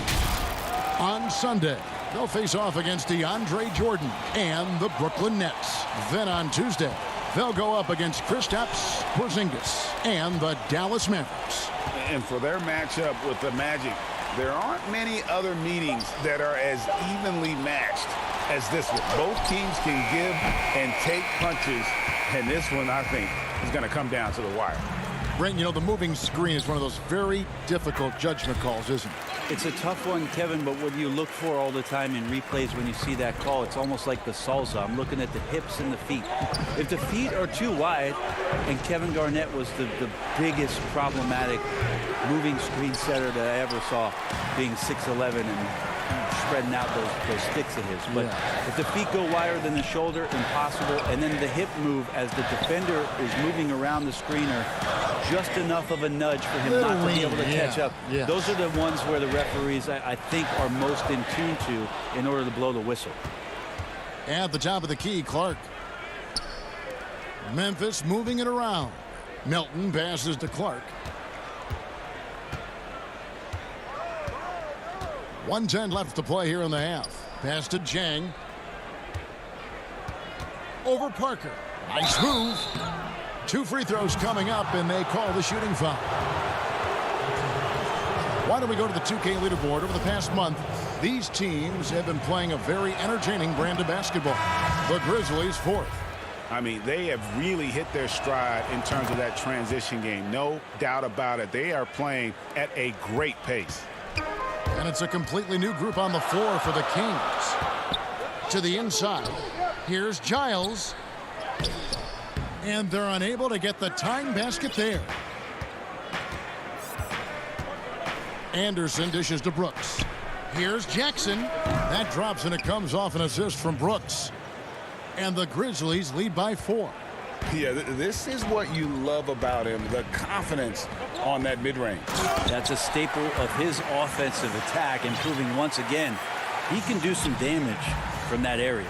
On Sunday, they'll face off against DeAndre Jordan and the Brooklyn Nets. Then on Tuesday, they'll go up against Kristaps Porzingis and the Dallas Mavericks. And for their matchup with the Magic, there aren't many other meetings that are as evenly matched as this one. Both teams can give and take punches, and this one, I think, is going to come down to the wire. Brent, you know, the moving screen is one of those very difficult judgment calls, isn't it? It's a tough one, Kevin, but what you look for all the time in replays when you see that call, it's almost like the salsa. I'm looking at the hips and the feet. If the feet are too wide, and Kevin Garnett was the biggest problematic moving screen setter that I ever saw, being 6'11" and spreading out those sticks of his. But if the feet go wider than the shoulder, impossible. And then the hip move as the defender is moving around the screener, just enough of a nudge for him not to be able to catch up. Yeah. Those are the ones where the referees, I think, are most in tune to in order to blow the whistle. At the top of the key, Clark. Memphis moving it around. Melton passes to Clark. 1:10 left to play here in the half. Pass to Jang. Over Parker. Nice move. 2 free throws coming up, and they call the shooting foul. Why don't we go to the 2K leaderboard? Over the past month, these teams have been playing a very entertaining brand of basketball. The Grizzlies 4th. I mean, they have really hit their stride in terms of that transition game. No doubt about it. They are playing at a great pace. And it's a completely new group on the floor for the Kings. To the inside. Here's Giles. And they're unable to get the tying basket there. Anderson dishes to Brooks. Here's Jackson. That drops, and it comes off an assist from Brooks. And the Grizzlies lead by 4. Yeah, this is what you love about him, the confidence on that mid-range. That's a staple of his offensive attack, and proving once again he can do some damage from that area.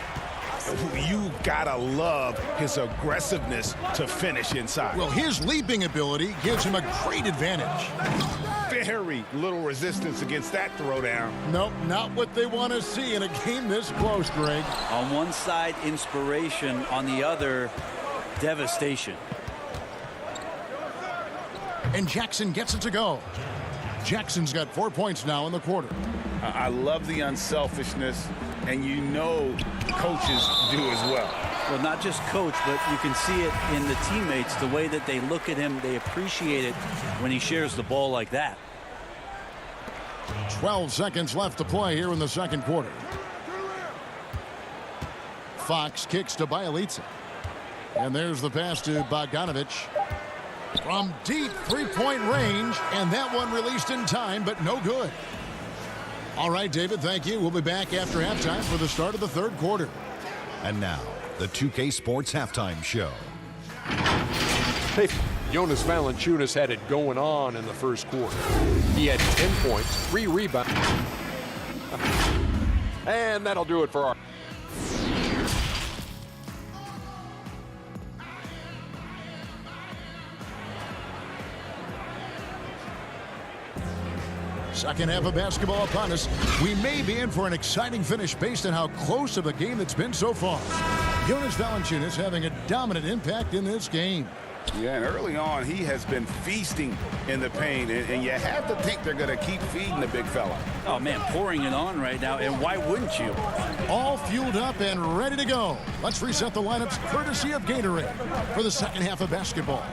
You gotta love his aggressiveness to finish inside. Well, his leaping ability gives him a great advantage. Very little resistance against that throwdown. Nope, not what they want to see in a game this close, Greg. On one side, inspiration. On the other, devastation. And Jackson gets it to go. Jackson's got 4 points now in the quarter. I love the unselfishness, and you know coaches do as well. Well, not just coach, but you can see it in the teammates, the way that they look at him. They appreciate it when he shares the ball like that. 12 seconds left to play here in the second quarter. Fox kicks to Bielitsa. And there's the pass to Bogdanovich. From deep three-point range, and that one released in time, but no good. All right, David, thank you. We'll be back after halftime for the start of the third quarter. And now, the 2K Sports Halftime Show. Hey, Jonas Valanciunas had it going on in the first quarter. He had 10 points, 3 rebounds. And that'll do it for our... Second half of basketball upon us. We may be in for an exciting finish based on how close of a game it's been so far. Jonas Valanciunas having a dominant impact in this game. Yeah, and early on, he has been feasting in the paint, and you have to think they're going to keep feeding the big fella. Oh, man, pouring it on right now, and why wouldn't you? All fueled up and ready to go. Let's reset the lineups courtesy of Gatorade for the second half of basketball.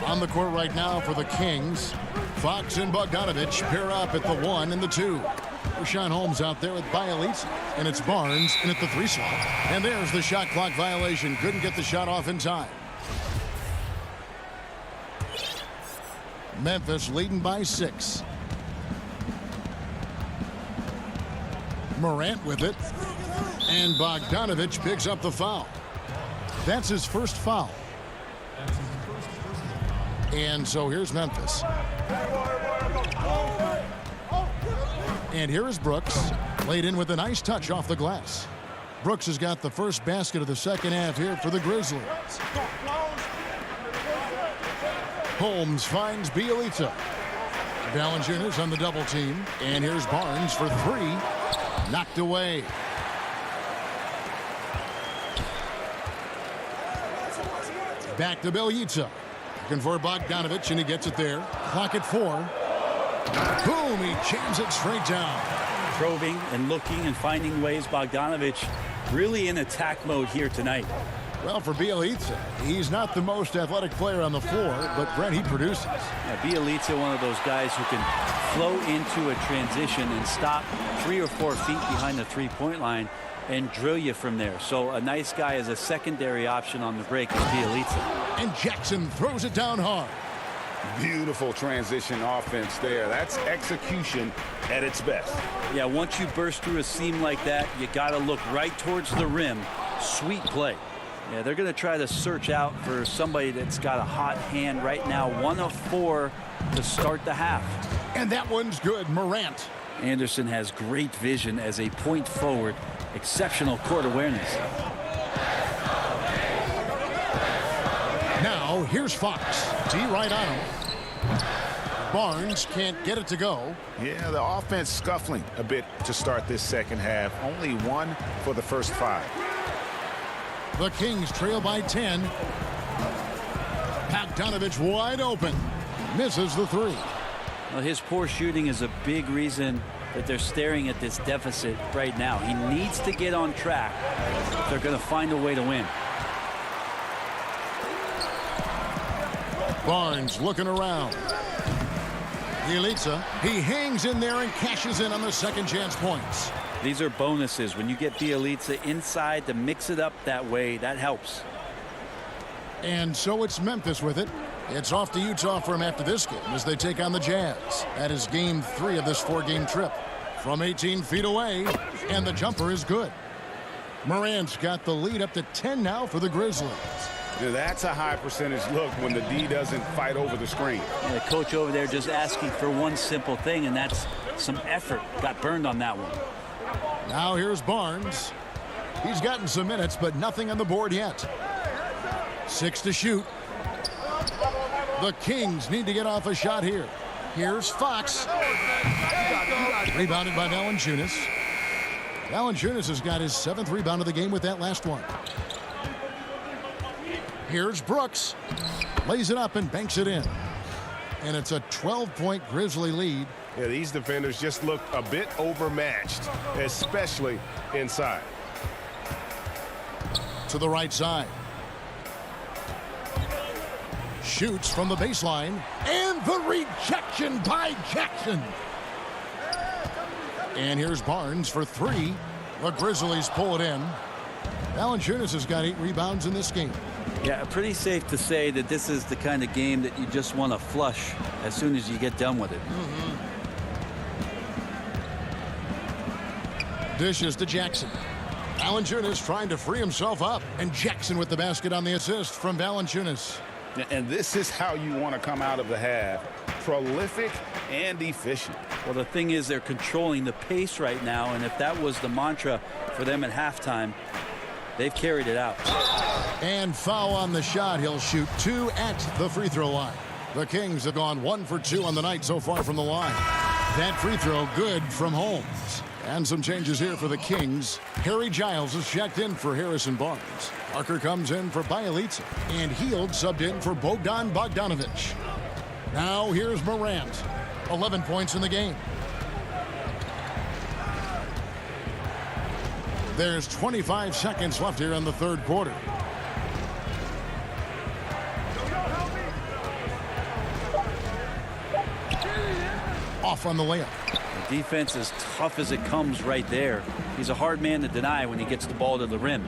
On the court right now for the Kings, Fox and Bogdanovich pair up at the 1 and the 2. Rashawn Holmes out there with Bielitsa, and it's Barnes in at the 3 slot. And there's the shot clock violation. Couldn't get the shot off in time. Memphis leading by 6. Morant with it. And Bogdanovich picks up the foul. That's his first foul. And so here's Memphis. And here is Brooks. Laid in with a nice touch off the glass. Brooks has got the first basket of the second half here for the Grizzlies. Holmes finds Bielitsa. Valanciunas on the double team. And here's Barnes for 3. Knocked away. Back to Bielitsa. Looking for Bogdanovich, and he gets it there. Clock at 4. Boom, he jams it straight down. Probing and looking and finding ways. Bogdanovich really in attack mode here tonight. Well, for Bielitsa, he's not the most athletic player on the floor, but Brent, he produces. Yeah, Bielitsa, one of those guys who can flow into a transition and stop 3 or 4 feet behind the three-point line and drill you from there. So a nice guy as a secondary option on the break is Bielitsa. And Jackson throws it down hard. Beautiful transition offense there. That's execution at its best. Yeah, once you burst through a seam like that, you got to look right towards the rim. Sweet play. Yeah, they're going to try to search out for somebody that's got a hot hand right now. 1 of 4 to start the half. And that one's good. Morant. Anderson has great vision as a point forward. Exceptional court awareness. Now, here's Fox. D right on him. Barnes can't get it to go. Yeah, the offense scuffling a bit to start this second half. Only 1 for the first 5. The Kings trail by 10. Bogdanovich wide open. Misses the 3. Well, his poor shooting is a big reason that they're staring at this deficit right now. He needs to get on track if they're going to find a way to win. Barnes looking around. Bielitsa, he hangs in there and cashes in on the second chance points. These are bonuses. When you get Bielitsa inside to mix it up that way, that helps. And so it's Memphis with it. It's off to Utah for him after this game as they take on the Jazz. That is game 3 of this 4-game trip. From 18 feet away, and the jumper is good. Morant's got the lead up to 10 now for the Grizzlies. Yeah, that's a high percentage look when the D doesn't fight over the screen. And the coach over there just asking for one simple thing, and that's some effort. Got burned on that one. Now here's Barnes. He's gotten some minutes, but nothing on the board yet. 6 to shoot. The Kings need to get off a shot here. Here's Fox. Rebounded by Valanciunas. Valanciunas has got his 7th rebound of the game with that last one. Here's Brooks. Lays it up and banks it in. And it's a 12-point Grizzly lead. Yeah, these defenders just look a bit overmatched, especially inside. To the right side. Shoots from the baseline. And the rejection by Jackson. And here's Barnes for 3. The Grizzlies pull it in. Valanciunas has got 8 rebounds in this game. Yeah, pretty safe to say that this is the kind of game that you just want to flush as soon as you get done with it. Dishes to Jackson. Valanciunas trying to free himself up. And Jackson with the basket on the assist from Valanciunas. And this is how you want to come out of the half. Prolific and efficient. Well, the thing is they're controlling the pace right now, and if that was the mantra for them at halftime, they've carried it out. And foul on the shot. He'll shoot 2 at the free throw line. The Kings have gone 1 for 2 on the night so far from the line. That free throw good from Holmes. And some changes here for the Kings. Harry Giles is checked in for Harrison Barnes. Parker comes in for Bielitsa. And Hield subbed in for Bogdan Bogdanovich. Now here's Morant. 11 points in the game. There's 25 seconds left here in the 3rd quarter. Off on the layup. The defense is tough as it comes right there. He's a hard man to deny when he gets the ball to the rim.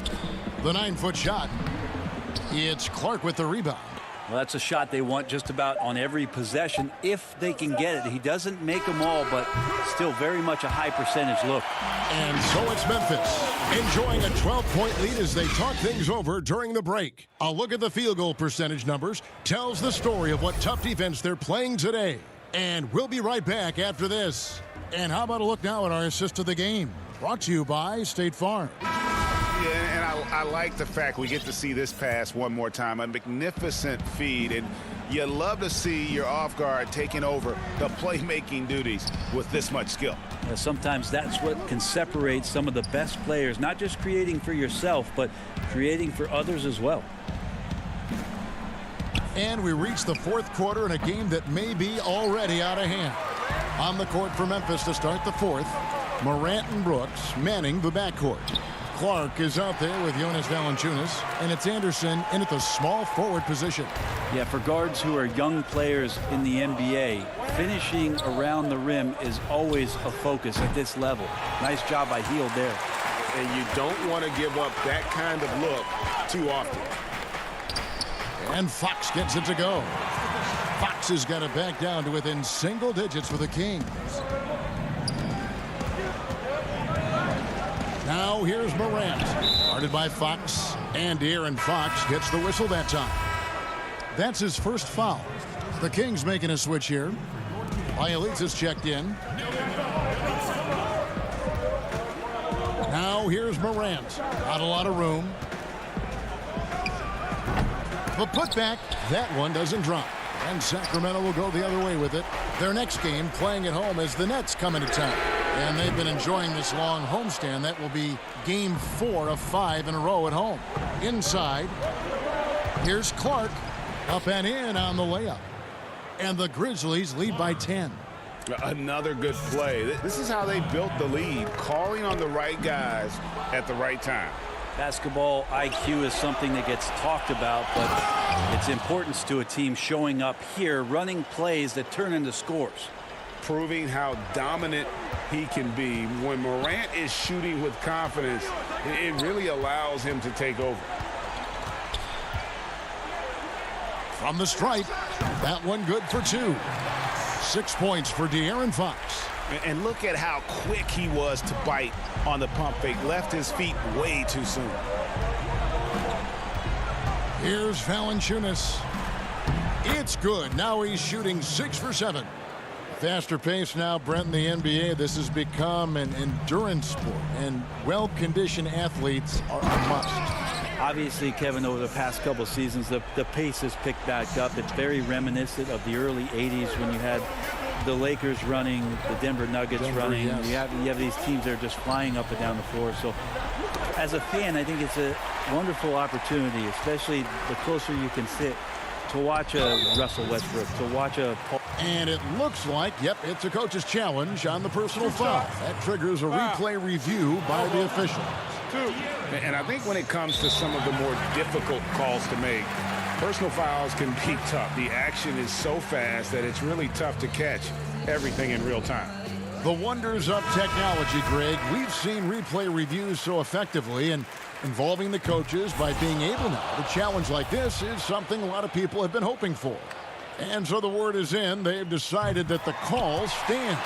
The 9-foot shot. It's Clark with the rebound. Well, that's a shot they want just about on every possession if they can get it. He doesn't make them all, but still very much a high percentage look. And so it's Memphis enjoying a 12-point lead as they talk things over during the break. A look at the field goal percentage numbers tells the story of what tough defense they're playing today. And we'll be right back after this. And how about a look now at our assist of the game? Brought to you by State Farm. Yeah, and I like the fact we get to see this pass one more time. A magnificent feed, and you love to see your off guard taking over the playmaking duties with this much skill. Sometimes that's what can separate some of the best players, not just creating for yourself, but creating for others as well. And we reach the 4th quarter in a game that may be already out of hand. On the court for Memphis to start the fourth, Morant and Brooks manning the backcourt. Clark is out there with Jonas Valanciunas, and it's Anderson in at the small forward position. Yeah, for guards who are young players in the NBA, finishing around the rim is always a focus at this level. Nice job by Hield there. And you don't want to give up that kind of look too often. And Fox gets it to go. Fox has got it back down to within single digits for the Kings. Now here's Morant, guarded by Fox, and De'Aaron Fox gets the whistle that time. That's his first foul. The Kings making a switch here. Bielitsa's checked in. Now here's Morant. Not a lot of room. The putback, that one doesn't drop. And Sacramento will go the other way with it. Their next game playing at home as the Nets come into town. And they've been enjoying this long homestand. That will be game 4 of 5 in a row at home. Inside, here's Clark. Up and in on the layup. And the Grizzlies lead by 10. Another good play. This is how they built the lead, calling on the right guys at the right time. Basketball IQ is something that gets talked about, but its importance to a team showing up here, running plays that turn into scores. Proving how dominant he can be. When Morant is shooting with confidence, it really allows him to take over. From the stripe, that one good for 2. 6 points for De'Aaron Fox. And look at how quick he was to bite on the pump fake. Left his feet way too soon. Here's Valanciunas. It's good. Now he's shooting 6 for 7. Faster pace now, Brent, in the NBA. This has become an endurance sport, and well-conditioned athletes are a must. Obviously, Kevin, over the past couple of seasons, the pace has picked back up. It's very reminiscent of the early 80s when you had the Lakers running, the Denver Nuggets running. Yes. You have these teams that are just flying up and down the floor. So as a fan, I think it's a wonderful opportunity, especially the closer you can sit, to watch a Russell Westbrook, to watch a Paul. And it looks like, yep, it's a coach's challenge on the personal foul. That triggers a replay review by the official. And I think when it comes to some of the more difficult calls to make, personal fouls can be tough. The action is so fast that it's really tough to catch everything in real time. The wonders of technology, Greg. We've seen replay reviews so effectively, and involving the coaches by being able now to challenge like this is something a lot of people have been hoping for. And so the word is in. They've decided that the call stands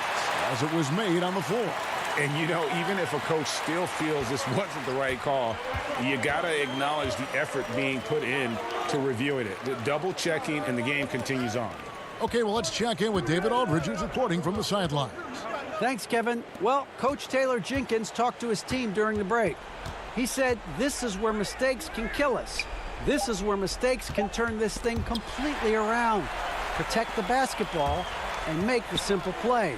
as it was made on the floor. And, you know, even if a coach still feels this wasn't the right call, you got to acknowledge the effort being put in to reviewing it. The double checking, and the game continues on. Okay, well, let's check in with David Aldridge, who's reporting from the sidelines. Thanks, Kevin. Well, Coach Taylor Jenkins talked to his team during the break. He said, this is where mistakes can kill us. This is where mistakes can turn this thing completely around. Protect the basketball and make the simple play.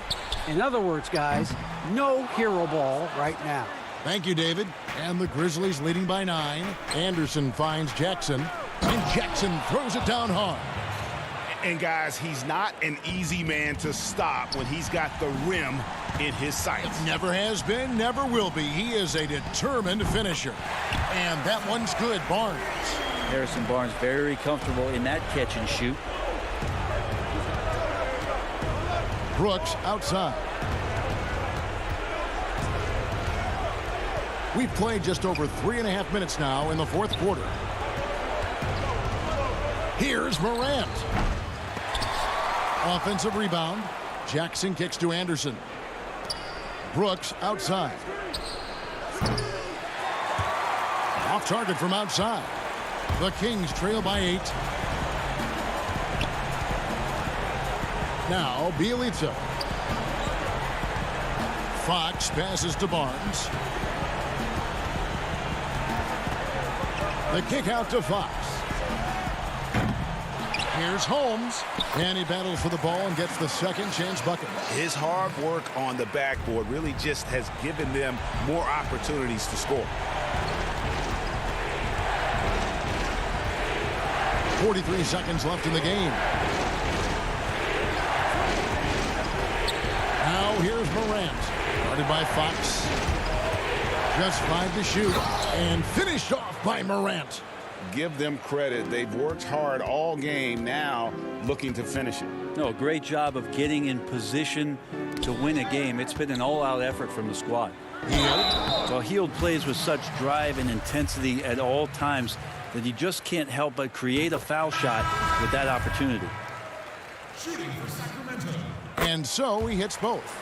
In other words, guys, no hero ball right now. Thank you, David. And the Grizzlies leading by 9. Anderson finds Jackson, and Jackson throws it down hard. And, guys, he's not an easy man to stop when he's got the rim in his sights. Never has been, never will be. He is a determined finisher. And that one's good, Barnes. Harrison Barnes very comfortable in that catch and shoot. Brooks outside. We've played just over 3.5 minutes now in the fourth quarter. Here's Morant. Offensive rebound. Jackson kicks to Anderson. Brooks outside. Off target from outside. The Kings trail by 8. Now Bielitsa. Fox passes to Barnes. The kick out to Fox. Here's Holmes, and he battles for the ball and gets the second chance bucket. His hard work on the backboard really just has given them more opportunities to score. 43 seconds left in the game. here's Morant. Guarded by Fox. Just 5 to shoot. And finished off by Morant. Give them credit. They've worked hard all game, now looking to finish it. No, great job of getting in position to win a game. It's been an all-out effort from the squad. Well, Hield plays with such drive and intensity at all times that he just can't help but create a foul shot with that opportunity. And so he hits both.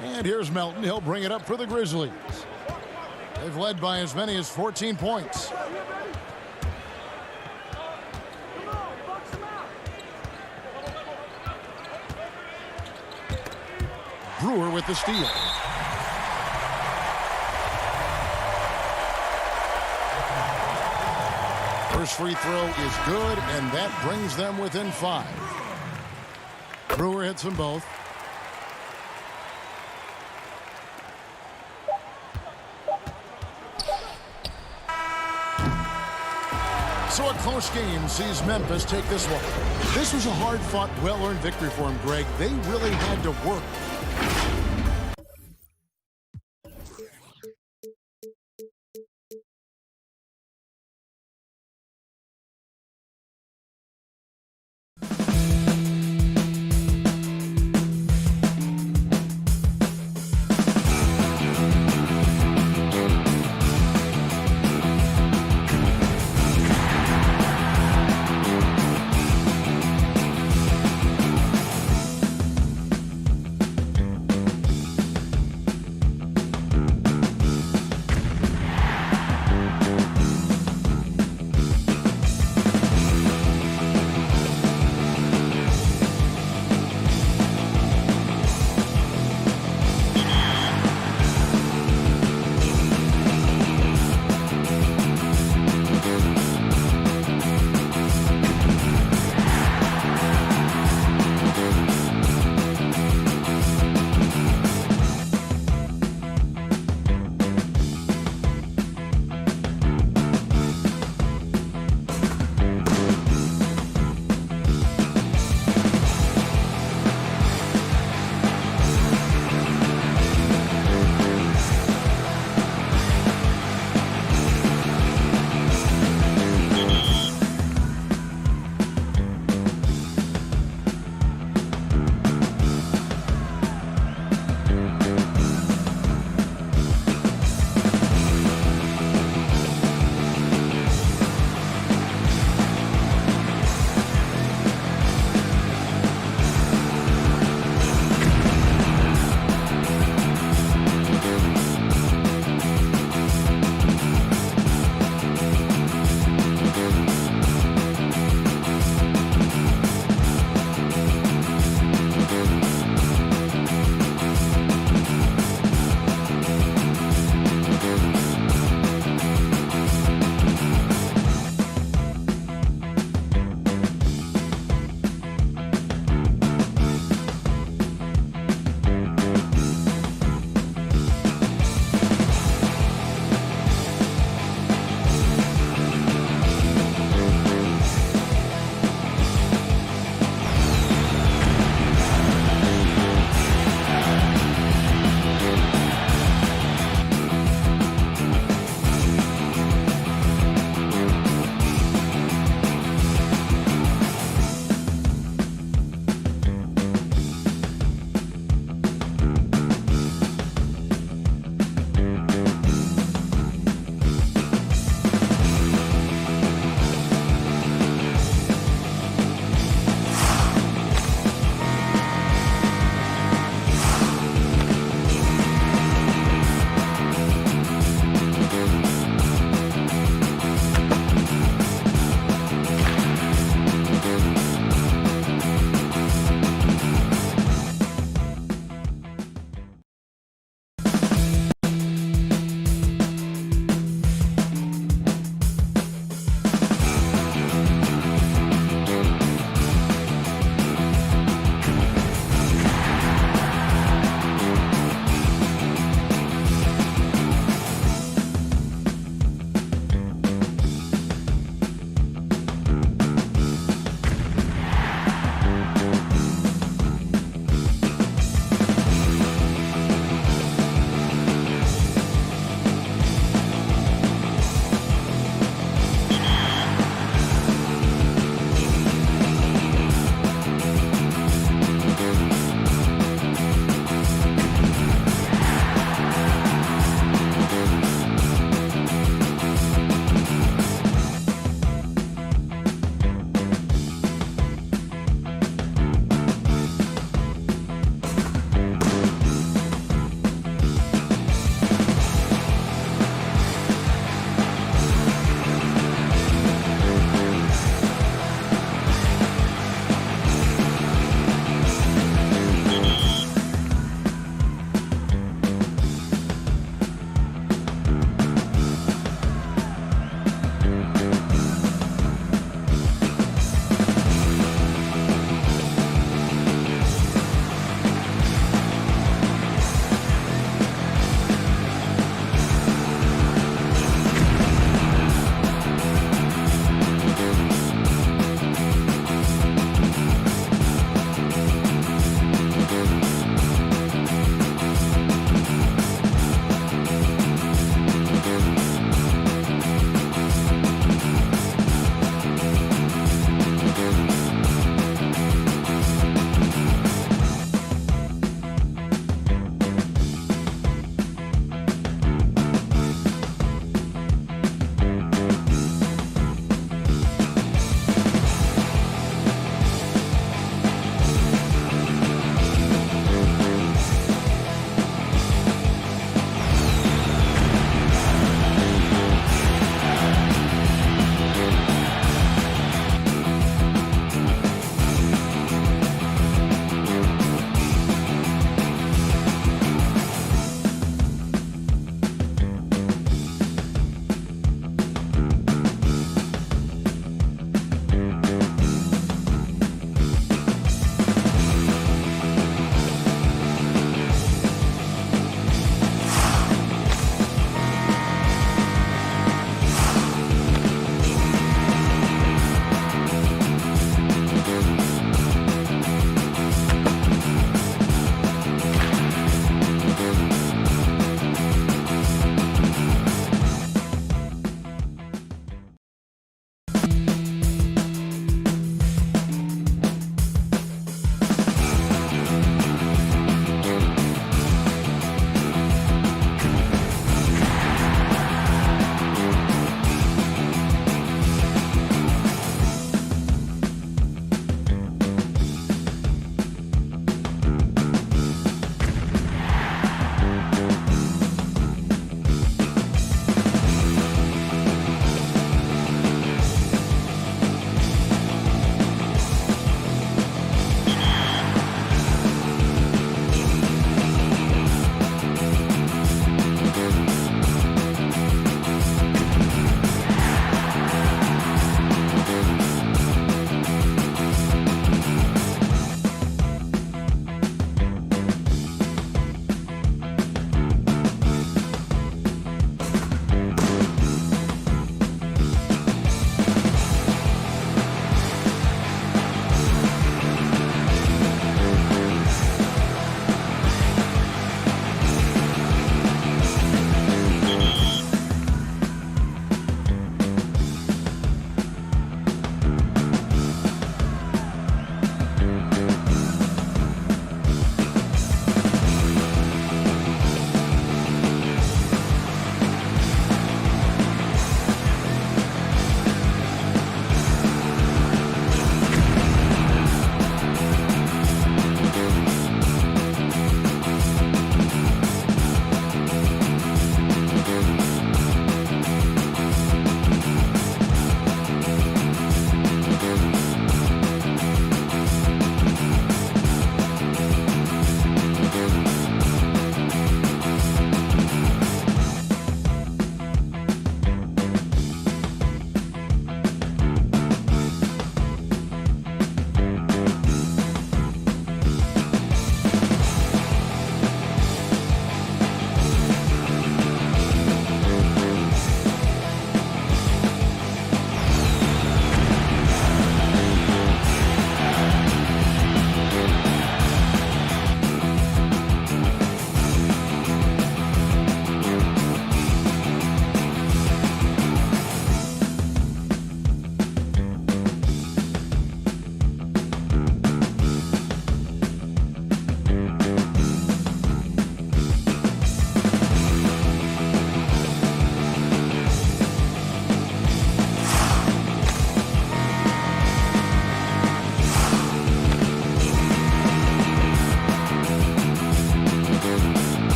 And here's Melton. He'll bring it up for the Grizzlies. They've led by as many as 14 points. Brewer with the steal. First free throw is good, and that brings them within 5. Brewer hits them both. So a close game sees Memphis take this one. This was a hard-fought, well-earned victory for them, Greg. They really had to work.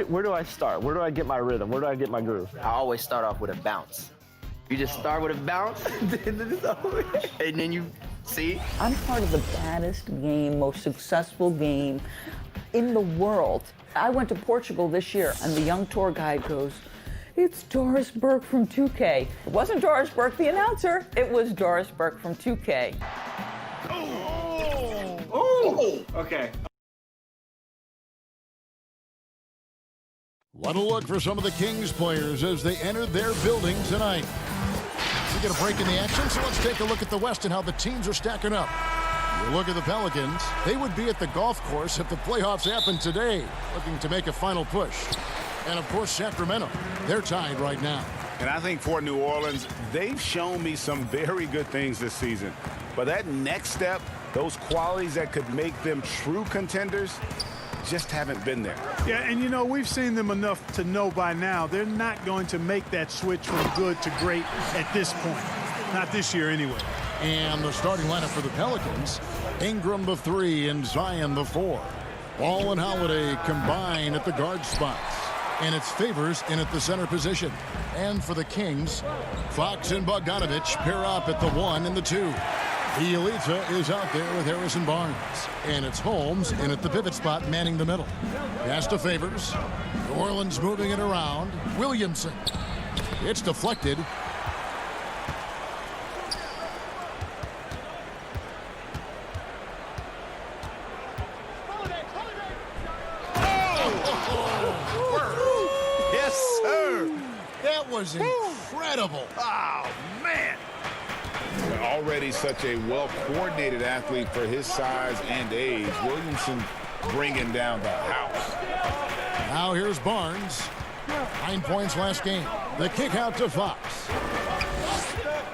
where do I start? Where do I get my rhythm? Where do I get my groove? I always start off with a bounce. You just start with a bounce, and then you see. I'm part of the baddest game, most successful game in the world. I went to Portugal this year, and the young tour guide goes, "It's Doris Burke from 2K." It wasn't Doris Burke, the announcer. It was Doris Burke from 2K. Oh! Okay. What a look for some of the Kings players as they entered their building tonight. We get a break in the action, so let's take a look at the West and how the teams are stacking up. You look at the Pelicans, they would be at the golf course if the playoffs happened today, looking to make a final push. And, of course, Sacramento, they're tied right now. And I think for New Orleans, they've shown me some very good things this season. But that next step, those qualities that could make them true contenders, just haven't been there. Yeah, and you know, we've seen them enough to know by now they're not going to make that switch from good to great at this point. Not this year anyway. And the starting lineup for the Pelicans, Ingram the 3 and Zion the 4. Ball and Holiday combine at the guard spots. And it's Favors in at the center position. And for the Kings, Fox and Bogdanovich pair up at the 1 and the 2. Bielitsa is out there with Harrison Barnes. And it's Holmes in at the pivot spot, manning the middle. Pass to Favors. New Orleans moving it around. Williamson. It's deflected. Yes, sir. That was incredible. Oh, man. Already such a well-coordinated athlete for his size and age. Williamson bringing down the house. Now here's Barnes. 9 points last game. The kick out to Fox.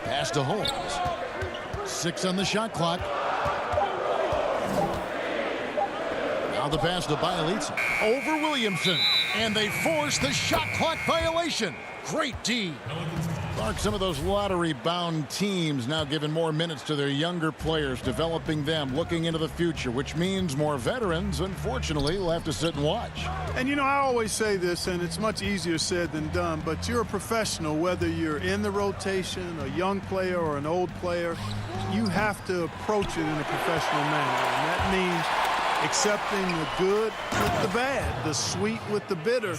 Pass to Holmes. 6 on the shot clock. Now the pass to Bielitsa. Over Williamson. And they force the shot clock violation. Great D. Clark, some of those lottery-bound teams now giving more minutes to their younger players, developing them, looking into the future, which means more veterans, unfortunately, will have to sit and watch. And, you know, I always say this, and it's much easier said than done, but you're a professional, whether you're in the rotation, a young player or an old player, you have to approach it in a professional manner. And that means accepting the good with the bad, the sweet with the bitter,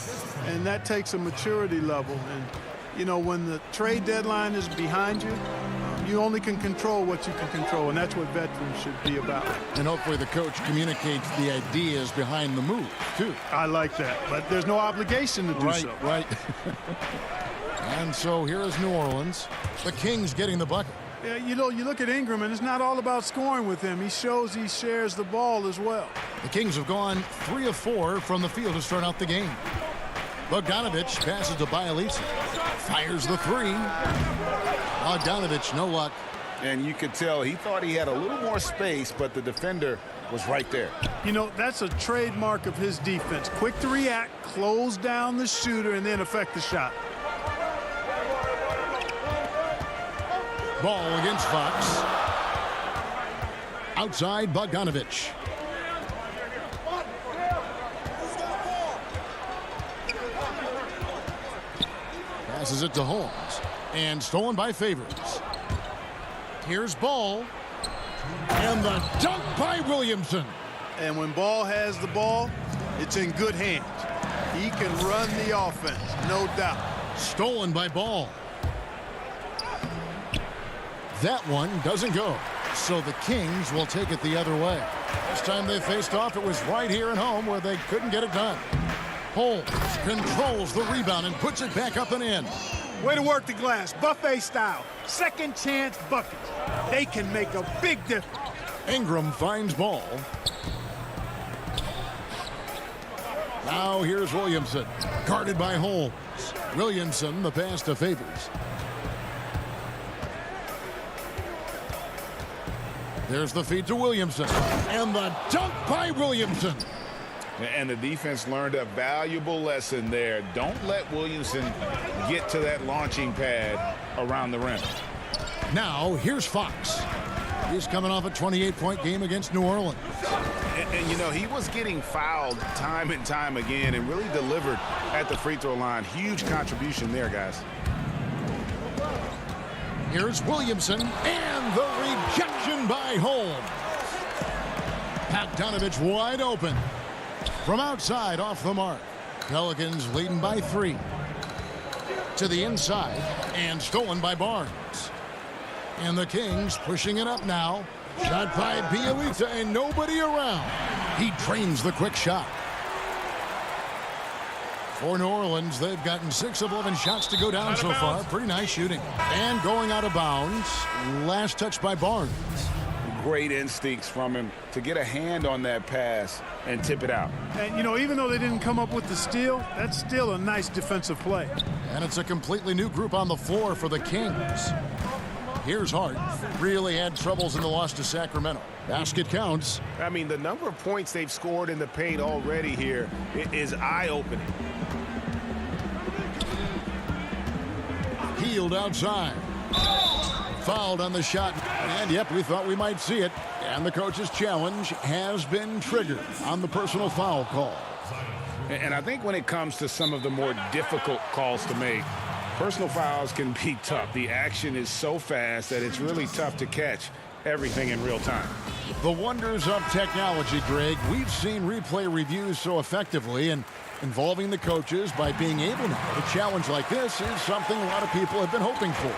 and that takes a maturity level. And you know, when the trade deadline is behind you, you only can control what you can control, and that's what veterans should be about. And hopefully the coach communicates the ideas behind the move, too. I like that, but there's no obligation to do so. Right. And so here is New Orleans. The Kings getting the bucket. Yeah, you know, you look at Ingram, and it's not all about scoring with him. He shows he shares the ball as well. The Kings have gone 3 of 4 from the field to start out the game. Bogdanovich passes to Bielitsa. Fires the 3. Bogdanovich, no luck. And you could tell he thought he had a little more space, but the defender was right there. You know, that's a trademark of his defense. Quick to react, close down the shooter, and then affect the shot. Ball against Fox. Outside Bogdanovich. Passes it to Holmes. And stolen by Favors. Here's Ball. And the dunk by Williamson. And when Ball has the ball, it's in good hands. He can run the offense, no doubt. Stolen by Ball. That one doesn't go. So the Kings will take it the other way. This time they faced off, it was right here at home where they couldn't get it done. Holmes controls the rebound and puts it back up and in. Way to work the glass, buffet style. Second chance buckets. They can make a big difference. Ingram finds Ball. Now here's Williamson, guarded by Holmes. Williamson, the pass to Favors. There's the feed to Williamson. And the dunk by Williamson. And the defense learned a valuable lesson there. Don't let Williamson get to that launching pad around the rim. Now, here's Fox. He's coming off a 28-point game against New Orleans. And, you know, he was getting fouled time and time again and really delivered at the free throw line. Huge contribution there, guys. Here's Williamson, and the rejection by Holmes. Bogdanovich wide open. From outside, off the mark. Pelicans leading by 3. To the inside, and stolen by Barnes. And the Kings pushing it up now. Shot by Bielitsa, and nobody around. He drains the quick shot. For New Orleans, they've gotten 6 of 11 shots to go down so far. Pretty nice shooting. And going out of bounds. Last touch by Barnes. Great instincts from him to get a hand on that pass and tip it out. And, you know, even though they didn't come up with the steal, that's still a nice defensive play. And it's a completely new group on the floor for the Kings. Here's Hart. Really had troubles in the loss to Sacramento. Basket counts. I mean, the number of points they've scored in the paint already here is eye-opening. Healed outside. Fouled on the shot. And, yep, we thought we might see it. And the coach's challenge has been triggered on the personal foul call. And I think when it comes to some of the more difficult calls to make, personal fouls can be tough. The action is so fast that it's really tough to catch everything in real time. The wonders of technology, Greg. We've seen replay reviews so effectively, and involving the coaches by being able to. A challenge like this is something a lot of people have been hoping for.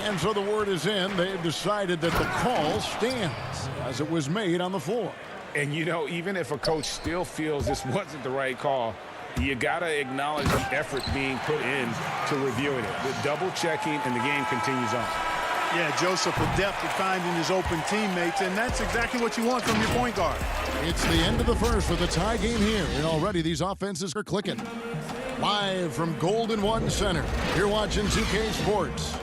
And so the word is in. They've decided that the call stands as it was made on the floor. And, you know, even if a coach still feels this wasn't the right call, you got to acknowledge the effort being put in to reviewing it. The double checking, and the game continues on. Yeah, Joseph adept at finding his open teammates, and that's exactly what you want from your point guard. It's the end of the first with a tie game here, and already these offenses are clicking. Live from Golden One Center, you're watching 2K Sports.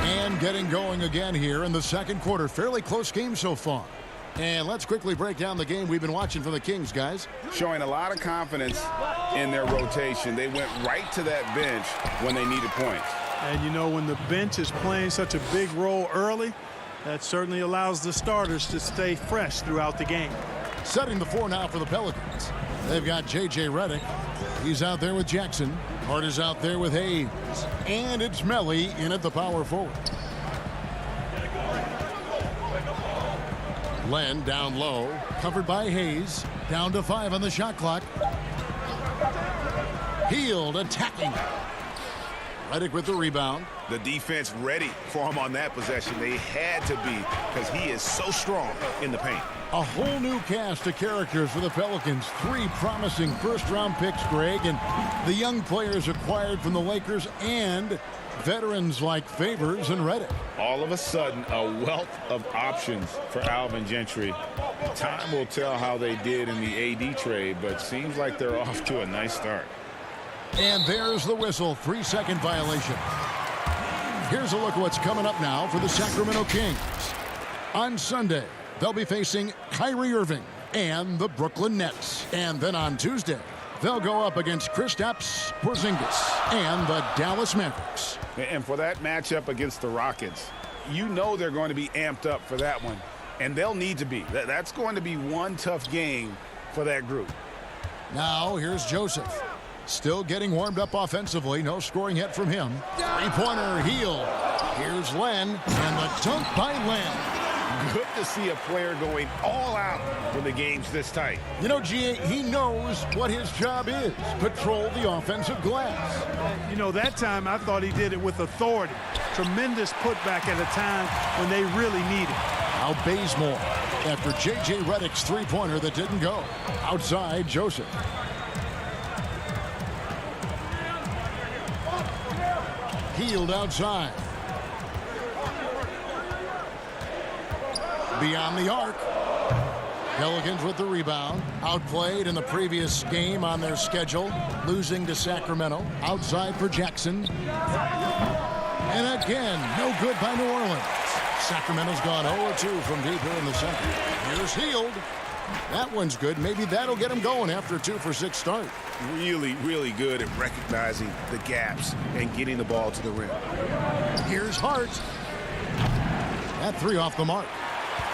And getting going again here in the second quarter. Fairly close game so far. And let's quickly break down the game we've been watching for the Kings, guys. Showing a lot of confidence in their rotation. They went right to that bench when they needed points. And, you know, when the bench is playing such a big role early, that certainly allows the starters to stay fresh throughout the game. Setting the floor now for the Pelicans. They've got J.J. Redick. He's out there with Jackson. Hart is out there with Hayes. And it's Melly in at the power forward. Len down low, covered by Hayes. Down to 5 on the shot clock. Healed, attacking. Redick with the rebound. The defense ready for him on that possession. They had to be, because he is so strong in the paint. A whole new cast of characters for the Pelicans. 3 promising first-round picks, Greg, and the young players acquired from the Lakers and veterans like Favors and Redick. All of a sudden, a wealth of options for Alvin Gentry. Time will tell how they did in the AD trade, but seems like they're off to a nice start. And there's the whistle, 3-second violation. Here's a look at what's coming up now for the Sacramento Kings. On Sunday, they'll be facing Kyrie Irving and the Brooklyn Nets. And then on Tuesday, they'll go up against Kristaps Porzingis and the Dallas Mavericks. And for that matchup against the Rockets, you know they're going to be amped up for that one. And they'll need to be. That's going to be one tough game for that group. Now here's Joseph. Still getting warmed up offensively. No scoring yet from him. Three-pointer Healed. Here's Len, and the dunk by Len. Good to see a player going all out when the game's this tight. You know, G.A., he knows what his job is. Patrol the offensive glass. You know, that time I thought he did it with authority. Tremendous putback at a time when they really need it. Now Bazemore after J.J. Redick's three-pointer that didn't go. Outside, Joseph. Healed outside. Beyond the arc. Pelicans with the rebound. Outplayed in the previous game on their schedule. Losing to Sacramento. Outside for Jackson. And again, no good by New Orleans. Sacramento's gone 0-2 from deep here in the second. Here's Healed. That one's good. Maybe that'll get him going after a 2-for-6 start. Really, really good at recognizing the gaps and getting the ball to the rim. Here's Hart. That three off the mark.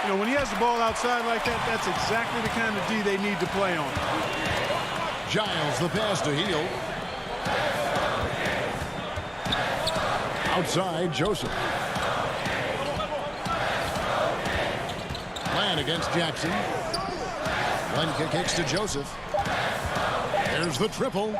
You know, when he has the ball outside like that, that's exactly the kind of D they need to play on. Giles, the pass to Hield. Outside, Joseph. Plan against Jackson. Lenka kicks to Joseph. There's the triple.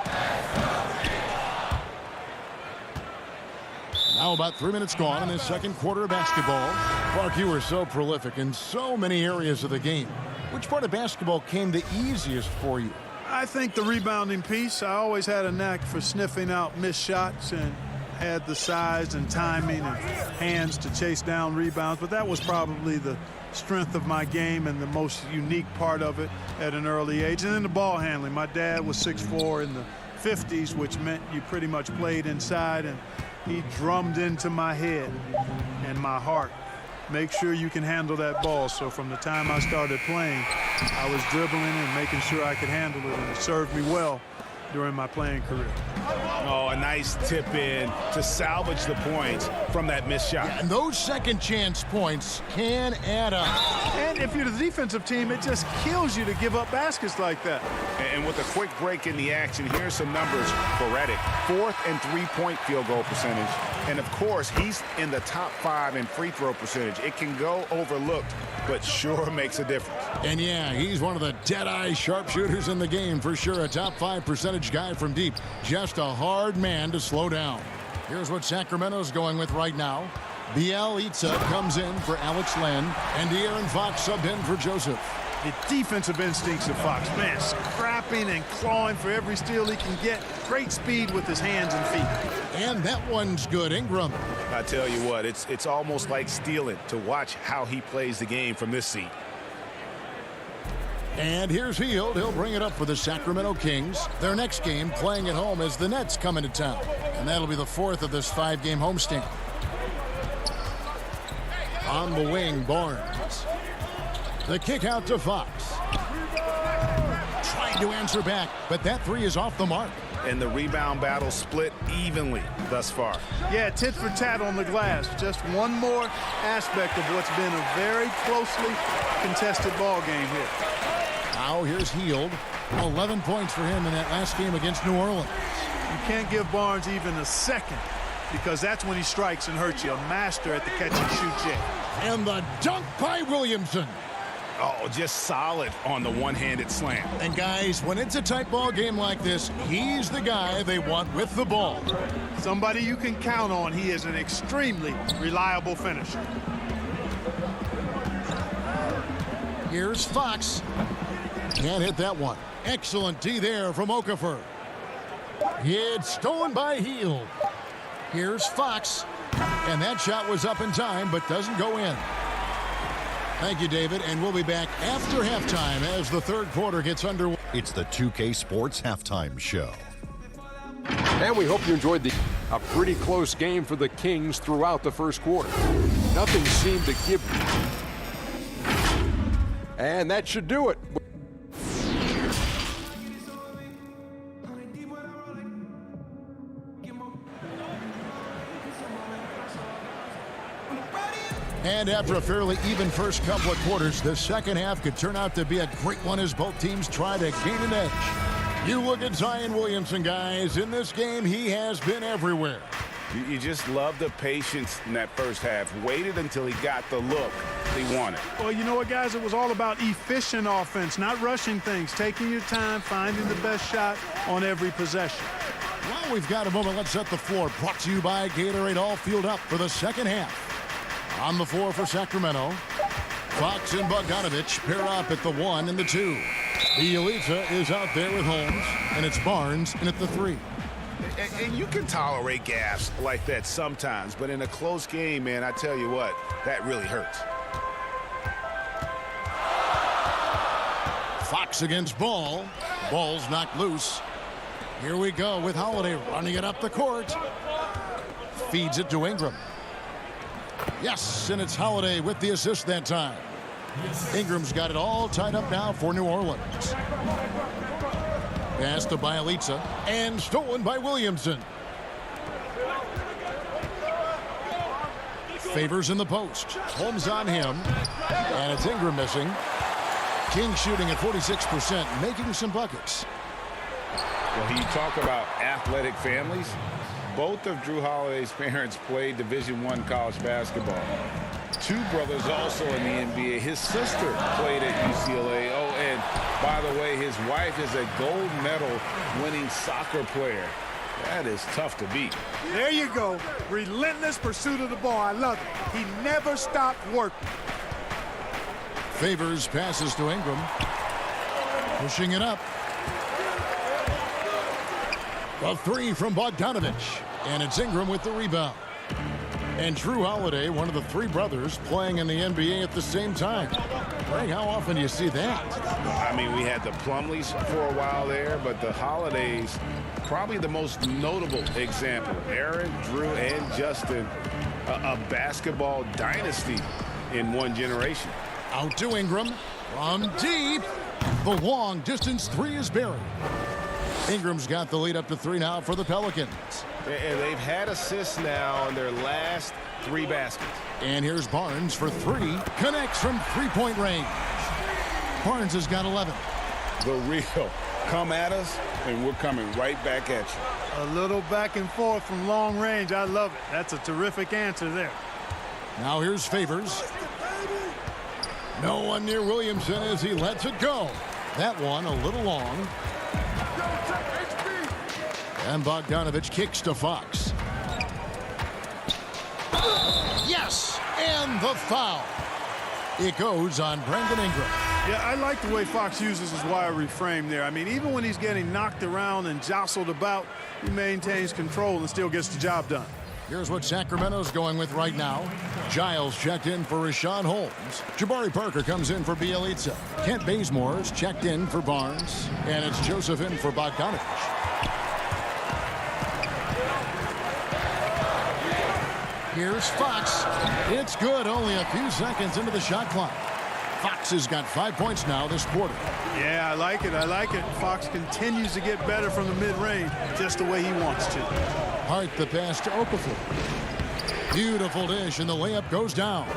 Now about 3 minutes gone in this second quarter of basketball. Clark, you were so prolific in so many areas of the game. Which part of basketball came the easiest for you? I think the rebounding piece. I always had a knack for sniffing out missed shots and had the size and timing and hands to chase down rebounds, but that was probably the strength of my game and the most unique part of it at an early age. And then the ball handling. My dad was 6'4" in the 50s, which meant you pretty much played inside, and he drummed into my head and my heart. Make sure you can handle that ball. So from the time I started playing, I was dribbling and making sure I could handle it, and it served me well during my playing career. Oh, a nice tip in to salvage the points from that missed shot. And those second chance points can add up. And if you're the defensive team, it just kills you to give up baskets like that. And with a quick break in the action, here's some numbers for Redick. 4th and 3-point field goal percentage. And of course, he's in the top 5 in free throw percentage. It can go overlooked, but sure makes a difference. And yeah, he's one of the dead-eye sharpshooters in the game for sure. A top 5 percentage guy from deep. Just a hard man to slow down. Here's what Sacramento's going with right now. Bielitsa comes in for Alex Len, and De'Aaron Fox subbed in for Joseph. The defensive instincts of Fox, man, scrapping and clawing for every steal he can get. Great speed with his hands and feet. And that one's good. Ingram. I tell you what, it's almost like stealing to watch how he plays the game from this seat. And here's Hield. He'll bring it up for the Sacramento Kings. Their next game playing at home as the Nets come into town. And that'll be the 4th of this 5-game homestand. On the wing, Barnes. The kick out to Fox. Trying to answer back, but that 3 is off the mark. And the rebound battle split evenly thus far. Yeah, tit for tat on the glass. Just one more aspect of what's been a very closely contested ball game here. Now here's Hield. 11 points for him in that last game against New Orleans. You can't give Barnes even a second, because that's when he strikes and hurts you. A master at the catch and shoot jam. And the dunk by Williamson. Oh, just solid on the one-handed slam. And guys, when it's a tight ball game like this, he's the guy they want with the ball. Somebody you can count on. He is an extremely reliable finisher. Here's Fox. Can't hit that one. Excellent D there from Okafor. It's stolen by Hield. Here's Fox. And that shot was up in time, but doesn't go in. Thank you, David, and we'll be back after halftime as the third quarter gets underway. It's the 2K Sports Halftime Show. And we hope you enjoyed a pretty close game for the Kings throughout the first quarter. Nothing seemed to give. And that should do it. And after a fairly even first couple of quarters, the second half could turn out to be a great one as both teams try to gain an edge. You look at Zion Williamson, guys. In this game, he has been everywhere. You just love the patience in that first half. Waited until he got the look he wanted. Well, you know what, guys? It was all about efficient offense, not rushing things, taking your time, finding the best shot on every possession. Well, we've got a moment. Let's set the floor. Brought to you by Gatorade. All fueled up for the second half. On the floor for Sacramento, Fox and Bogdanovich pair up at the 1 and the 2. Bielitsa is out there with Holmes, and it's Barnes in at the 3. And you can tolerate gaffes like that sometimes, but in a close game, man, I tell you what, that really hurts. Fox against Ball. Ball's knocked loose. Here we go with Holiday running it up the court. Feeds it to Ingram. Yes, and it's Holiday with the assist that time. Ingram's got it all tied up now for New Orleans. Pass to Bielitsa, and stolen by Williamson. Favors in the post. Holmes on him. And it's Ingram missing. King shooting at 46%, making some buckets. Well, you talk about athletic families. Both of Drew Holiday's parents played Division I college basketball. Two brothers also in the NBA. His sister played at UCLA. Oh, and by the way, his wife is a gold medal winning soccer player. That is tough to beat. There you go. Relentless pursuit of the ball. I love it. He never stopped working. Favors passes to Ingram. Pushing it up. A three from Bogdanovich. And it's Ingram with the rebound. And Drew Holiday, one of the three brothers, playing in the NBA at the same time. Greg, how often do you see that? I mean, we had the Plumleys for a while there, but the Holidays, probably the most notable example. Aaron, Drew, and Justin, a basketball dynasty in one generation. Out to Ingram from deep. The long distance three is buried. Ingram's got the lead up to 3 now for the Pelicans. And they've had assists now on their last 3 baskets. And here's Barnes for 3. Connects from three-point range. Barnes has got 11. The real. Come at us, and we're coming right back at you. A little back and forth from long range. I love it. That's a terrific answer there. Now here's Favors. No one near Williamson as he lets it go. That one a little long. And Bogdanovich kicks to Fox. Yes! And the foul. It goes on Brandon Ingram. Yeah, I like the way Fox uses his wiry frame there. I mean, even when he's getting knocked around and jostled about, he maintains control and still gets the job done. Here's what Sacramento's going with right now. Giles checked in for Rashawn Holmes. Jabari Parker comes in for Bielitsa. Kent Bazemore's checked in for Barnes. And it's Joseph in for Bogdanovich. Here's Fox. It's good, only a few seconds into the shot clock. Fox has got 5 points now this quarter. Yeah, I like it. I like it. Fox continues to get better from the mid-range, just the way he wants to. Hart the pass to Okafor. Beautiful dish, and the layup goes down.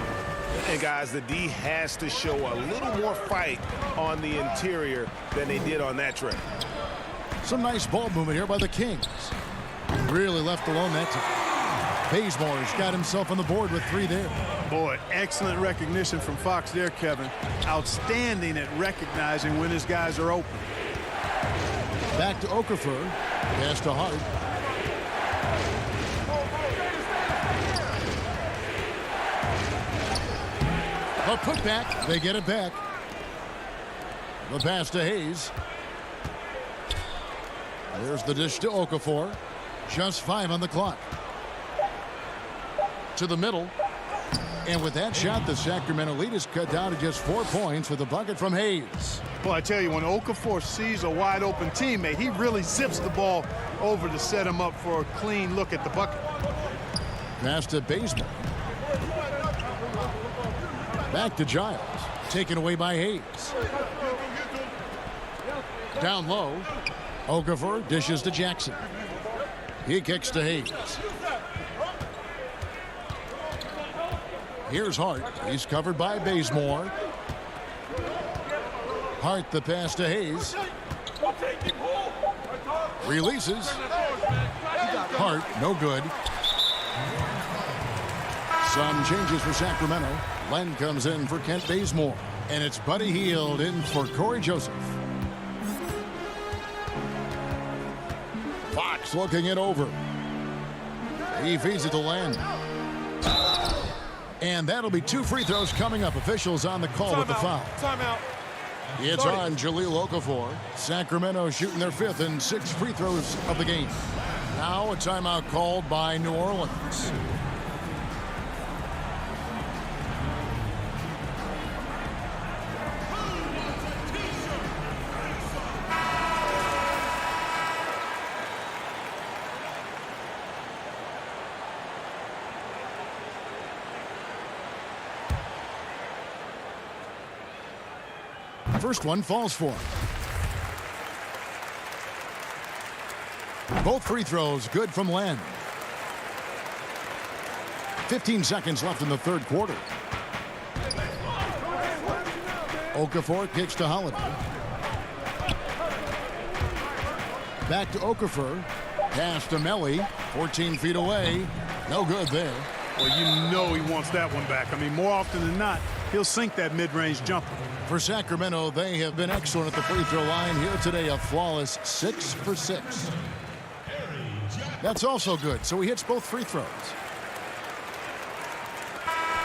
And guys, the D has to show a little more fight on the interior than they did on that trip. Some nice ball movement here by the Kings. Really left alone that time. Bazemore's got himself on the board with 3 there. Boy, excellent recognition from Fox there, Kevin. Outstanding at recognizing when his guys are open. Back to Okafor. Pass to Hart. A putback. They get it back. The pass to Hayes. There's the dish to Okafor. Just 5 on the clock. To the middle. And with that shot, the Sacramento lead is cut down to just 4 points with a bucket from Hayes. Well, I tell you, when Okafor sees a wide open teammate, he really zips the ball over to set him up for a clean look at the bucket. Pass to Bazemore. Back to Giles. Taken away by Hayes. Down low. Okafor dishes to Jackson. He kicks to Hayes. Here's Hart. He's covered by Bazemore. Hart the pass to Hayes. Releases. Hart, no good. Some changes for Sacramento. Len comes in for Kent Bazemore. And it's Buddy Hield in for Corey Joseph. Fox looking it over. He feeds it to Len. And that'll be 2 free throws coming up. Officials on the call with the foul. Timeout. It's on Jahlil Okafor. Sacramento shooting their 5th and 6th free throws of the game. Now a timeout called by New Orleans. First one falls for him. Both free throws good from Len. 15 seconds left in the third quarter. Okafor kicks to Holiday. Back to Okafor. Pass to Melly. 14 feet away. No good there. Well, you know he wants that one back. I mean, more often than not, he'll sink that mid-range jumper. For Sacramento, they have been excellent at the free throw line here today. A flawless 6 for 6. That's also good. So he hits both free throws.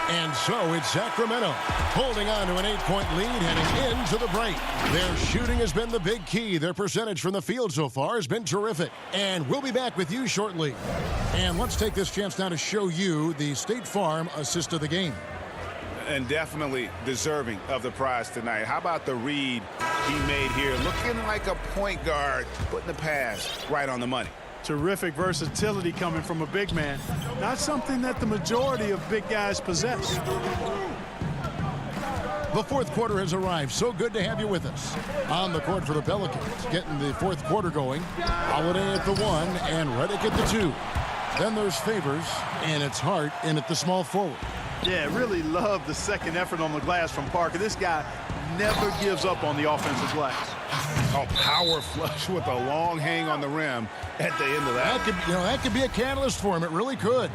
And so it's Sacramento holding on to an 8-point lead heading into the break. Their shooting has been the big key. Their percentage from the field so far has been terrific. And we'll be back with you shortly. And let's take this chance now to show you the State Farm assist of the game. And definitely deserving of the prize tonight. How about the read he made here? Looking like a point guard, putting the pass right on the money. Terrific versatility coming from a big man. Not something that the majority of big guys possess. The fourth quarter has arrived. So good to have you with us. On the court for the Pelicans, getting the fourth quarter going. Holiday at the 1 and Redick at the 2. Then there's Favors, and it's Hart in at the small forward. Yeah, really love the second effort on the glass from Parker. This guy never gives up on the offensive glass. A power flush with a long hang on the rim at the end of that. That could be a catalyst for him. It really could.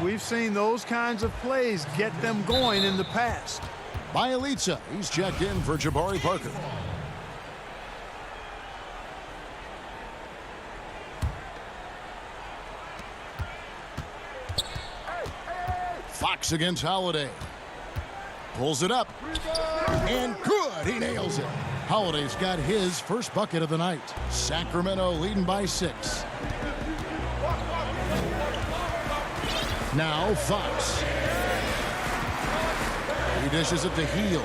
We've seen those kinds of plays get them going in the past. Bielitsa, he's checked in for Jabari Parker. Fox against Holiday. Pulls it up. And good. He nails it. Holiday's got his first bucket of the night. Sacramento leading by 6. Now Fox. He dishes it to Heel.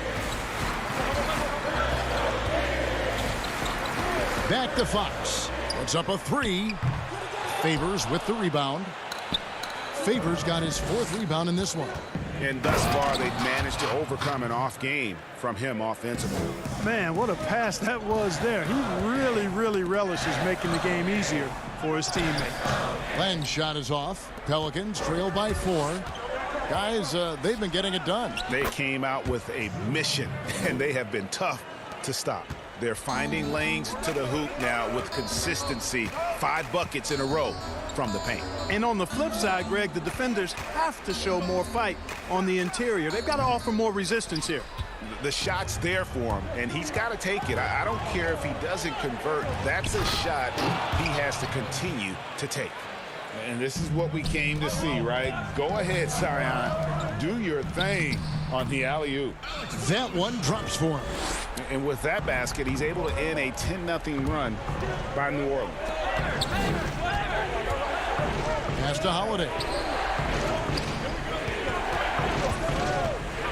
Back to Fox. Puts up a 3. Favors with the rebound. Favors got his 4th rebound in this one. And thus far, they've managed to overcome an off game from him offensively. Man, what a pass that was there. He really, really relishes making the game easier for his teammate. Len's shot is off. Pelicans trail by 4. Guys, they've been getting it done. They came out with a mission, and they have been tough to stop. They're finding lanes to the hoop now with consistency. 5 buckets in a row from the paint. And on the flip side, Greg, the defenders have to show more fight on the interior. They've got to offer more resistance here. The shot's there for him, and he's got to take it. I don't care if he doesn't convert. That's a shot he has to continue to take. And this is what we came to see, right? Go ahead, Zion. Do your thing on the alley-oop. That one drops for him. And with that basket, he's able to end a 10-0 run by New Orleans. Pass to Holiday.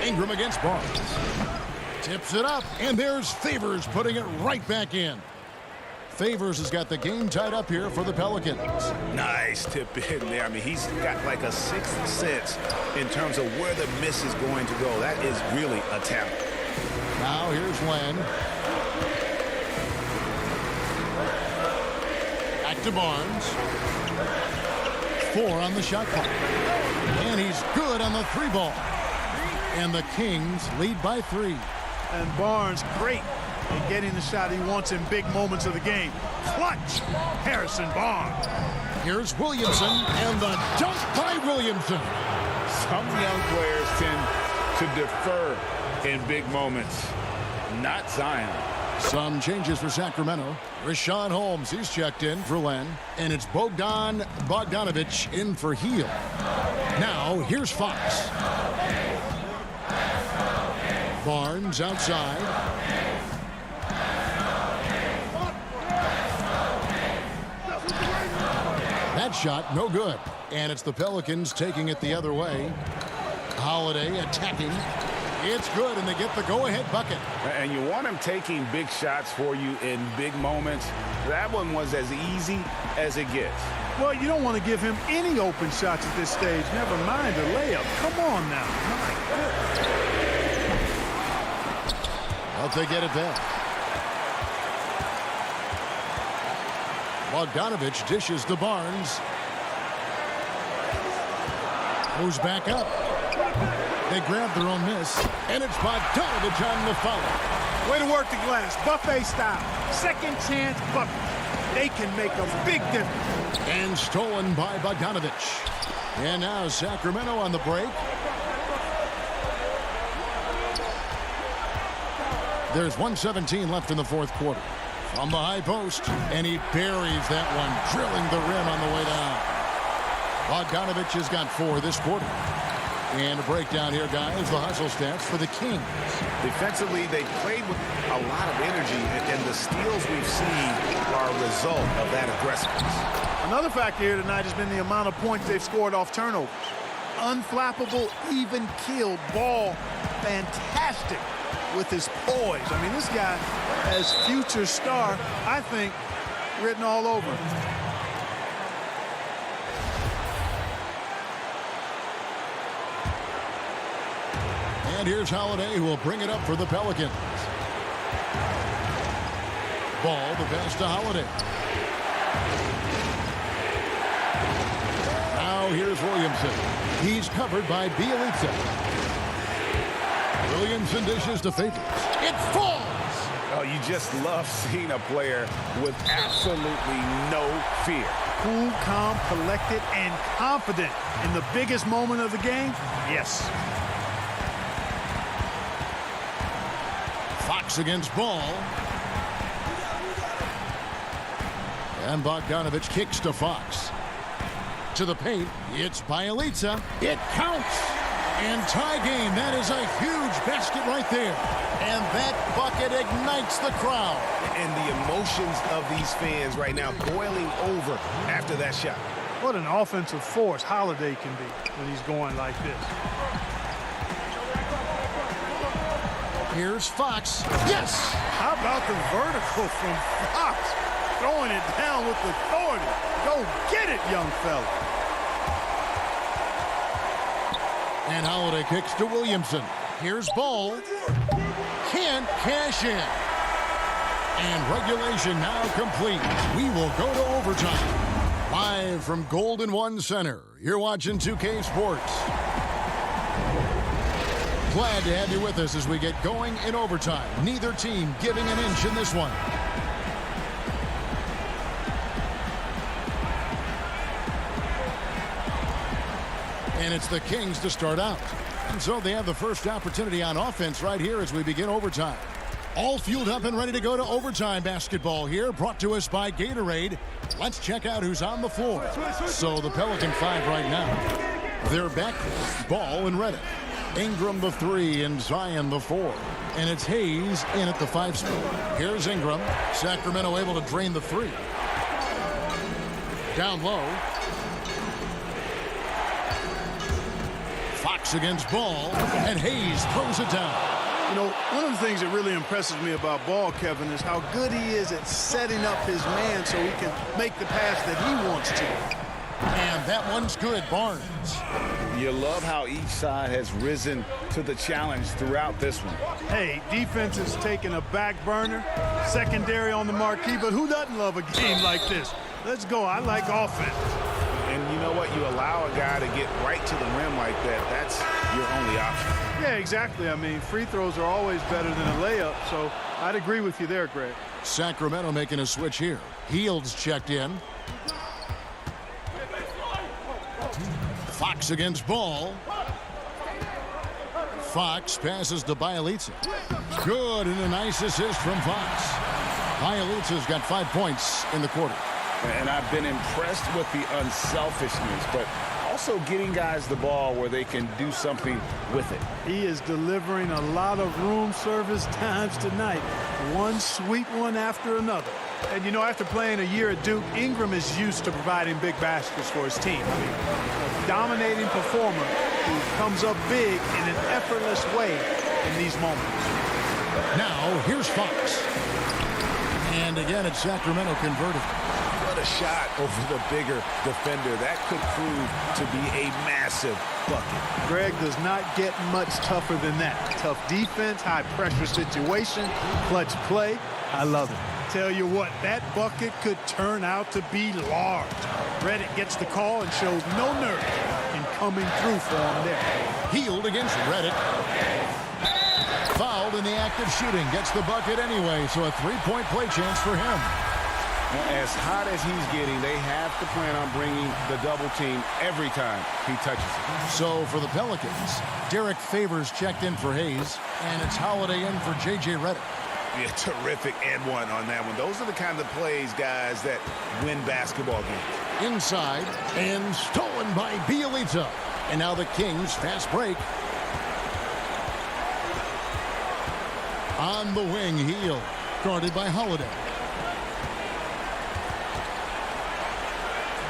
Ingram against Barnes. Tips it up, and there's Favors putting it right back in. Favors has got the game tied up here for the Pelicans. Nice tip in there. I mean, he's got like a 6th sense in terms of where the miss is going to go. That is really a talent. Now here's Len. Back to Barnes. 4 on the shot clock. And he's good on the 3 ball. And the Kings lead by 3. And Barnes, great at getting the shot he wants in big moments of the game. Clutch, Harrison Barnes. Here's Williamson, and the dunk by Williamson. Some young players tend to defer in big moments. Not Zion. Some changes for Sacramento. Rashawn Holmes, he's checked in for Len. And it's Bogdan Bogdanovic in for Heel. Now, here's Fox. Barnes outside. That shot, no good. And it's the Pelicans taking it the other way. Holiday attacking. It's good, and they get the go-ahead bucket. And you want him taking big shots for you in big moments. That one was as easy as it gets. Well, you don't want to give him any open shots at this stage. Never mind a layup. Come on now. My goodness. Well, they get it back. Bogdanovic dishes to Barnes. Goes back up. They grab their own miss, and it's Bogdanovich on the foul. Way to work the glass, buffet style. Second chance bucket. They can make a big difference. And stolen by Bogdanovich. And now Sacramento on the break. There's 1:17 left in the fourth quarter. From the high post, and he buries that one, drilling the rim on the way down. Bogdanovich has got 4 this quarter. And a breakdown here, guys, the hustle stats for the Kings. Defensively, they played with a lot of energy, and the steals we've seen are a result of that aggressiveness. Another factor here tonight has been the amount of points they've scored off turnovers. Unflappable, even killed ball. Fantastic with his poise. I mean, this guy has future star, I think, written all over him. And here's Holiday, who will bring it up for the Pelicans. Ball, the pass to Holiday. Now here's Williamson. He's covered by Bielitsa. Williamson dishes to Favors. It falls! Oh, you just love seeing a player with absolutely no fear. Cool, calm, collected, and confident in the biggest moment of the game. Yes. Fox against Ball. And Bogdanovich kicks to Fox. To the paint, it's Bielitsa. It counts! And tie game. That is a huge basket right there. And that bucket ignites the crowd. And the emotions of these fans right now boiling over after that shot. What an offensive force Holiday can be when he's going like this. Here's Fox. Yes! How about the vertical from Fox? Throwing it down with authority. Go get it, young fella. And Holiday kicks to Williamson. Here's Ball. Can't cash in. And regulation now complete. We will go to overtime. Live from Golden One Center. You're watching 2K Sports. Glad to have you with us as we get going in overtime. Neither team giving an inch in this one. And it's the Kings to start out. And so they have the first opportunity on offense right here as we begin overtime. All fueled up and ready to go to overtime basketball here, brought to us by Gatorade. Let's check out who's on the floor. So the Pelican 5 right now. They're back, Ball and Reddick. Ingram the 3 and Zion the 4. And it's Hayes in at the 5 spot. Here's Ingram. Sacramento able to drain the 3. Down low. Fox against Ball, and Hayes throws it down. You know, one of the things that really impresses me about Ball, Kevin, is how good he is at setting up his man so he can make the pass that he wants to. And that one's good, Barnes. You love how each side has risen to the challenge throughout this one. Hey, defense is taking a back burner, secondary on the marquee, but who doesn't love a game like this? Let's go. I like offense. And you know what? You allow a guy to get right to the rim like that. That's your only option. Yeah, exactly. I mean, free throws are always better than a layup, so I'd agree with you there, Greg. Sacramento making a switch here. Fields checked in. Fox against Ball. Fox passes to Bielitsa. Good, and a nice assist from Fox. Bielitsa's got 5 points in the quarter. And I've been impressed with the unselfishness, but also getting guys the ball where they can do something with it. He is delivering a lot of room service times tonight. One sweet one after another. And, you know, after playing a year at Duke, Ingram is used to providing big baskets for his team. I mean, a dominating performer who comes up big in an effortless way in these moments. Now, here's Fox. And again, it's Sacramento converted. What a shot over the bigger defender. That could prove to be a massive bucket. Greg does not get much tougher than that. Tough defense, high pressure situation, clutch play. I love it. Tell you what, that bucket could turn out to be large. Reddick gets the call and shows no nerve. and coming through for him there. Healed against Reddick. Fouled in the act of shooting. Gets the bucket anyway, so a three-point play chance for him. As hot as he's getting, they have to plan on bringing the double team every time he touches it. So for the Pelicans, Derek Favors checked in for Hayes, and it's Holiday in for J.J. Redick. Yeah, terrific and one on that one. Those are the kind of plays, guys, that win basketball games. Inside, and stolen by Bielitsa. And now the Kings fast break. On the wing, Heel, guarded by Holiday.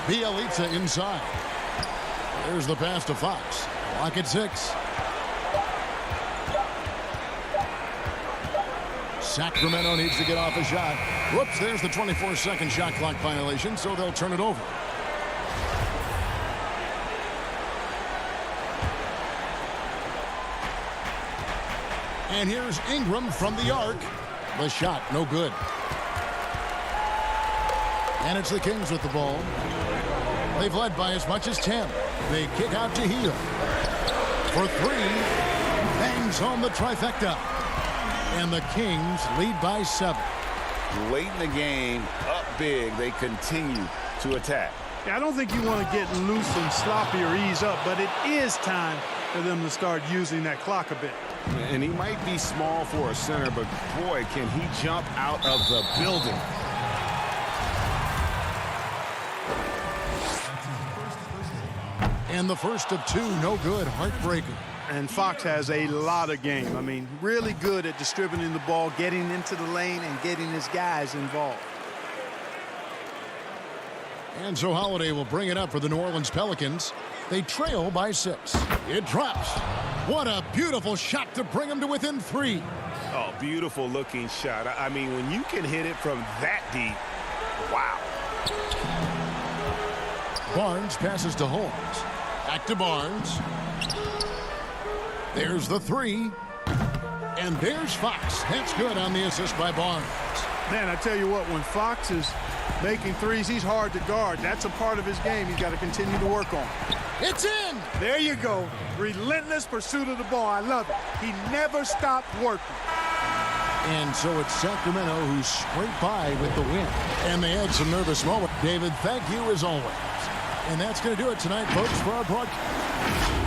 Bielitsa inside. There's the pass to Fox. Clock at 6. Sacramento needs to get off a shot. Whoops, there's the 24-second shot clock violation, so they'll turn it over. And here's Ingram from the arc. The shot, no good. And it's the Kings with the ball. They've led by as much as 10. They kick out to Heel. For 3. Bangs home the trifecta. And the Kings lead by 7. Late in the game, up big, they continue to attack. Yeah, I don't think you want to get loose and sloppy or ease up, but it is time for them to start using that clock a bit. And he might be small for a center, but boy, can he jump out of the building. And the first of 2, no good, heartbreaker. And Fox has a lot of game. I mean, really good at distributing the ball, getting into the lane, and getting his guys involved. And so Holiday will bring it up for the New Orleans Pelicans. They trail by 6. It drops. What a beautiful shot to bring them to within 3. Oh, beautiful looking shot. I mean, when you can hit it from that deep, wow. Barnes passes to Holmes. Back to Barnes. There's the 3. And there's Fox. That's good on the assist by Barnes. Man, I tell you what, when Fox is making threes, he's hard to guard. That's a part of his game he's got to continue to work on. It's in! There you go. Relentless pursuit of the ball. I love it. He never stopped working. And so it's Sacramento who scraped by with the win. And they had some nervous moment. David, thank you as always. And that's going to do it tonight, folks, for our broadcast.